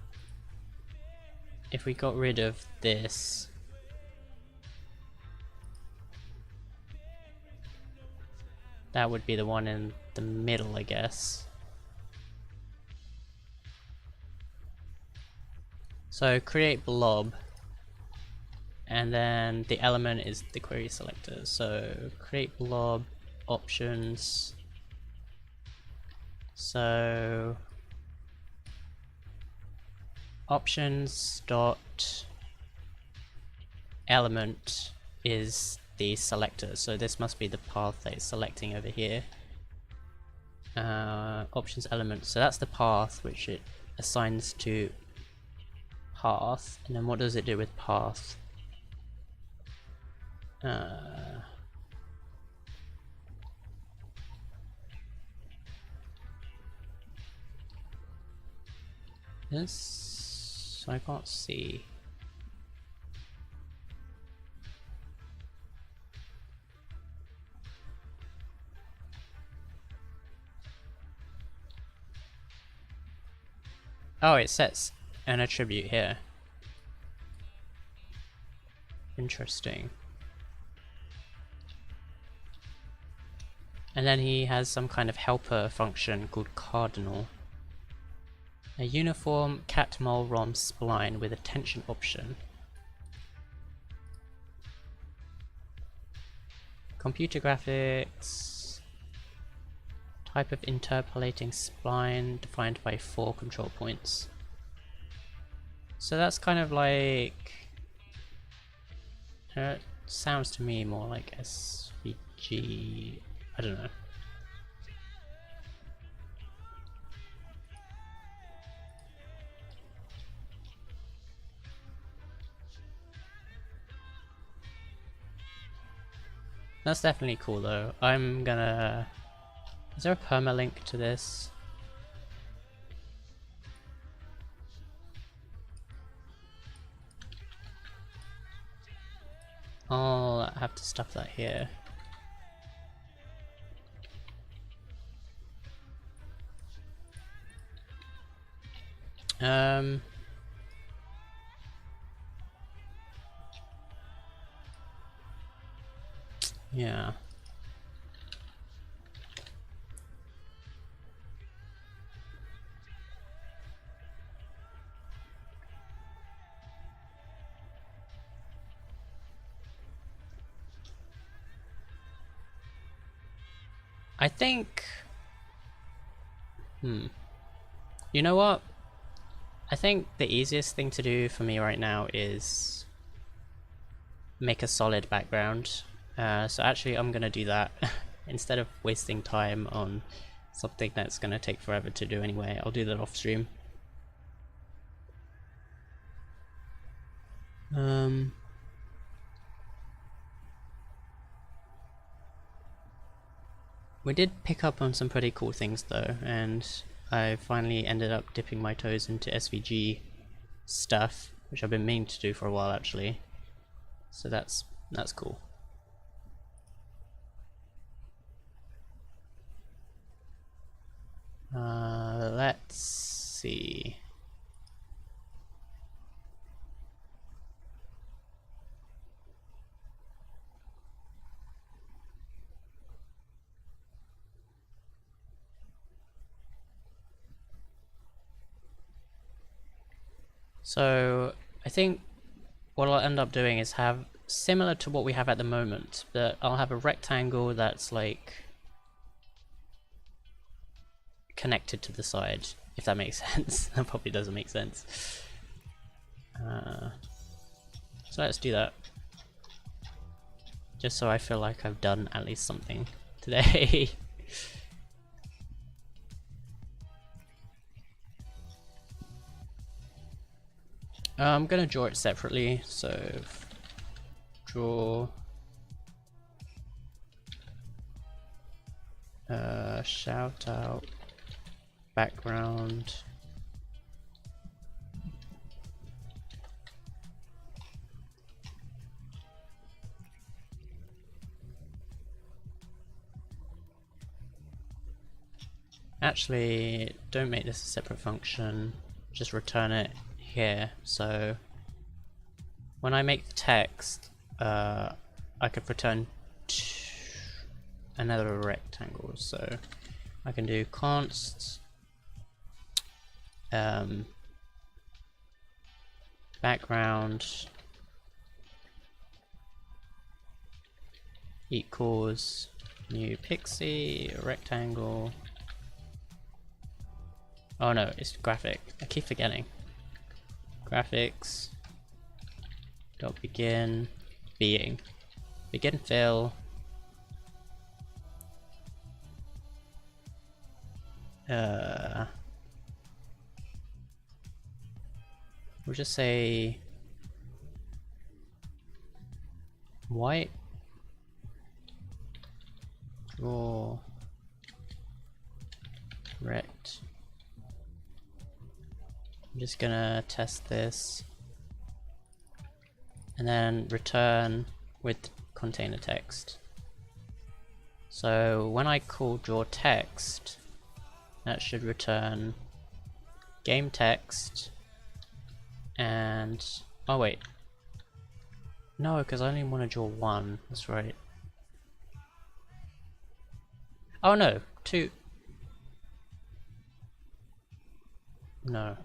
if we got rid of this, that would be the one in the middle, I guess. So create blob, and then the element is the query selector. So create blob, options. So options dot element is the selector, so this must be the path that it's selecting over here. Options element, so that's the path which it assigns to path, and then what does it do with path? This I can't see. Oh, it sets an attribute here. Interesting. And then he has some kind of helper function called cardinal. A uniform cat-mole rom spline with a tension option. Computer graphics. Type of interpolating spline defined by 4 control points. So that's kind of like... it sounds to me more like SVG... I don't know. That's definitely cool though. I'm gonna... Is there a permalink to this? I'll have to stuff that here. Yeah. I think... You know what? I think the easiest thing to do for me right now is make a solid background. So actually I'm gonna do that instead of wasting time on something that's gonna take forever to do anyway. I'll do that off stream. We did pick up on some pretty cool things though, and I finally ended up dipping my toes into SVG stuff, which I've been meaning to do for a while actually. So that's cool. Let's see. So I think what I'll end up doing is have similar to what we have at the moment, but I'll have a rectangle that's like connected to the side, if that makes sense. That probably doesn't make sense. So let's do that. Just so I feel like I've done at least something today. I'm gonna draw it separately, so draw shout out background actually don't make this a separate function, just return it here. So when I make the text, I could return another rectangle. So I can do const background equals new pixie rectangle. Oh no, it's graphic. I keep forgetting. Graphics dot begin being begin fill we'll just say white draw rect. I'm just gonna test this and then return with container text. So when I call draw text, that should return game text and oh wait, no, because I only want to draw one. That's right. Oh no, two. No.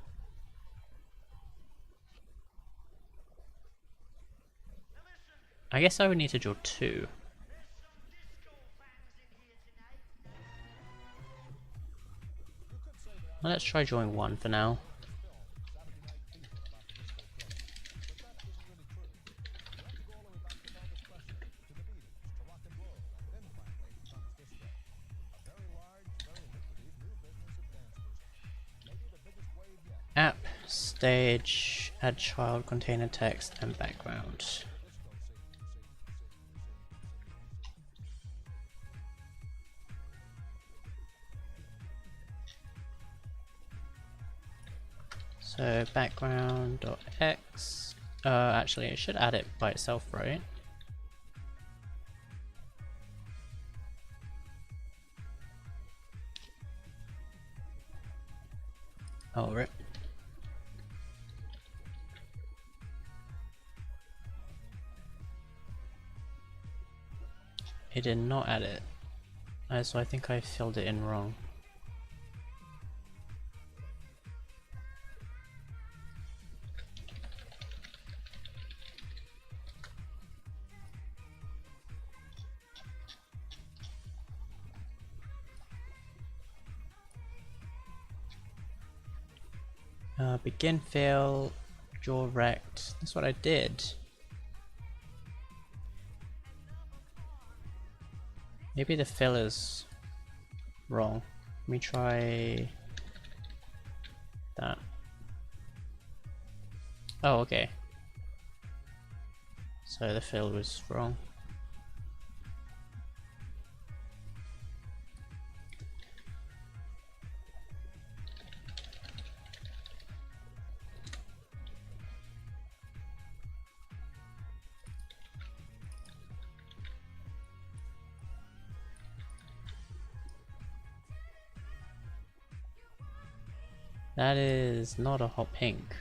I guess I would need to draw two. Let's try drawing one for now. App, stage, add child, container text, and background. So background.x, actually it should add it by itself, right? Oh, rip. It did not add it, so I think I filled it in wrong. Begin fill, draw rect. That's what I did. Maybe the fill is wrong. Let me try that. Oh, okay. So the fill was wrong. That is not a hot pink.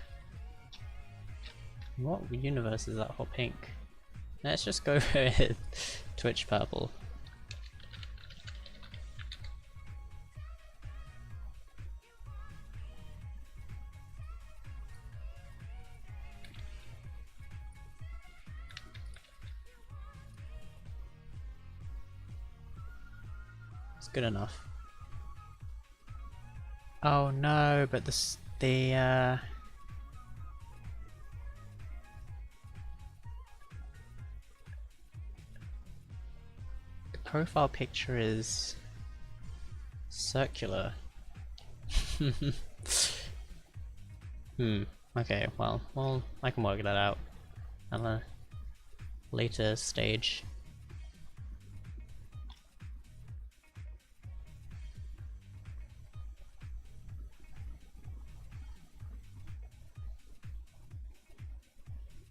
What universe is that hot pink? Let's just go with Twitch purple. It's good enough. Oh no, but the profile picture is circular. Okay, well, I can work that out at a later stage.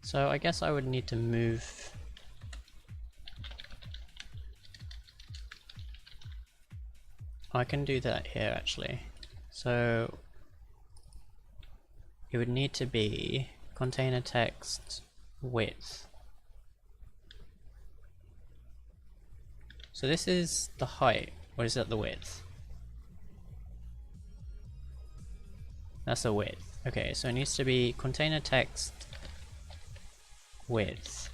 So I guess I would need to move I can do that here actually. So it would need to be container text width. So this is the height, or is that the width? That's the width. Okay, so it needs to be container text width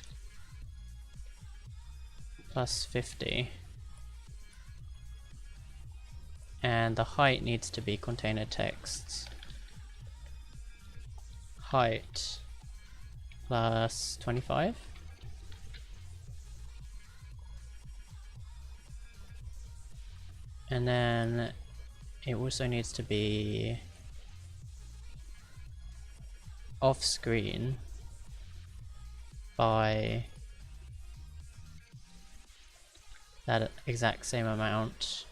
plus 50, and the height needs to be container text height plus 25. And then it also needs to be off screen by that exact same amount.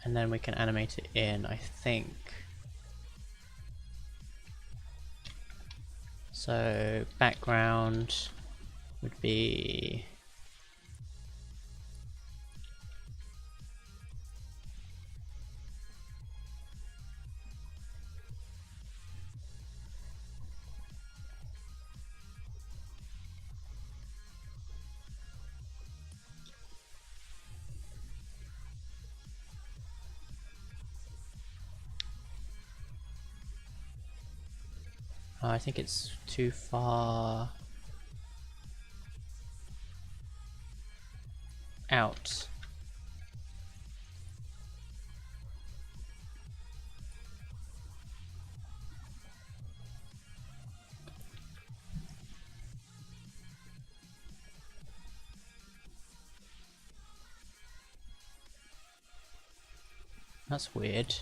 And then we can animate it in, I think. So background would be I think it's too far out. That's weird.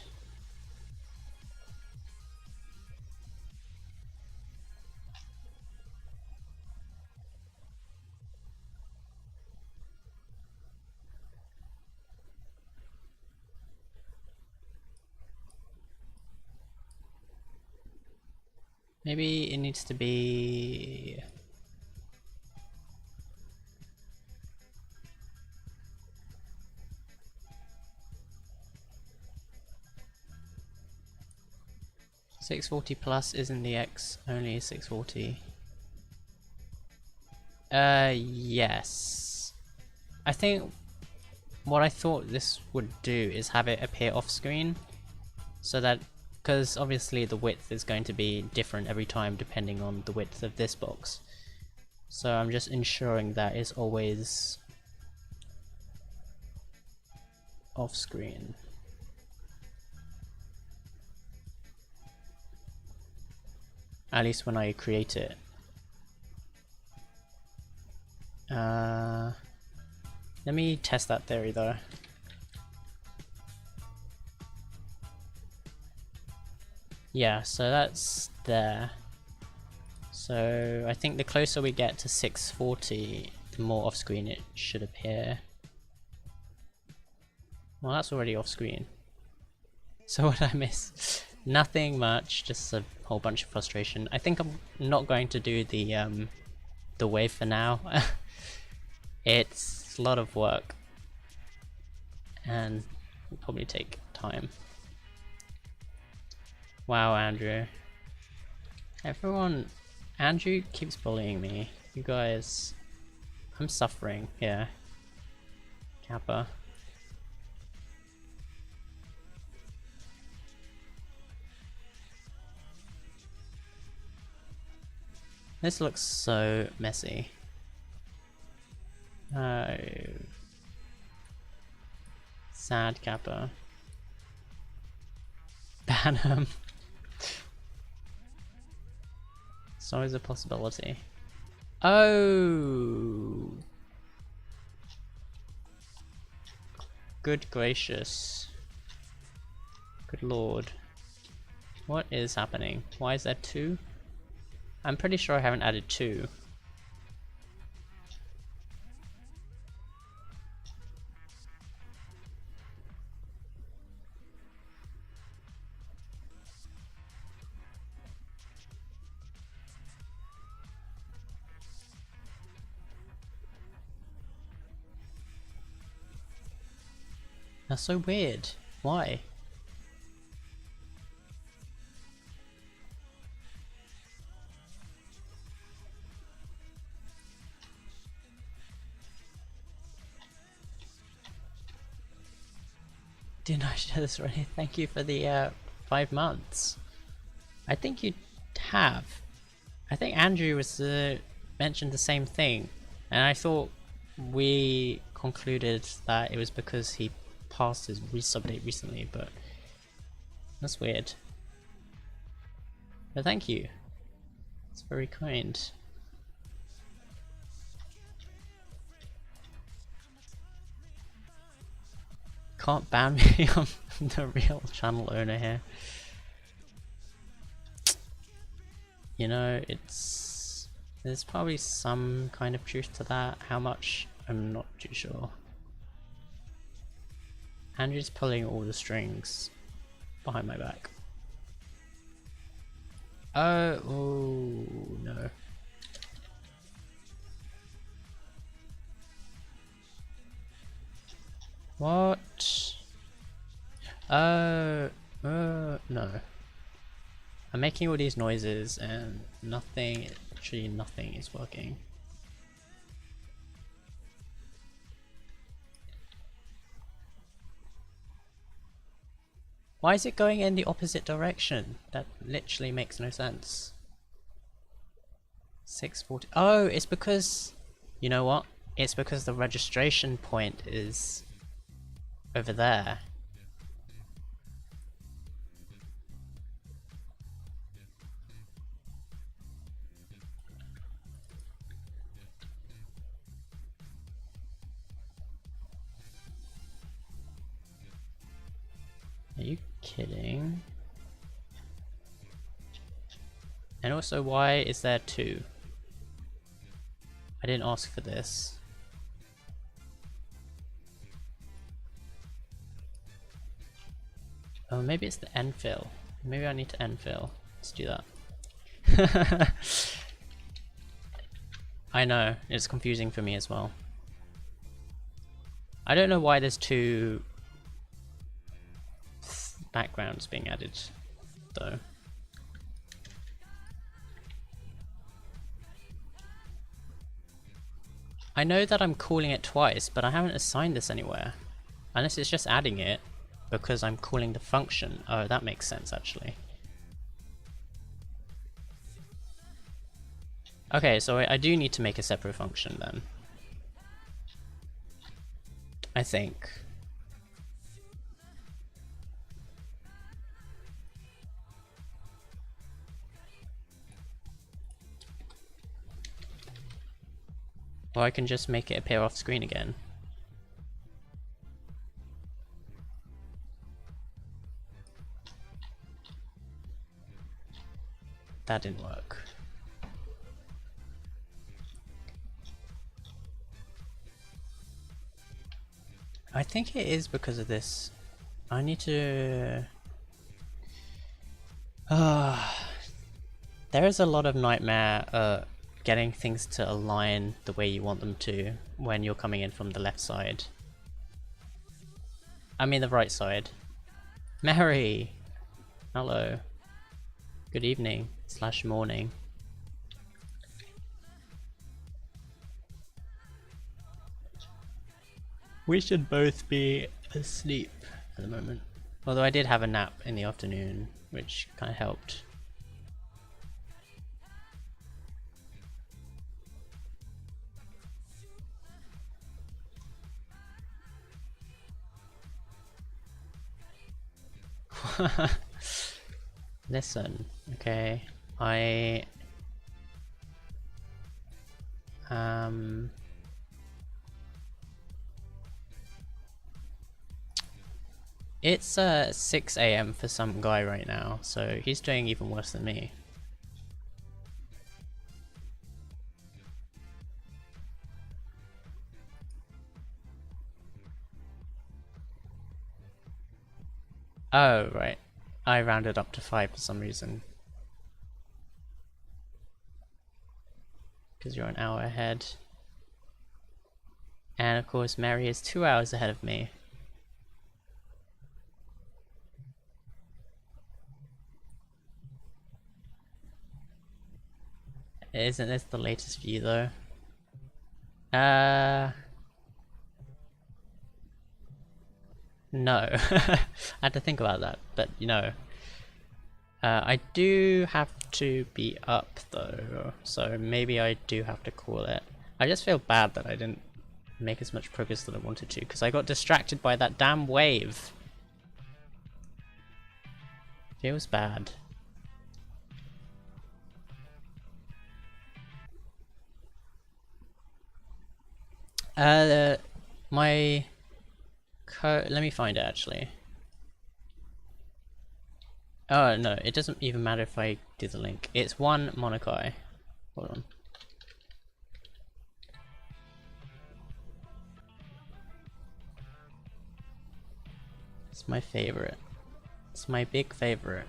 Maybe it needs to be... $640 plus isn't the X, only $640. Yes. I think what I thought this would do is have it appear off screen, so that, because obviously the width is going to be different every time depending on the width of this box. So I'm just ensuring that it's always off screen. At least when I create it. Let me test that theory though. Yeah, so that's there. So I think the closer we get to 640, the more off screen it should appear. Well, that's already off screen. So what did I miss? Nothing much, just a whole bunch of frustration. I think I'm not going to do the wave for now. It's a lot of work and will probably take time. Wow, Andrew. Andrew keeps bullying me. You guys, I'm suffering here. Kappa. This looks so messy. Oh. Sad Kappa. Ban him. It's always a possibility. Oh! Good gracious. Good lord. What is happening? Why is there 2? I'm pretty sure I haven't added 2. That's so weird. Why? Didn't I share this already? Thank you for the 5 months. I think you have. I think Andrew was mentioned the same thing, and I thought we concluded that it was because he passed his resub date recently, but that's weird. But thank you. It's very kind. Can't ban me, I'm the real channel owner here. You know, there's probably some kind of truth to that. How much, I'm not too sure. Andrew's pulling all the strings behind my back. Oh no. What? No. I'm making all these noises and nothing is working. Why is it going in the opposite direction? That literally makes no sense. 640. Oh, it's because, you know what? It's because the registration point is over there. Are you kidding? And also, why is there 2? I didn't ask for this. Oh, maybe it's the enfill. Maybe I need to enfill. Let's do that. I know, it's confusing for me as well. I don't know why there's 2 backgrounds being added, though. I know that I'm calling it twice, but I haven't assigned this anywhere. Unless it's just adding it because I'm calling the function. Oh, that makes sense actually. Okay, so I do need to make a separate function then. I think. Or I can just make it appear off screen again. That didn't work. I think it is because of this. I need to... there is a lot of nightmare getting things to align the way you want them to when you're coming in from the left side. I mean the right side. Mary! Hello. Good evening / morning. We should both be asleep at the moment. Although I did have a nap in the afternoon, which kind of helped. Listen, okay, it's 6 AM for some guy right now, so he's doing even worse than me. Oh, right. I rounded up to 5 for some reason. Because you're an hour ahead. And of course Mary is 2 hours ahead of me. Isn't this the latest view though? No. I had to think about that, but you know. I do have to be up though, so maybe I do have to call it. I just feel bad that I didn't make as much progress that I wanted to, because I got distracted by that damn wave. Feels bad. Let me find it actually. Oh no, it doesn't even matter if I do the link. It's 1 Monokai. Hold on. It's my favorite. It's my big favorite.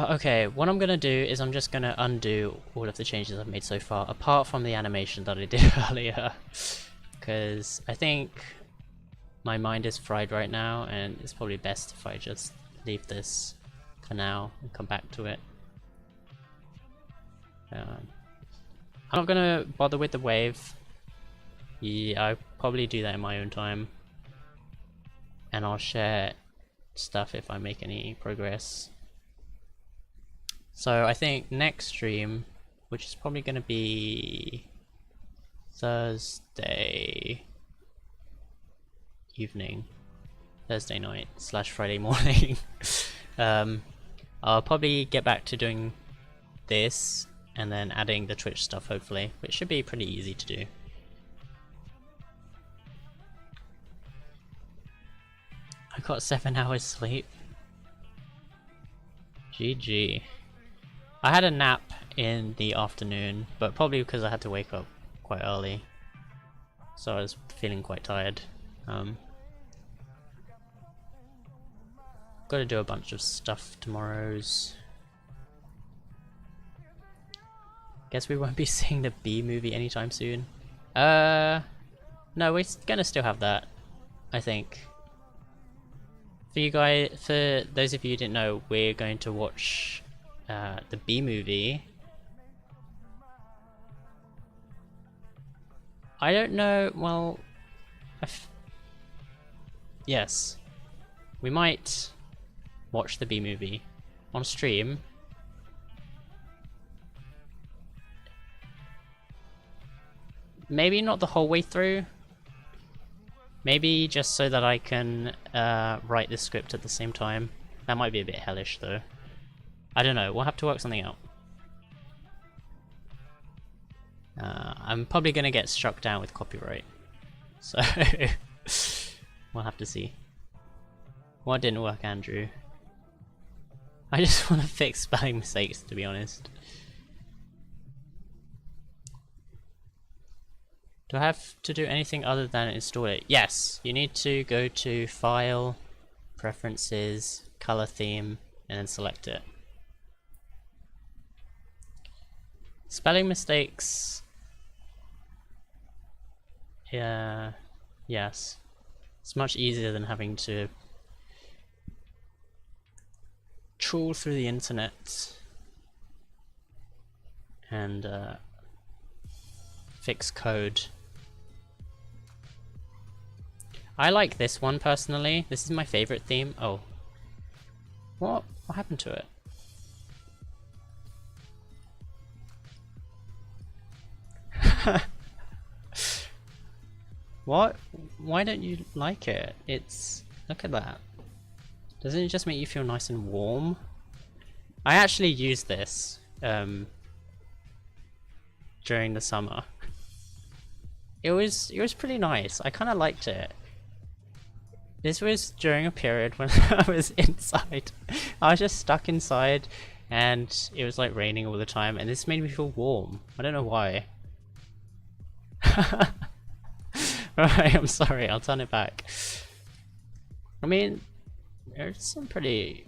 Okay, what I'm gonna do is I'm just gonna undo all of the changes I've made so far, apart from the animation that I did earlier, because I think my mind is fried right now, and it's probably best if I just leave this for now and come back to it. I'm not gonna bother with the wave, Yeah, I'll probably do that in my own time. And I'll share stuff if I make any progress. So I think next stream, which is probably going to be Thursday evening, Thursday night / Friday morning. I'll probably get back to doing this and then adding the Twitch stuff hopefully, which should be pretty easy to do. I got 7 hours sleep. GG. I had a nap in the afternoon, but probably because I had to wake up quite early, so I was feeling quite tired. Got to do a bunch of stuff tomorrow's. Guess we won't be seeing the B movie anytime soon. No, we're gonna still have that, I think. For you guys, for those of you who didn't know, we're going to watch the B movie. I don't know, well, yes, we might watch the B movie on stream. Maybe not the whole way through. Maybe just so that I can write the script at the same time. That might be a bit hellish though. I don't know, we'll have to work something out. I'm probably gonna get struck down with copyright. So we'll have to see. What didn't work, Andrew? I just want to fix spelling mistakes, to be honest. Do I have to do anything other than install it? Yes, you need to go to File, Preferences, Color Theme, and then select it. Spelling mistakes. Yeah, yes. It's much easier than having to trawl through the internet and fix code. I like this one personally. This is my favorite theme. Oh. What happened to it? What? Why don't you like it? It's... look at that. Doesn't it just make you feel nice and warm? I actually used this during the summer. It was pretty nice. I kind of liked it. This was during a period when I was inside. I was just stuck inside and it was like raining all the time and this made me feel warm. I don't know why. Alright, I'm sorry, I'll turn it back. I mean, there's some pretty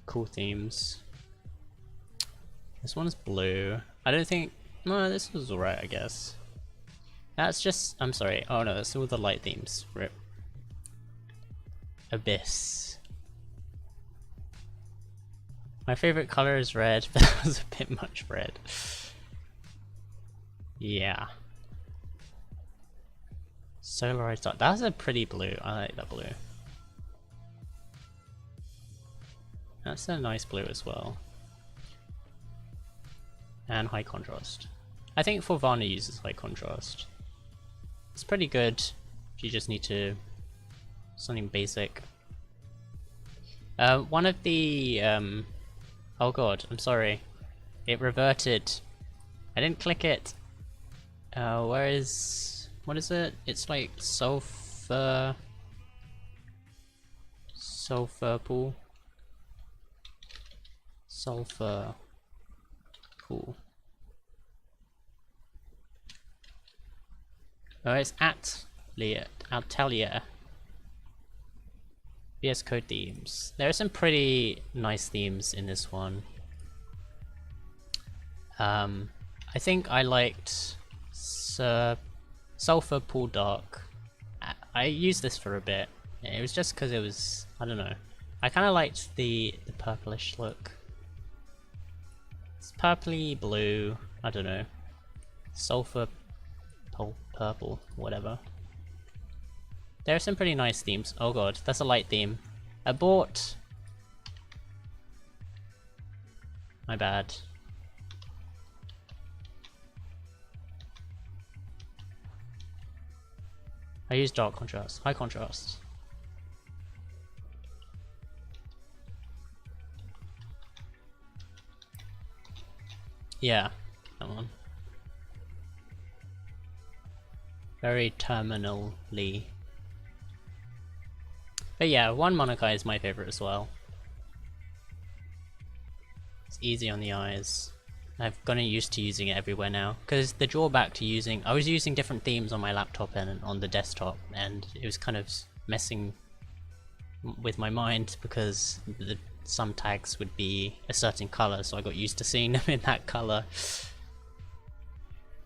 cool themes. This one's blue. I don't think... no, this was alright, I guess. That's just... I'm sorry. Oh no, that's all the light themes. Rip. Abyss. My favorite color is red, but that was a bit much red. Yeah. Solarized Dark. That's a pretty blue. I like that blue. That's a nice blue as well. And high contrast. I think Forvana uses high contrast. It's pretty good. You just need to... something basic. One of the... oh god, I'm sorry. It reverted. I didn't click it. Where is... what is it? It's like sulfur... sulfur pool. Sulfur pool. Oh, it's Atelier. VS Code themes. There are some pretty nice themes in this one. I think I liked Sulfur Pool Dark. I used this for a bit. It was just because it was, I don't know. I kind of liked the purplish look. It's purpley blue. I don't know. Sulfur purple, whatever. There are some pretty nice themes. Oh god, that's a light theme. Abort! My bad. I use dark contrast, high contrast. Yeah, come on. Very terminally. But yeah, one Monokai is my favorite as well. It's easy on the eyes. I've gotten used to using it everywhere now. Because the drawback to using... I was using different themes on my laptop and on the desktop, and it was kind of messing with my mind because some tags would be a certain colour, so I got used to seeing them in that colour.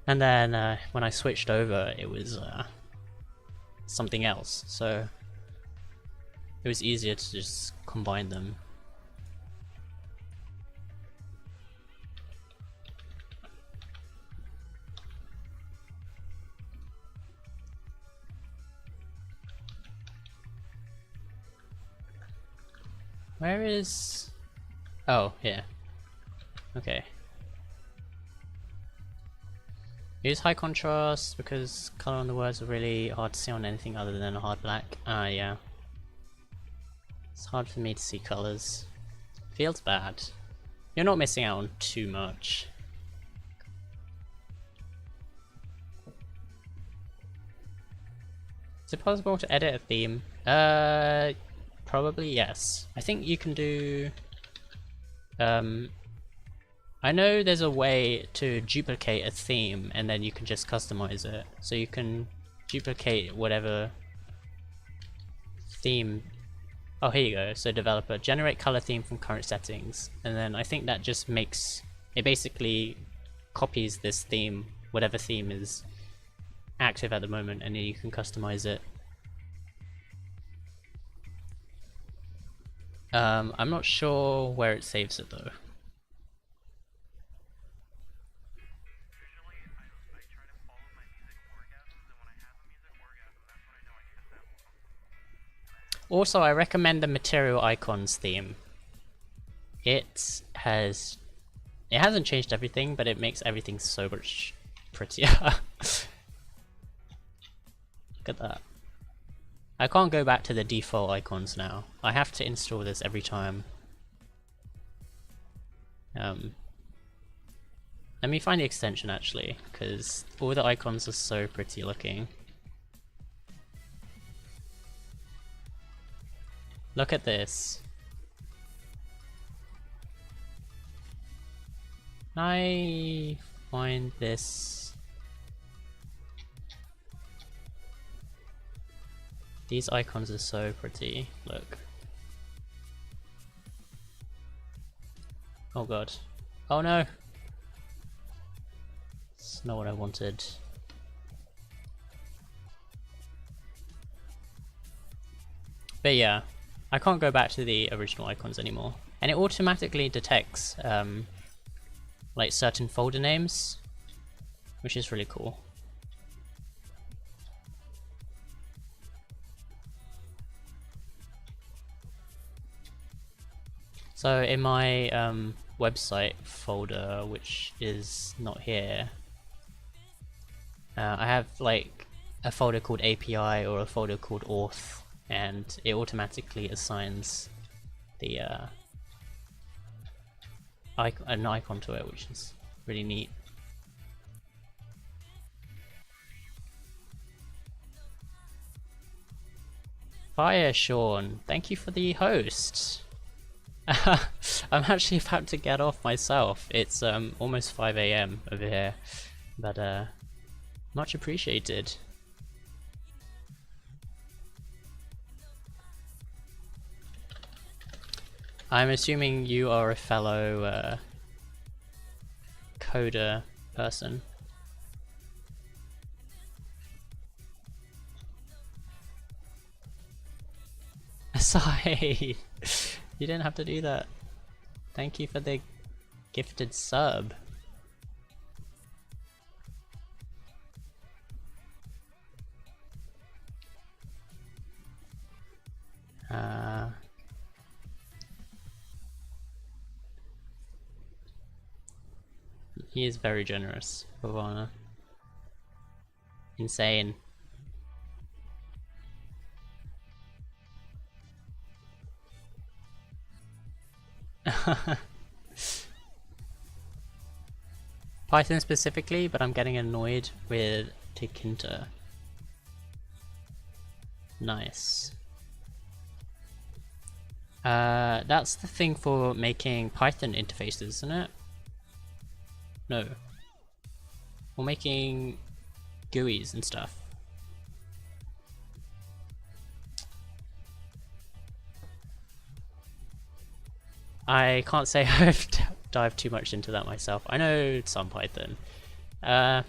And then when I switched over, it was something else, so it was easier to just combine them. Where is... Oh, here. Okay. Use high contrast because color on the words are really hard to see on anything other than a hard black. Ah, yeah. It's hard for me to see colors. Feels bad. You're not missing out on too much. Is it possible to edit a theme? Probably yes. I think you can do... I know there's a way to duplicate a theme and then you can just customize it. So you can duplicate whatever theme... Oh, here you go. So developer, generate color theme from current settings. And then I think that just makes... It basically copies this theme, whatever theme is active at the moment, and then you can customize it. I'm not sure where it saves it though. Also, I recommend the Material Icons theme. It hasn't changed everything, but it makes everything so much prettier. Look at that. I can't go back to the default icons now. I have to install this every time. Let me find the extension actually, because all the icons are so pretty looking. Look at this. I find this... These icons are so pretty, look. Oh god. Oh no! It's not what I wanted. But yeah, I can't go back to the original icons anymore. And it automatically detects like certain folder names, which is really cool. So in my website folder, which is not here, I have like a folder called API or a folder called auth, and it automatically assigns the an icon to it, which is really neat. Fire Sean, thank you for the host. I'm actually about to get off myself. It's almost 5 AM over here, but much appreciated. I'm assuming you are a fellow coder person. Aside. You didn't have to do that. Thank you for the gifted sub. He is very generous, Bhavana. Insane. Python specifically, but I'm getting annoyed with Tkinter. Nice. That's the thing for making Python interfaces, isn't it? No. For making GUIs and stuff. I can't say I've dived too much into that myself. I know some Python.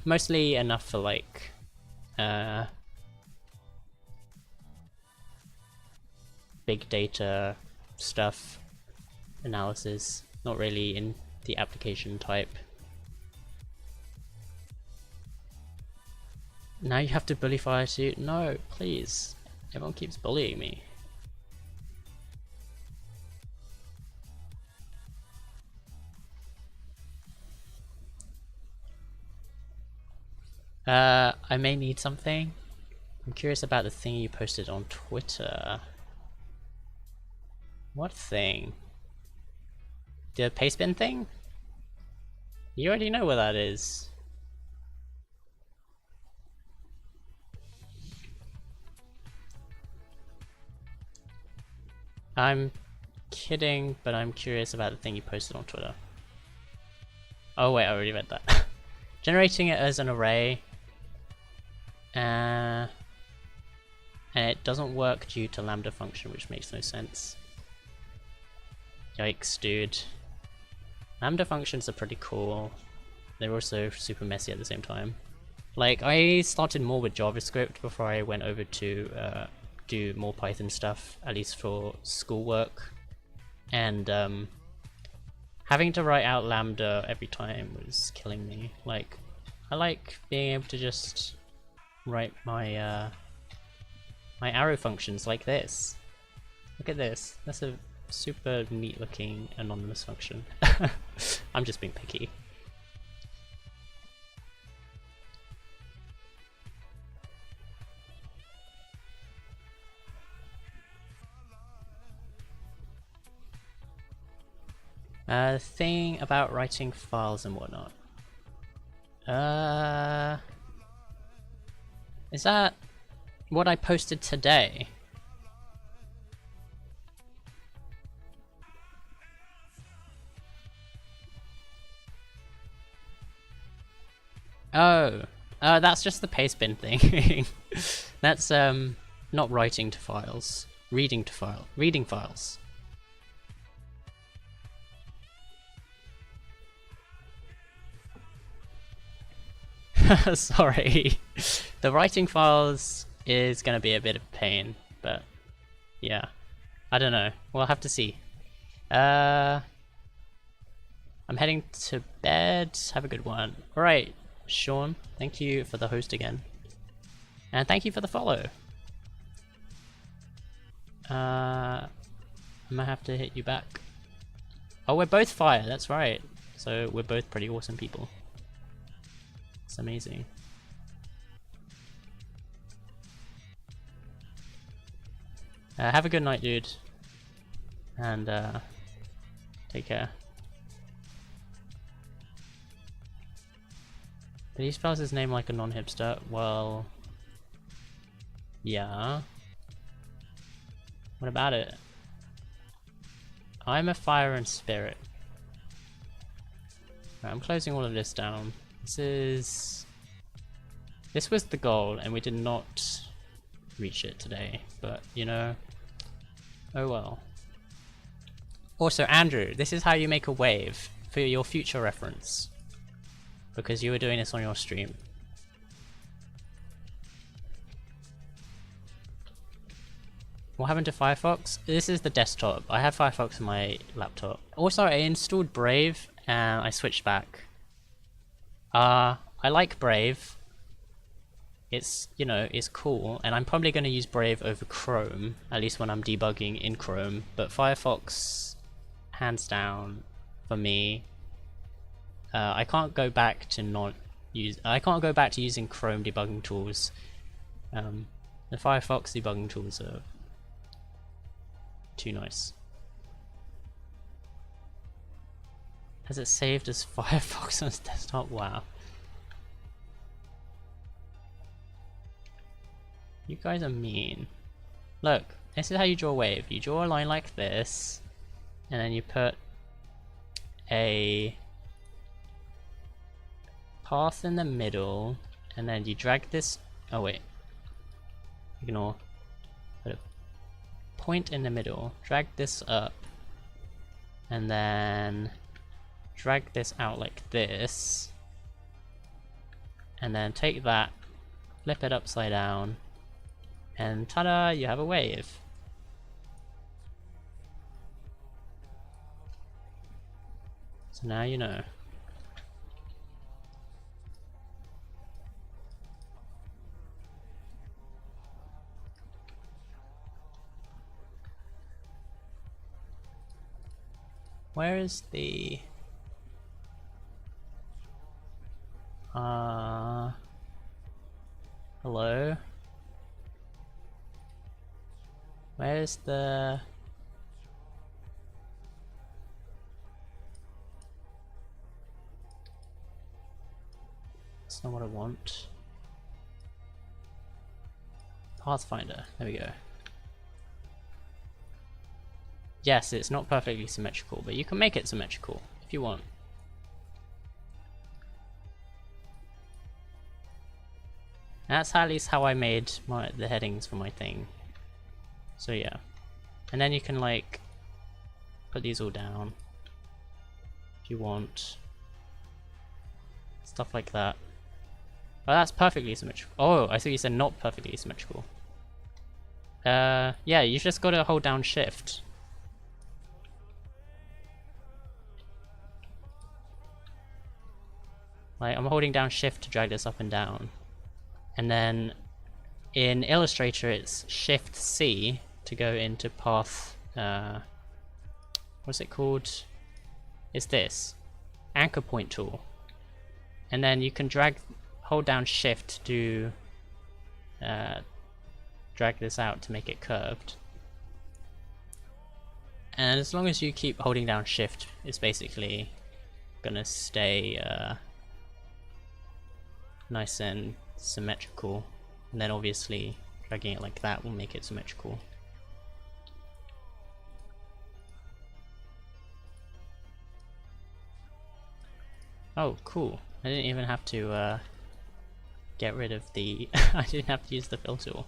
Mostly enough for like big data stuff, analysis, not really in the application type. Now you have to bully FireSuit? No, please. Everyone keeps bullying me. I may need something. I'm curious about the thing you posted on Twitter. What thing? The pastebin thing? You already know what that is. I'm kidding, but I'm curious about the thing you posted on Twitter. Oh wait, I already read that. Generating it as an array, and it doesn't work due to lambda function, which makes no sense. Yikes, dude. Lambda functions are pretty cool. They're also super messy at the same time. Like, I started more with JavaScript before I went over to do more Python stuff, at least for schoolwork. And having to write out lambda every time was killing me. Like, I like being able to just write my my arrow functions like this. Look at this. That's a super neat looking anonymous function. I'm just being picky. Thing about writing files and whatnot. Is that what I posted today? Oh, that's just the pastebin thing. That's not writing to files, reading files. Sorry. The writing files is gonna be a bit of a pain, but yeah. I don't know. We'll have to see. I'm heading to bed. Have a good one. Alright, Sean, thank you for the host again. And thank you for the follow. I might have to hit you back. Oh, we're both fire, that's right. So we're both pretty awesome people. It's amazing. Have a good night, dude. And take care. Did he spell his name like a non-hipster? Well, yeah. What about it? I'm a fire and spirit. Right, I'm closing all of this down. This was the goal, and we did not reach it today, but you know, oh well. Also, Andrew, this is how you make a wave for your future reference, because you were doing this on your stream. What happened to Firefox? This is the desktop. I have Firefox on my laptop. Also, I installed Brave and I switched back. I like Brave. it's, you know, it's cool, and I'm probably going to use Brave over Chrome, at least when I'm debugging in Chrome, but Firefox, hands down, for me, I can't go back to using Chrome debugging tools. The Firefox debugging tools are too nice. Has it saved as Firefox on its desktop? Wow. You guys are mean. Look, this is how you draw a wave. You draw a line like this, and then you put a path in the middle, and then you drag this. Oh wait, ignore. Put a point in the middle. Drag this up, and then drag this out like this, and then take that, flip it upside down, and ta-da! You have a wave. So now you know. Where is the... hello? Where's the... That's not what I want. Pathfinder, there we go. Yes, it's not perfectly symmetrical, but you can make it symmetrical if you want. That's at least how I made the headings for my thing. So yeah. And then you can like put these all down if you want. Stuff like that. Oh, that's perfectly symmetrical. Oh, I thought you said not perfectly symmetrical. Yeah, you just gotta hold down shift. Like, I'm holding down shift to drag this up and down. And then in Illustrator it's shift C to go into path, what's it called? It's this. Anchor point tool. And then you can hold down shift to drag this out to make it curved. And as long as you keep holding down shift, it's basically gonna stay nice and symmetrical, and then obviously dragging it like that will make it symmetrical. Oh, cool. I didn't even have to get rid of the... I didn't have to use the fill tool.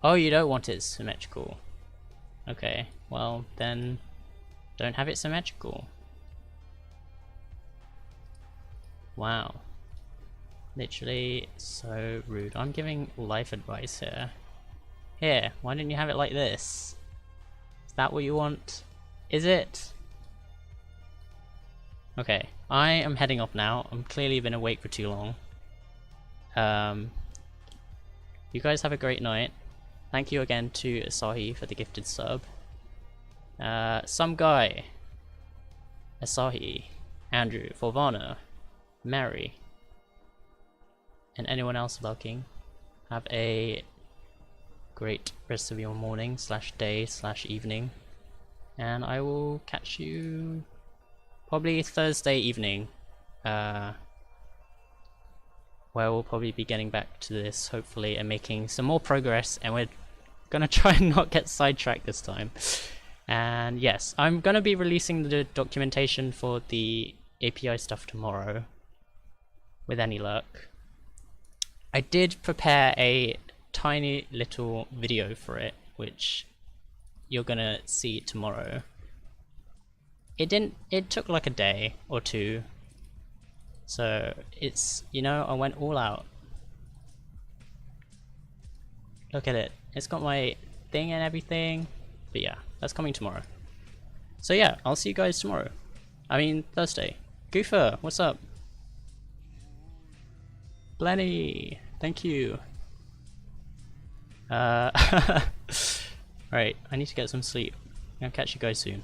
Oh, you don't want it symmetrical. Okay, well then don't have it symmetrical. Wow. Literally so rude. I'm giving life advice here. Here, why didn't you have it like this? Is that what you want? Is it? Okay, I am heading off now. I'm clearly been awake for too long. You guys have a great night. Thank you again to Asahi for the gifted sub. Some guy. Asahi. Andrew. Forvana. Mary, and anyone else lurking, have a great rest of your morning / day / evening, and I will catch you probably Thursday evening, where we'll probably be getting back to this hopefully and making some more progress, and we're gonna try and not get sidetracked this time. And yes, I'm gonna be releasing the documentation for the API stuff tomorrow, with any luck. I did prepare a tiny little video for it, which you're gonna see tomorrow. It took like a day or two, so it's, you know, I went all out. Look at it, it's got my thing and everything, but yeah, that's coming tomorrow. So yeah, I'll see you guys tomorrow. I mean, Thursday. Goofer, what's up? Blenny, thank you. Right, I need to get some sleep. I'll catch you guys soon.